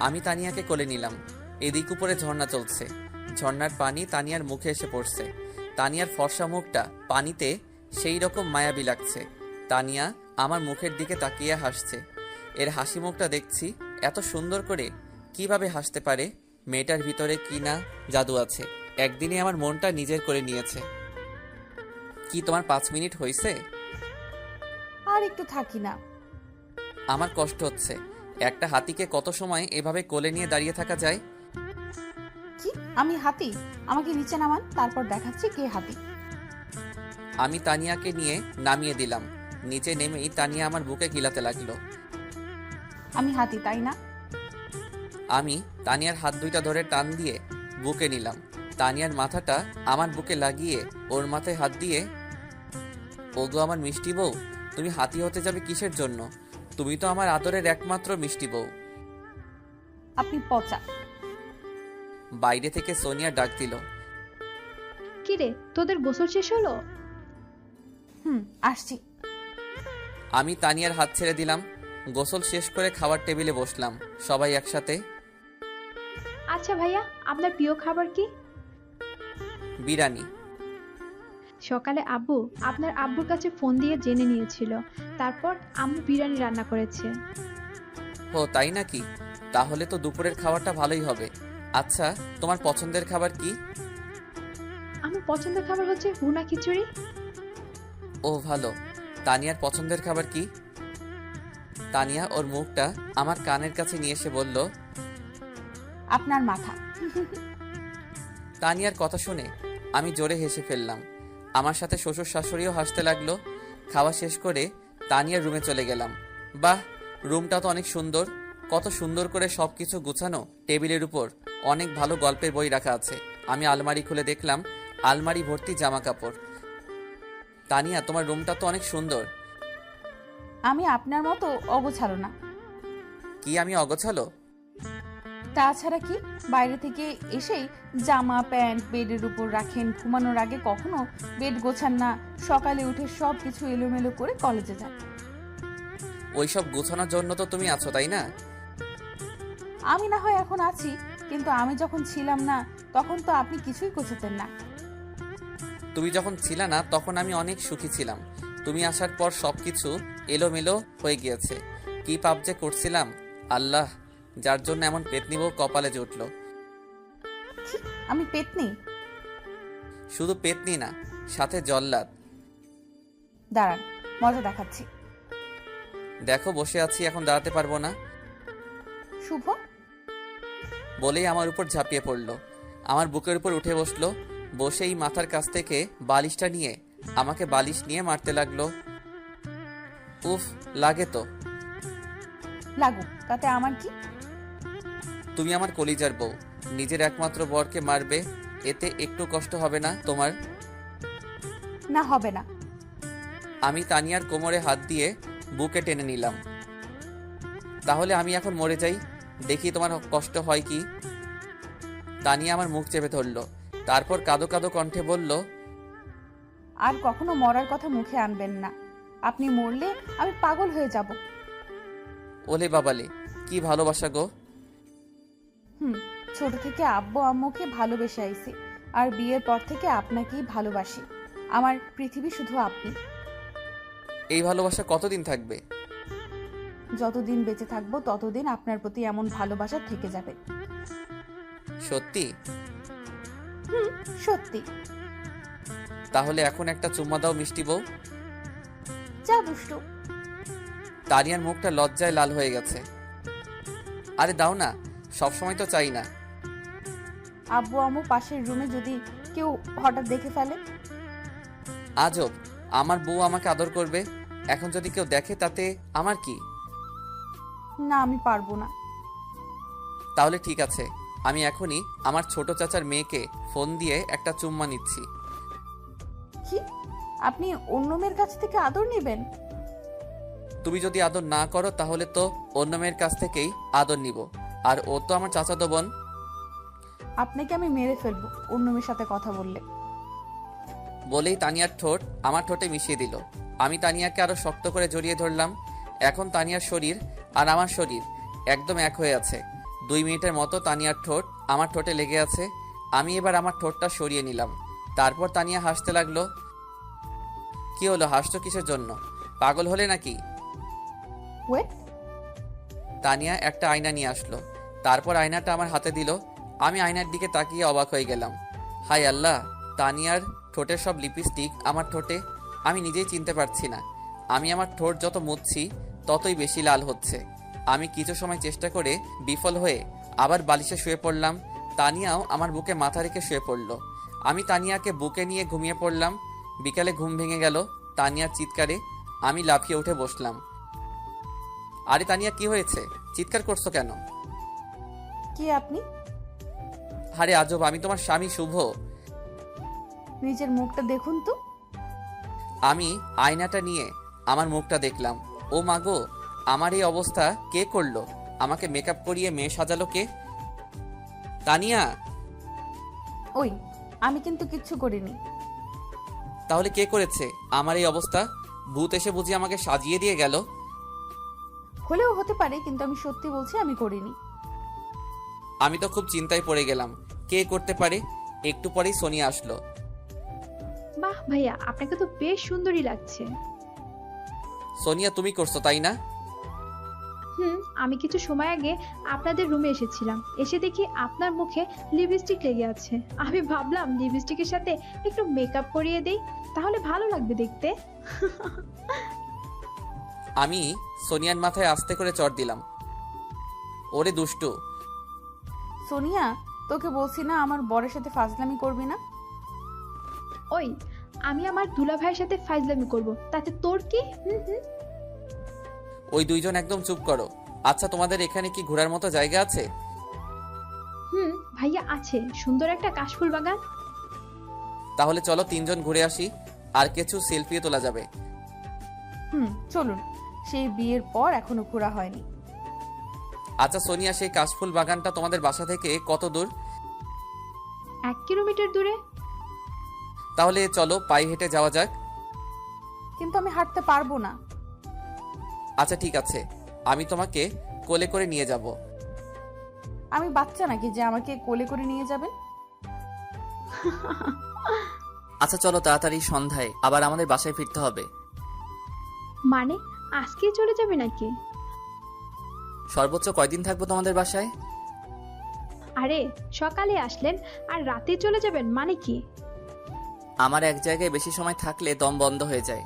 আমি তানিয়াকে কোলে নিলাম। এদিক উপরে ঝর্ণা চলছে, ঝর্ণার পানি তানিয়ার মুখে এসে পড়ছে। তানিয়ার ফর্সা মুখটা পানিতে সেই রকম মায়াবী লাগছে। তানিয়া আমার মুখের দিকে তাকিয়ে হাসছে। এর হাসি মুখটা দেখছি এত সুন্দর করে কিভাবে হাসতে পারে? মেয়েটার ভিতরে কি না জাদু আছে। একদিনে আমার মনটা নিজের করে নিয়েছে। কি তোমার 5 মিনিট হয়েছে? আর একটু থাকি না। আমার কষ্ট হচ্ছে। একটা হাতিকে কত সময় এভাবে কোলে নিয়ে দাঁড়িয়ে থাকা যায়? কি আমি হাতি? আমাকে নিচে নামান, তারপর দেখাচ্ছি কে হাতি। আমি তানিয়াকে নিয়ে নামিয়ে দিলাম। নিচে নেমেই তানিয়া আমার বুকে গিলাতে লাগলো। আমি হাতি, তাই না? আমি তানিয়ার হাত দুইটা ধরে টান দিয়ে বুকে নিলাম। তানিয়ার মাথাটা আমার বুকে লাগিয়ে ওর মাথায় হাত দিয়ে, ওগো আমার মিষ্টি বউ, তুমি হাতি হতে যাবে কিসের জন্য? তুমি তো আমার আদরের একমাত্র মিষ্টি বউ। আপনি পচা। বাইরে থেকে সোনিয়া ডাক দিল। কিরে, তোদের গোসল শেষ হলো? আসছি। আমি তানিয়ার হাত ছেড়ে দিলাম। গোসল শেষ করে খাবার টেবিলে বসলাম সবাই একসাথে। আচ্ছা ভাইয়া, আপনার প্রিয় খাবার কি? বিরিয়ানি। সকালে আব্বু আপনার আব্বুর কাছে ফোন দিয়ে জেনে নিয়েছিল, তারপর আম্মু বিরিয়ানি রান্না করেছে। ও তাই নাকি? তাহলে তো দুপুরের খাবারটা ভালোই হবে। আচ্ছা, তোমার পছন্দের খাবার কি? আমার পছন্দের খাবার হচ্ছে ভুনা খিচুড়ি। ও ভালো। তানিয়ার পছন্দের খাবার কি? তানিয়া ওর মুখটা আমার কানের কাছে নিয়ে এসে বলল, আপনার মাথা। তানিয়ার কথা শুনে আমি জোরে হেসে ফেললাম। আমার সাথে শ্বশুর শাশুড়িও হাসতে লাগলো। খাওয়া শেষ করে তানিয়ার রুমে চলে গেলাম। বাহ, রুমটা তো অনেক সুন্দর। কত সুন্দর করে সবকিছু গুছানো। টেবিলের উপর অনেক ভালো গল্পের বই রাখা আছে। আমি আলমারি খুলে দেখলাম আলমারি ভর্তি জামা কাপড়। তানিয়া, তোমার রুমটা তো অনেক সুন্দর। আমি আপনার মতো অগোছালো না। কি আমি অগোছালো? তাছাড়া কি, বাইরে থেকে এসেই জামা প্যান্ট বেডের উপর রাখেন, ঘুমানোর আগে কখনো বেড গোছান না, সকালে উঠে সব কিছু এলোমেলো করে কলেজে যান। ওইসব গোছানোর জন্য তো তুমি আছো, তাই না? আমি না হয় এখন আছি, কিন্তু আমি যখন ছিলাম না তখন তো আপনি কিছুই গোছাতেন না। তুমি যখন ছিলে না তখন আমি অনেক সুখী ছিলাম। তুমি আসার পর সবকিছু এলোমেলো হয়ে গিয়েছে। কি পাপ যে করছিলাম আল্লাহ, যার জন্য এমন পেতনি বউ কপালে জুটলো। আমি পেতনি? শুধু পেতনি না, সাথে জল্লাদ। দাঁড়ান, মজা দেখাচ্ছি। দেখো বসে আছি, এখন দাঁড়াতে পারবো না। শুভ বলেই আমার উপর ঝাঁপিয়ে পড়লো। আমার বুকের উপর উঠে বসলো। বসেই মাথার কাছ থেকে বালিশটা নিয়ে আমাকে বালিশ নিয়ে মারতে লাগলো। উফ, লাগে তো। লাগুক, তাতে আমার কি? তুমি আমার কলিজার বউ, নিজের একমাত্র বরকে মারবে, এতে একটু কষ্ট হবে না তোমার? না, হবে না। আমি তানিয়ার কোমরে হাত দিয়ে বুকে টেনে নিলাম। তাহলে আমি এখন মরে যাই, দেখি তোমার কষ্ট হয় কি। তানিয়া আমার মুখ চেপে ধরলো, তারপর কাঁদো কাঁদো কণ্ঠে বলল, আর কখনো মরার কথা মুখে আনবেন না। আপনি মরলে আমি পাগল হয়ে যাব। ওলে বাবালে, কি ভালোবাসা গো। ছোট থেকে আব্বু আম্মুকে ভালোবেসে আইছি, আর বিয়ের পর থেকে আপনাকেই ভালোবাসি। আমার পৃথিবী শুধু আপনি। এই ভালোবাসা কতদিন থাকবে? যতদিন বেঁচে থাকবো ততদিন আপনার প্রতি এমন ভালোবাসা থেকে যাবে। সত্যি? সত্যি। তাহলে এখন একটা চুম্মা দাও মিষ্টি বউ। যা দুষ্টু। তানিয়ার মুখটা লজ্জায় লাল হয়ে গেছে। আরে দাও না, সবসময় তো চাই না। আব্বু আম্মু পাশের রুমে যদি কেউ হঠাৎ দেখে ফেলে? আজব, আমার বউ আমাকে আদর করবে, এখন যদি কেউ দেখে তাতে আমার কি? না, আমি পারবো না। তাহলে ঠিক আছে, আমি এখনই আমার ছোট চাচার মেয়েকে ফোন দিয়ে একটা চুম্মা নিচ্ছি। কি? আপনি অন্য মেয়ের কাছ থেকে আদর নেবেন? তুমি যদি আদর না করো তাহলে তো অন্য মেয়ের কাছ থেকেই আদর নিব, আর ও তো আমার চাচাতো বোন। আপনাকে আমি মেরে ফেলবো অন্য মেয়ের সাথে কথা বললে। বলেই তানিয়ার ঠোঁট আমার ঠোঁটে মিশিয়ে দিল। আমি তানিয়াকে আরো শক্ত করে জড়িয়ে ধরলাম। এখন তানিয়ার শরীর আর আমার শরীর একদম এক হয়ে আছে। 2 মিনিটের মতো তানিয়ার ঠোঁট আমার ঠোঁটে লেগে আছে। আমি এবার আমার ঠোঁটটা সরিয়ে নিলাম। তারপর তানিয়া হাসতে লাগলো। কি হলো, হাসছো কিসের জন্য? পাগল হলে নাকি? ওয়েট। তানিয়া একটা আয়না নিয়ে আসলো। তারপর আয়নাটা আমার হাতে দিল। আমি আয়নার দিকে তাকিয়ে অবাক হয়ে গেলাম। হায় আল্লাহ, তানিয়ার ঠোঁটের সব লিপস্টিক আমার ঠোঁটে। আমি নিজেই চিনতে পারছি না। আমি আমার ঠোঁট যত মুছছি ততই বেশি লাল হচ্ছে। আমি কিছু সময় চেষ্টা করে বিফল হয়ে আবার বালিশে শুয়ে পড়লাম। তানিয়াও আমার বুকে মাথা রেখে শুয়ে পড়ল। আমি তানিয়াকে বুকে নিয়ে ঘুমিয়ে পড়লাম। বিকালে ঘুম ভেঙে গেল তানিয়ার চিৎকারে। আমি লাফিয়ে উঠে বসলাম। আরে তানিয়া, কি হয়েছে? চিৎকার করছো কেন? কি আপনি? আরে আজব, আমি তোমার স্বামী শুভ। নিজের মুখটা দেখুন তো। আমি আয়নাটা নিয়ে আমার মুখটা দেখলাম। ও মাগো, আমার এই অবস্থা কে করলো? আমাকে মেকআপ করিয়ে মেয়ে সাজালো কে? তানিয়া! ওই, আমি কিন্তু কিচ্ছু করিনি। তাহলে কে করেছে আমার এই অবস্থা? ভূত এসে বুঝি আমাকে সাজিয়ে দিয়ে গেল? হলেও হতে পারে, কিন্তু আমি সত্যি বলছি আমি করিনি। আমি তো খুব চিন্তায় পড়ে গেলাম, কে করতে পারে। একটু পরেই সোনিয়া আসলো। বাহ ভাইয়া, আপনাকে তো বেশ সুন্দরী লাগছে। সোনিয়া, তুমি করছো তাই না? আমি কিছু সময় আগে আপনাদের রুমে এসেছিলাম, এসে দেখি আপনার মুখে লিপস্টিক লেগে আছে। আমি ভাবলাম লিপস্টিকের সাথে একটু মেকআপ করিয়ে দেই, তাহলে ভালো লাগবে দেখতে। আমি সোনিয়ার মাথায় আস্তে করে চড় দিলাম। ওরে দুষ্টু! সোনিয়া, তোকে বলছি না আমার বরের সাথে ফাজলামি করবি না। ওই, আমি আমার দুলা ভাইয়ের সাথে ফাইজলামি করব, তাতে তোর কি? ওই দুইজন একদম চুপ করো। আচ্ছা, তোমাদের এখানে কি ঘোরার মতো জায়গা আছে? ভাইয়া আছে, সুন্দর একটা কাশফুল বাগান। তাহলে চলো 3 জন ঘুরে আসি, আর কিছু সেলফিও তোলা যাবে। চলুন। সেই বিয়ের পর এখনো ঘোরা হয়নি। আচ্ছা সোনিয়া, সেই কাশফুল বাগানটা তোমাদের বাসা থেকে কত দূর? 1 কিলোমিটার দূরে। তাহলে চলো পায়ে হেঁটে যাওয়া যাক। কিন্তু আমি হাঁটতে পারবো না। আচ্ছা ঠিক আছে, আমি তোমাকে কোলে করে নিয়ে যাব। আমি বাচ্চা নাকি যে আমাকে কোলে করে নিয়ে যাবেন? আচ্ছা চলো, তাড়াতাড়ি সন্ধ্যায় আবার আমাদের বাসায় ফিরতে হবে। মানে আজকেই চলে যাবে নাকি? সর্বোচ্চ কয়দিন থাকবো তোমাদের বাসায়? আরে সকালে আসলেন আর রাতে চলে যাবেন মানে কি? আমার এক জায়গায় বেশি সময় থাকলে দম বন্ধ হয়ে যায়।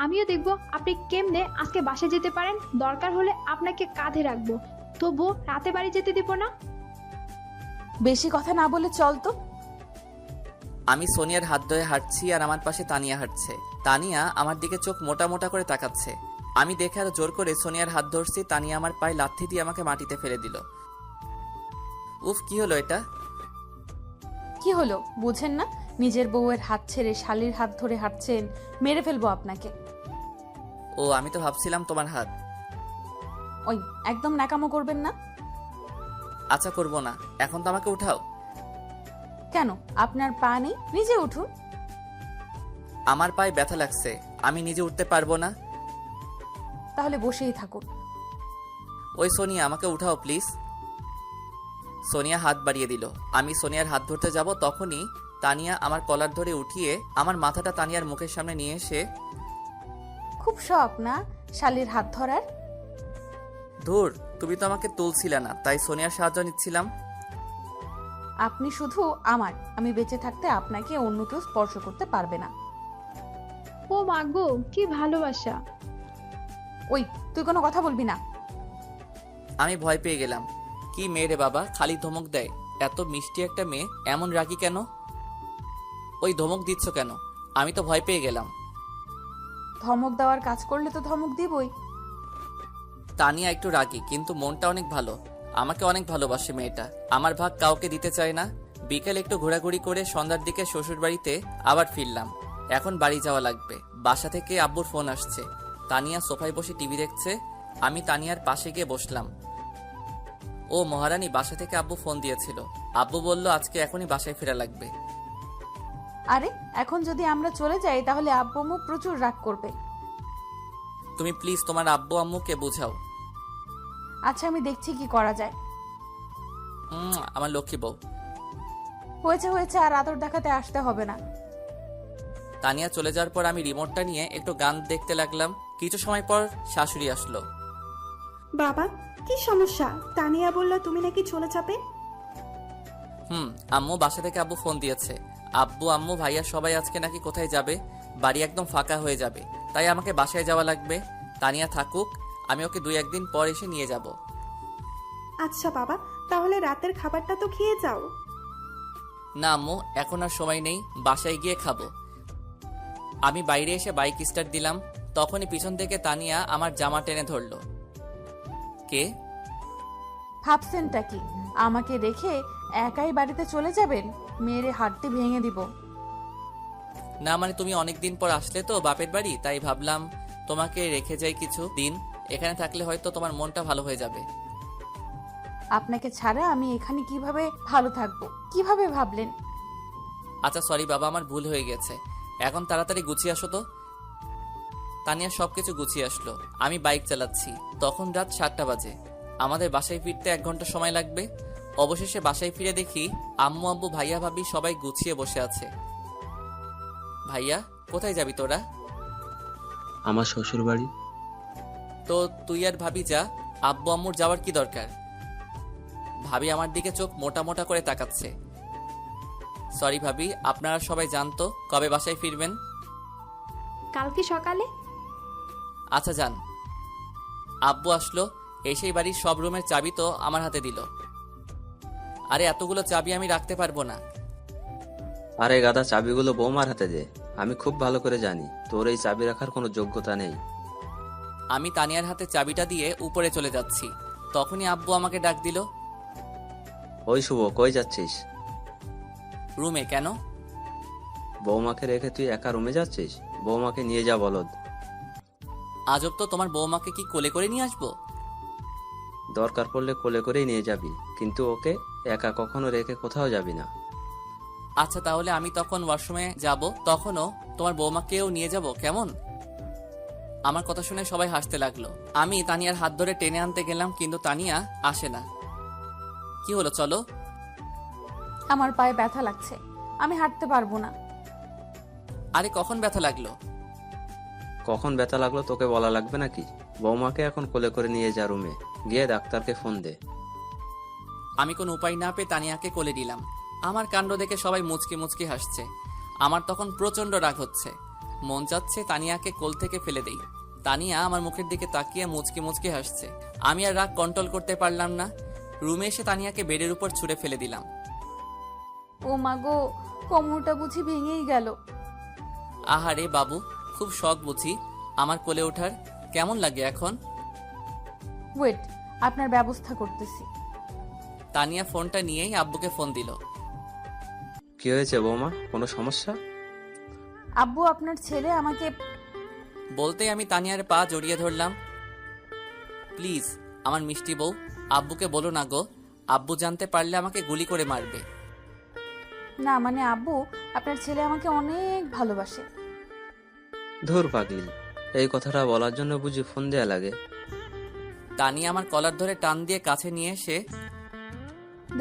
আমিও দেখবো আপনি কেমনে আজকে বাসে যেতে পারেন। দরকার হলে আপনাকে কাঁধে রাখবো, তবুও রাতে বাড়ি যেতে দিব না। বেশি কথা না বলে চল তো। আমি সোনিয়ার হাত ধরে হাঁটছি আর আমার পাশে তানিয়া হাঁটছে। তানিয়া আমার দিকে চোখ মোটা মোটা করে তাকাচ্ছে। আমি দেখে আরো জোর করে সোনিয়ার হাত ধরছি। তানিয়া আমার পায়ে লাথি দিয়ে আমাকে মাটিতে ফেলে দিল। উফ, কি হলো এটা? কি হলো বুঝেন না? নিজের বউয়ের হাত ছেড়ে শালির হাত ধরে হাঁটছেন, মেরে ফেলবো আপনাকে। ও, আমি তো ভাবছিলাম তোমার হাত। ওই, একদম ন্যাকামো করবেন না। আচ্ছা করবো না, এখন তো আমাকে উঠাও। কেন, আপনার পা নেই? নিজে উঠুন। আমার পায়ে ব্যথা লাগছে, আমি নিজে উঠতে পারবো না। তাহলে বসেই থাকুন। ওই সোনিয়া, আমাকে উঠাও প্লিজ। সোনিয়া হাত বাড়িয়ে দিল। আমি সোনিয়ার হাত ধরতে যাব, তখনই তানিয়া আমার কলার ধরে উঠিয়ে আমার মাথাটা তানিয়ার মুখের সামনে নিয়ে এসে, খুব শখ না শালির হাত ধরার? ধুর, তুমি তো আমাকে তুলছিলে না, তাই সোনিয়ার সাহায্য নিচ্ছিলাম। আপনি শুধু আমার, আমি বেঁচে থাকতে আপনাকে অন্য কেউ স্পর্শ করতে পারবে না। ও মাগো, কি ভালোবাসা! ওই, তুই কোনো কথা বলবি না। আমি ভয় পেয়ে গেলাম। কি মেয়ে রে বাবা, খালি ধমক দেয়। এত মিষ্টি একটা মেয়ে এমন রাগি কেন? ওই ধমক দিচ্ছ কেন? আমি তো ভয় পেয়ে গেলাম। ধমক দেওয়ার কাজ করলে তো ধমক দিবই। তানিয়া একটু রাগী, কিন্তু মনটা অনেক ভালো। আমাকে অনেক ভালোবাসে মেয়েটা। আমার ভাগ কাউকে দিতে চায় না। বিকেল একটু ঘোরাঘুরি করে সন্ধ্যার দিকে শ্বশুর বাড়িতে আবার ফিরলাম। এখন বাড়ি যাওয়া লাগবে। বাসা থেকে আব্বুর ফোন আসছে। তানিয়া সোফায় বসে টিভি দেখছে। আমি তানিয়ার পাশে গিয়ে বসলাম। ও মহারানী, বাসা থেকে আব্বু ফোন দিয়েছিল। আব্বু বলল আজকে এখনই বাসায় ফেরা লাগবে। আরে, এখন যদি আমরা চলে যাই তাহলে আব্বু আম্মু প্রচুর রাগ করবে। তুমি প্লিজ তোমার আব্বু আম্মুকে বোঝাও। আচ্ছা, আমি দেখছি কি করা যায়। আমার লক্ষ্মী বউ। হয়েছে হয়েছে, আর আদর দেখাতে আসতে হবে না। তানিয়া চলে যাওয়ার পর আমি রিমোটটা নিয়ে একটু গান দেখতে লাগলাম। কিছু সময় পর শাশুড়ি আসলো। বাবা, কি সমস্যা? তানিয়া বলল তুমি নাকি চলে যাবে। আম্মু, বাসা থেকে আব্বু ফোন দিয়েছে। আব্বু আম্মু ভাইয়া সবাই আজকে নাকি কোথায় যাবে। বাড়ি একদম ফাঁকা হয়ে যাবে, তাই আমাকে বাসায় যাওয়া লাগবে। তানিয়া থাকুক, আমি ওকে 2-1 দিন পর এসে নিয়ে যাব। আচ্ছা বাবা, তাহলে রাতের খাবারটা তো খেয়ে যাও। না আম্মু, এখন আর সময় নেই, বাসায় গিয়ে খাবো। আমি বাইরে এসে বাইক স্টার্ট দিলাম, তখনই পিছন থেকে তানিয়া আমার জামা টেনে ধরলো। কে? ভাবছেনটা কি, আমাকে রেখে একাই বাড়িতে চলে যাবেন? মেরে হাতটি ভেঙে দিব। না মানে তুমি অনেকদিন পর আসলে তো বাপের বাড়ি, তাই ভাবলাম তোমাকে রেখে যাই কিছু দিন। এখানে থাকলে হয়তো তোমার মনটা ভালো হয়ে যাবে। আপনাকে ছাড়া আমি এখানে কিভাবে ভালো থাকবো? কিভাবে ভাবলেন? আচ্ছা সরি বাবা, আমার ভুল হয়ে গেছে। এখন তাড়াতাড়ি গুছিয়ে আসো তো। তানিয়া সবকিছু গুছিয়ে আসলো। আমি বাইক চালাচ্ছি। তখন রাত 7টা বাজে। আমাদের বাসায় ফিরতে 1 ঘন্টা সময় লাগবে। অবশেষে বাসায় ফিরে দেখি আম্মু আব্বু ভাইয়া ভাবি সবাই গুছিয়ে বসে আছে। ভাইয়া, কোথায় যাবি তোরা? আমার শ্বশুর বাড়ি। তো তুই আর ভাবি যা, আব্বু আম্মুর যাওয়ার কি দরকার? ভাবি আমার দিকে চোখ মোটা মোটা করে তাকাচ্ছে। সরি ভাবি, আপনারা সবাই জানতো কবে বাসায় ফিরবেন? কালকে সকালে। আচ্ছা যান। আব্বু আসলো, এসেই বাড়ির সব রুমের চাবি তো আমার হাতে দিল। আরে এতগুলো চাবি আমি রাখতে পারবো না। আরে গাদা, চাবিগুলো বৌমার হাতে দে। আমি খুব ভালো করে জানি তোর এই চাবি রাখার কোনো যোগ্যতা নেই। আমি তানিয়ার হাতে চাবিটা দিয়ে উপরে চলে যাচ্ছি। তখনই আব্বু আমাকে ডাক দিল। ওই শুভ, কই যাচ্ছিস? রুমে। কেন? বৌমাকে রেখে তুই একা রুমে যাচ্ছিস? বৌমাকে নিয়ে যা বলদ। আজব তো, তোমার বৌমাকে কি কোলে করে নিয়ে আসবো? দরকার পড়লে কোলে করেই নিয়ে যাবি, কিন্তু ওকে একা কখনো রেখে কোথাও যাবি না। আচ্ছা তাহলে আমি তখন ওয়াশরুমে যাব, তখনও তোমার বৌমাকেও নিয়ে যাব, কেমন? আমার কথা শুনে সবাই হাসতে লাগলো। আমি তানিয়ার হাত ধরে টেনে আনতে গেলাম, কিন্তু তানিয়া আসে না। কি হলো, চলো। আমার পায়ে ব্যথা লাগছে, আমি হাঁটতে পারবো না। আরে কখন ব্যথা লাগলো? কখন ব্যথা লাগলো তোকে বলা লাগবে নাকি? বৌমাকে এখন কোলে করে নিয়ে যা রুমে, গিয়ে ডাক্তারকে ফোন দে। আমি কোনো উপায় না পেয়ে তানিয়াকে কোলে নিলাম। আমার কাণ্ড দেখে সবাই মুচকি মুচকি হাসছে। আমার তখন প্রচন্ড রাগ হচ্ছে। মন চাচ্ছে তানিয়াকে কোল থেকে ফেলে দেই। তানিয়া আমার মুখের দিকে তাকিয়ে মুচকি মুচকি হাসছে। আমি আর রাগ কন্ট্রোল করতে পারলাম না। রুমে এসে তানিয়াকে বেডের উপর ছুঁড়ে ফেলে দিলাম। ও মা গো, কোমরটা বুঝি ভেঙেই গেল। আহারে বাবু, খুব শখ বুঝি আমার কোলে ওঠার। কেমন লাগে এখন? ওয়েট, আপনার ব্যবস্থা করতেছি। তানিয়া ফোনটা নিয়েই আব্বুকে ফোন দিল। কি হয়েছে বৌমা, কোনো সমস্যা? আব্বু, আপনার ছেলে আমাকে। বলতেই আমি তানিয়ার পা জড়িয়ে ধরলাম। প্লিজ আমার মিষ্টি বউ, আব্বুকে বলো না গো। আব্বু জানতে পারলে আমাকে গুলি করে মারবে। না মানে আব্বু, আপনার ছেলে আমাকে অনেক ভালোবাসে। ধুর পাগলি, এই কথাটা বলার জন্য বুঝি ফোন দেয়া লাগে? তানিয়া আমার কলার ধরে টান দিয়ে কাছে নিয়ে এসে,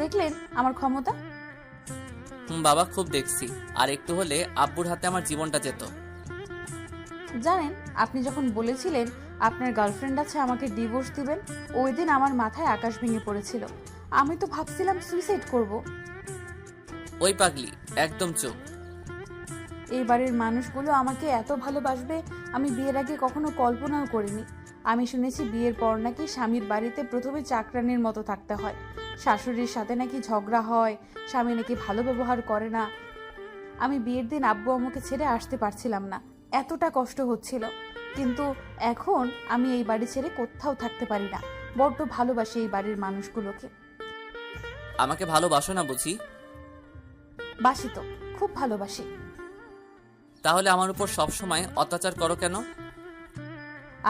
দেখলেন আমার ক্ষমতা? বাবা খুব দেখছি, আর একটু হলে আব্বুর হাতে আমার জীবনটা যেত। জানেন, আপনি যখন বলেছিলেন আপনার গার্লফ্রেন্ড আছে, আমাকে ডিভোর্স দিবেন। ওই দিন আমার মাথায় আকাশ ভেঙে পড়েছিল। আমি তো ভাবছিলাম সুইসাইড করব। ওই পাগলি, একদম চুপ। এই বাড়ির মানুষগুলো আমাকে এত ভালোবাসবে আমি বিয়ের আগে কখনো কল্পনাও করিনি। আমি শুনেছি বিয়ের পর নাকি স্বামীর বাড়িতে প্রথমে চাকরানির মতো থাকতে হয়, শাশুড়ির সাথে নাকি ঝগড়া হয়, স্বামী নাকি ভালো ব্যবহার করে না। আমি বিয়ের দিন আব্বু আম্মুকে ছেড়ে আসতে পারছিলাম না, এতটা কষ্ট হচ্ছিল। কিন্তু এখন আমি এই বাড়ি ছেড়ে কোথাও থাকতে পারি না। বড্ড ভালোবাসি এই বাড়ির মানুষগুলোকে। আমাকে ভালোবাসো না বুঝি? বাসি তো, খুব ভালোবাসি। তাহলে আমার উপর সবসময় অত্যাচার করো কেন?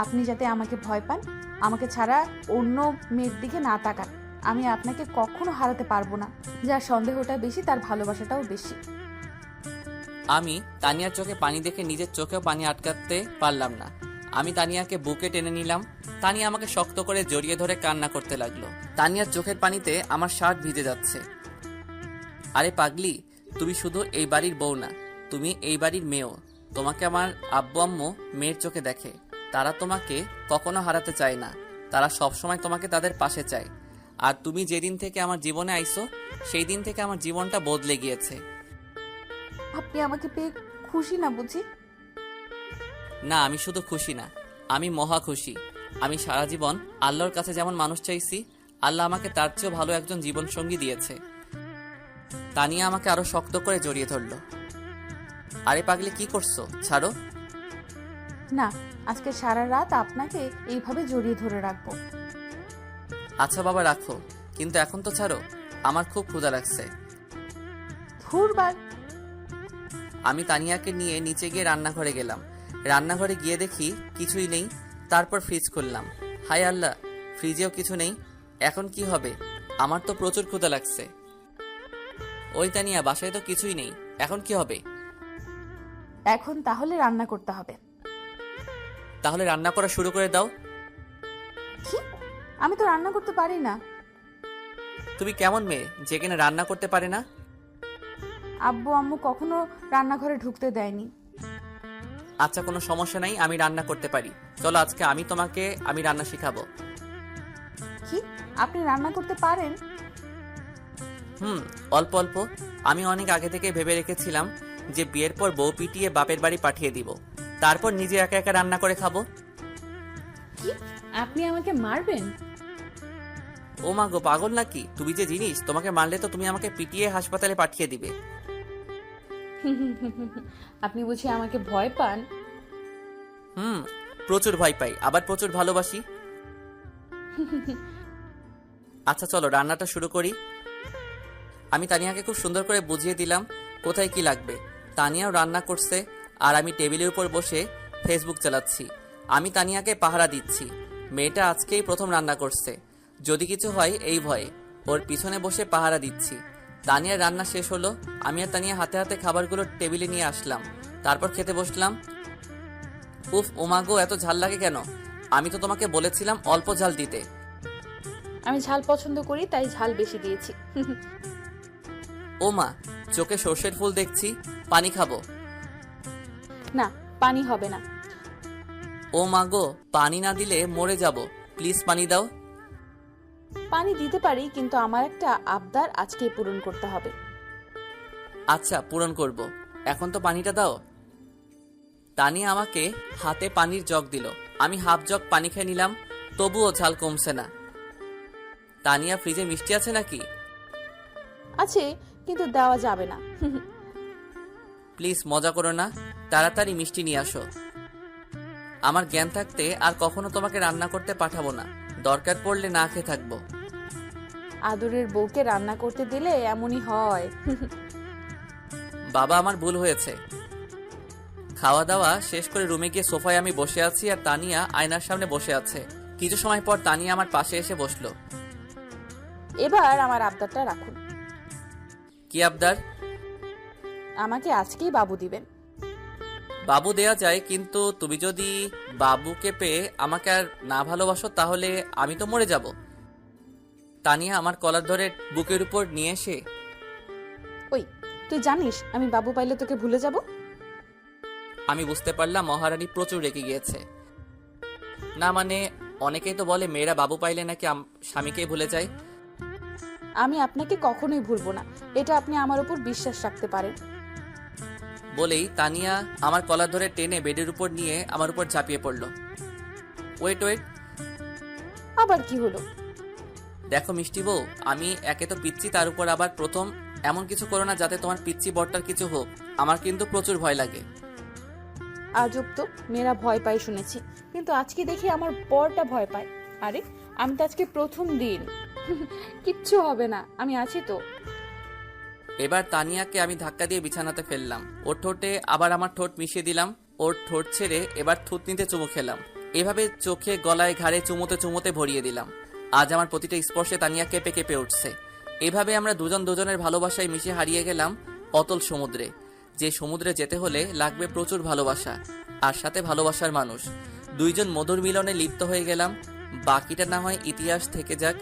আপনি যাতে আমাকে ভয় পান, আমাকে ছাড়া অন্য মেয়ের দিকে না তাকান। আমি আপনাকে কখনো হারাতে পারবো না। যার সন্দেহটা বেশি তার ভালোবাসাটাও বেশি। আমি তানিয়ার চোখে পানি দেখে নিজের চোখেও পানি আটকাতে পারলাম না। আমি তানিয়াকে বুকে টেনে নিলাম। তানিয়া আমাকে শক্ত করে জড়িয়ে ধরে কান্না করতে লাগলো। তানিয়ার চোখের পানিতে আমার শার্ট ভিজে যাচ্ছে। আরে পাগলি, তুমি শুধু এই বাড়ির বউ না, তুমি এই বাড়ির মেয়েও। তোমাকে আমার আব্বু আম্মু মেয়ের চোখে দেখে। তারা তোমাকে কখনো হারাতে চায় না, তারা সবসময় তোমাকে তাদের পাশে চায়। আর তুমি যেদিন থেকে আমার জীবনে আইছো সেই দিন থেকে আমার জীবনটা বদলে গিয়েছে। আপনি আমাকে পেয়ে খুশি না বুঝি? না, আমি শুধু খুশি না, আমি মহা খুশি। আমি সারা জীবন আল্লাহর কাছে যেমন মানুষ চাইছি, আল্লাহ আমাকে তার চেয়েও ভালো একজন জীবন সঙ্গী দিয়েছে। তানিয়া আমাকে আরো শক্ত করে জড়িয়ে ধরলো। আরে পাগলি, কি করছো? ছাড়ো। না, আজকে সারা রাত আপনাকে এইভাবে জড়িয়ে ধরে রাখবো। আচ্ছা বাবা, রাখো, কিন্তু এখন তো ছাড়ো, আমার খুব ক্ষুধা লাগছে। ধুরবার। আমি তানিয়াকে নিয়ে নিচে গিয়ে রান্নাঘরে গেলাম। রান্নাঘরে গিয়ে দেখি কিছুই নেই। তারপর ফ্রিজ খুললাম। হায় আল্লাহ, ফ্রিজেও কিছু নেই। এখন কি হবে? আমার তো প্রচুর ক্ষুধা লাগছে। ওই তানিয়া, বাসায় তো কিছুই নেই, এখন কি হবে? এখন তাহলে রান্না করতে হবে। তাহলে রান্না করা শুরু করে দাও। কি? আমি তো রান্না করতে পারি না। তুমি কেমন মেয়ে যে কিনা রান্না করতে পারে না? আব্বু আম্মু কখনো রান্নাঘরে ঢুকতে দেয়নি। আচ্ছা, কোনো সমস্যা নাই, আমি রান্না করতে পারি। চলো আজকে আমি রান্না শিখাবো। কি? আপনি রান্না করতে পারেন? অল্প অল্প। আমি অনেক আগে থেকে ভেবে রেখেছিলাম যে বিয়ের পর বউ পিটিয়ে বাপের বাড়ি পাঠিয়ে দিব, তারপর নিজে একা একা রান্না করে খাবো। কি? আপনি আমাকে মারবেন? ও মা গো, পাগল নাকি? তুমি যে জিনিস, তোমাকে মারলে তো তুমি আমাকে পিটিয়ে হাসপাতালে পাঠিয়ে দিবে। আপনি বুঝি আমাকে ভয় পান? প্রচুর ভয় পাই, আবার প্রচুর ভালোবাসি। আচ্ছা চলো রান্নাটা শুরু করি। আমি তানিয়াকে খুব সুন্দর করে বুঝিয়ে দিলাম কোথায় কি লাগবে। তানিয়াও রান্না করছে আর আমি টেবিলের উপর বসে ফেসবুক চালাচ্ছি। আমি তানিয়াকে পাহারা দিচ্ছি। মেয়েটা আজকেই প্রথম রান্না করছে, যদি কিছু হয় এই ভয়ে ওর পিছনে বসে পাহারা দিচ্ছি। তানিয়ার রান্না শেষ হলো। আমি আর তানিয়া হাতে হাতে খাবারগুলো টেবিলে নিয়ে আসলাম, তারপর খেতে বসলাম। উফ, ওমাগো, এত ঝাল লাগে কেন? আমি তো তোমাকে বলেছিলাম অল্প ঝাল দিতে। আমি ঝাল পছন্দ করি, তাই ঝাল বেশি দিয়েছি। ও মা, চোখে সর্ষের ফুল দেখছি, পানি খাবো। না, পানি হবে না। ও মা গো, পানি না দিলে মরে যাব, প্লিজ পানি দাও। পানি দিতে পারি, কিন্তু আমার একটা আবদার আজকেই পূরণ করতে হবে। আচ্ছা, পূরণ করব, এখন তো পানিটা দাও। তানিয়া আমাকে হাতে পানির জগ দিল। আমি হাফ জগ পানি খেয়ে নিলাম, তবুও ঝাল কমছে না। তানিয়া, ফ্রিজে মিষ্টি আছে নাকি? আছে, কিন্তু দেওয়া যাবে না। প্লিজ মজা করো না, তাড়াতাড়ি মিষ্টি নিয়ে আসো। আমার জ্ঞান থাকতে আর কখনো তোমাকে রান্না করতে পাঠাবো না, দরকার পড়লে না খেয়ে থাকবো। আদরের বউকে রান্না করতে দিলে এমনই হয়। বাবা, আমার ভুল হয়েছে। খাওয়া দাওয়া শেষ করে রুমে গিয়ে সোফায় আমি বসে আছি আর তানিয়া আয়নার সামনে বসে আছে। কিছু সময় পর তানিয়া আমার পাশে এসে বসলো। এবার আমার আবদারটা রাখুন। কি আবদার? আমাকে আজকেই বাবু দিবেন। বাবু দেয়া যায়, কিন্তু তুমি যদি বাবুকে পেয়ে আমাকে আর না ভালোবাসো তাহলে আমি তো মরে যাব। তানিয়া আমার কলার ধরে বুকের উপর নিয়ে এসে, ওই, তুই জানিস আমি বাবু পাইলে তোকে ভুলে যাব? আমি বুঝতে পারলাম মহারানী প্রচুর রেগে গিয়েছে। না মানে অনেকেই তো বলে মেয়েরা বাবু পাইলে নাকি স্বামীকেই ভুলে যায়। আমি আপনাকে কখনোই ভুলবো না, এটা আপনি আমার উপর বিশ্বাস রাখতে পারেন। বলেই তানিয়া আমার কলার ধরে টেনে বেডের উপর নিয়ে আমার উপর ঝাঁপিয়ে পড়লো। ওয়েট ওয়েট, আবার কি হলো? দেখো মিষ্টি বউ, আমি একে তো পিচ্ছি, তার উপর আবার প্রথম এমন কিছু করো না যাতে তোমার পিচ্ছি বরটার কিছু হোক। আমার কিন্তু প্রচুর ভয় লাগে। আজব তো, মেয়েরা ভয় পায় শুনেছি, কিন্তু আজকে দেখি আমার বরটা ভয় পায়। আরে আমি তো আজকে প্রথম দিন। কিচ্ছু হবে না, আমি আছি তো। এবার তানিয়াকে আমি ধাক্কা দিয়ে বিছানাতে ফেললাম। ওর ঠোঁটে আবার আমার ঠোঁট মিশিয়ে দিলাম। ওর ঠোঁট ছেড়ে এবার থুতনিতে চুমু খেলাম। এভাবে চোখে গলায় ঘাড়ে চুমোতে চুমোতে ভরিয়ে দিলাম। আজ আমার প্রতিটা স্পর্শে তানিয়া কেঁপে কেঁপে উঠছে। এভাবে আমরা দুজন দুজনের ভালোবাসায় মিশে হারিয়ে গেলাম অতল সমুদ্রে। যে সমুদ্রে যেতে হলে লাগবে প্রচুর ভালোবাসা আর সাথে ভালোবাসার মানুষ। দুইজন মধুর মিলনে লিপ্ত হয়ে গেলাম। বাকিটা না হয় ইতিহাস থেকে যাক।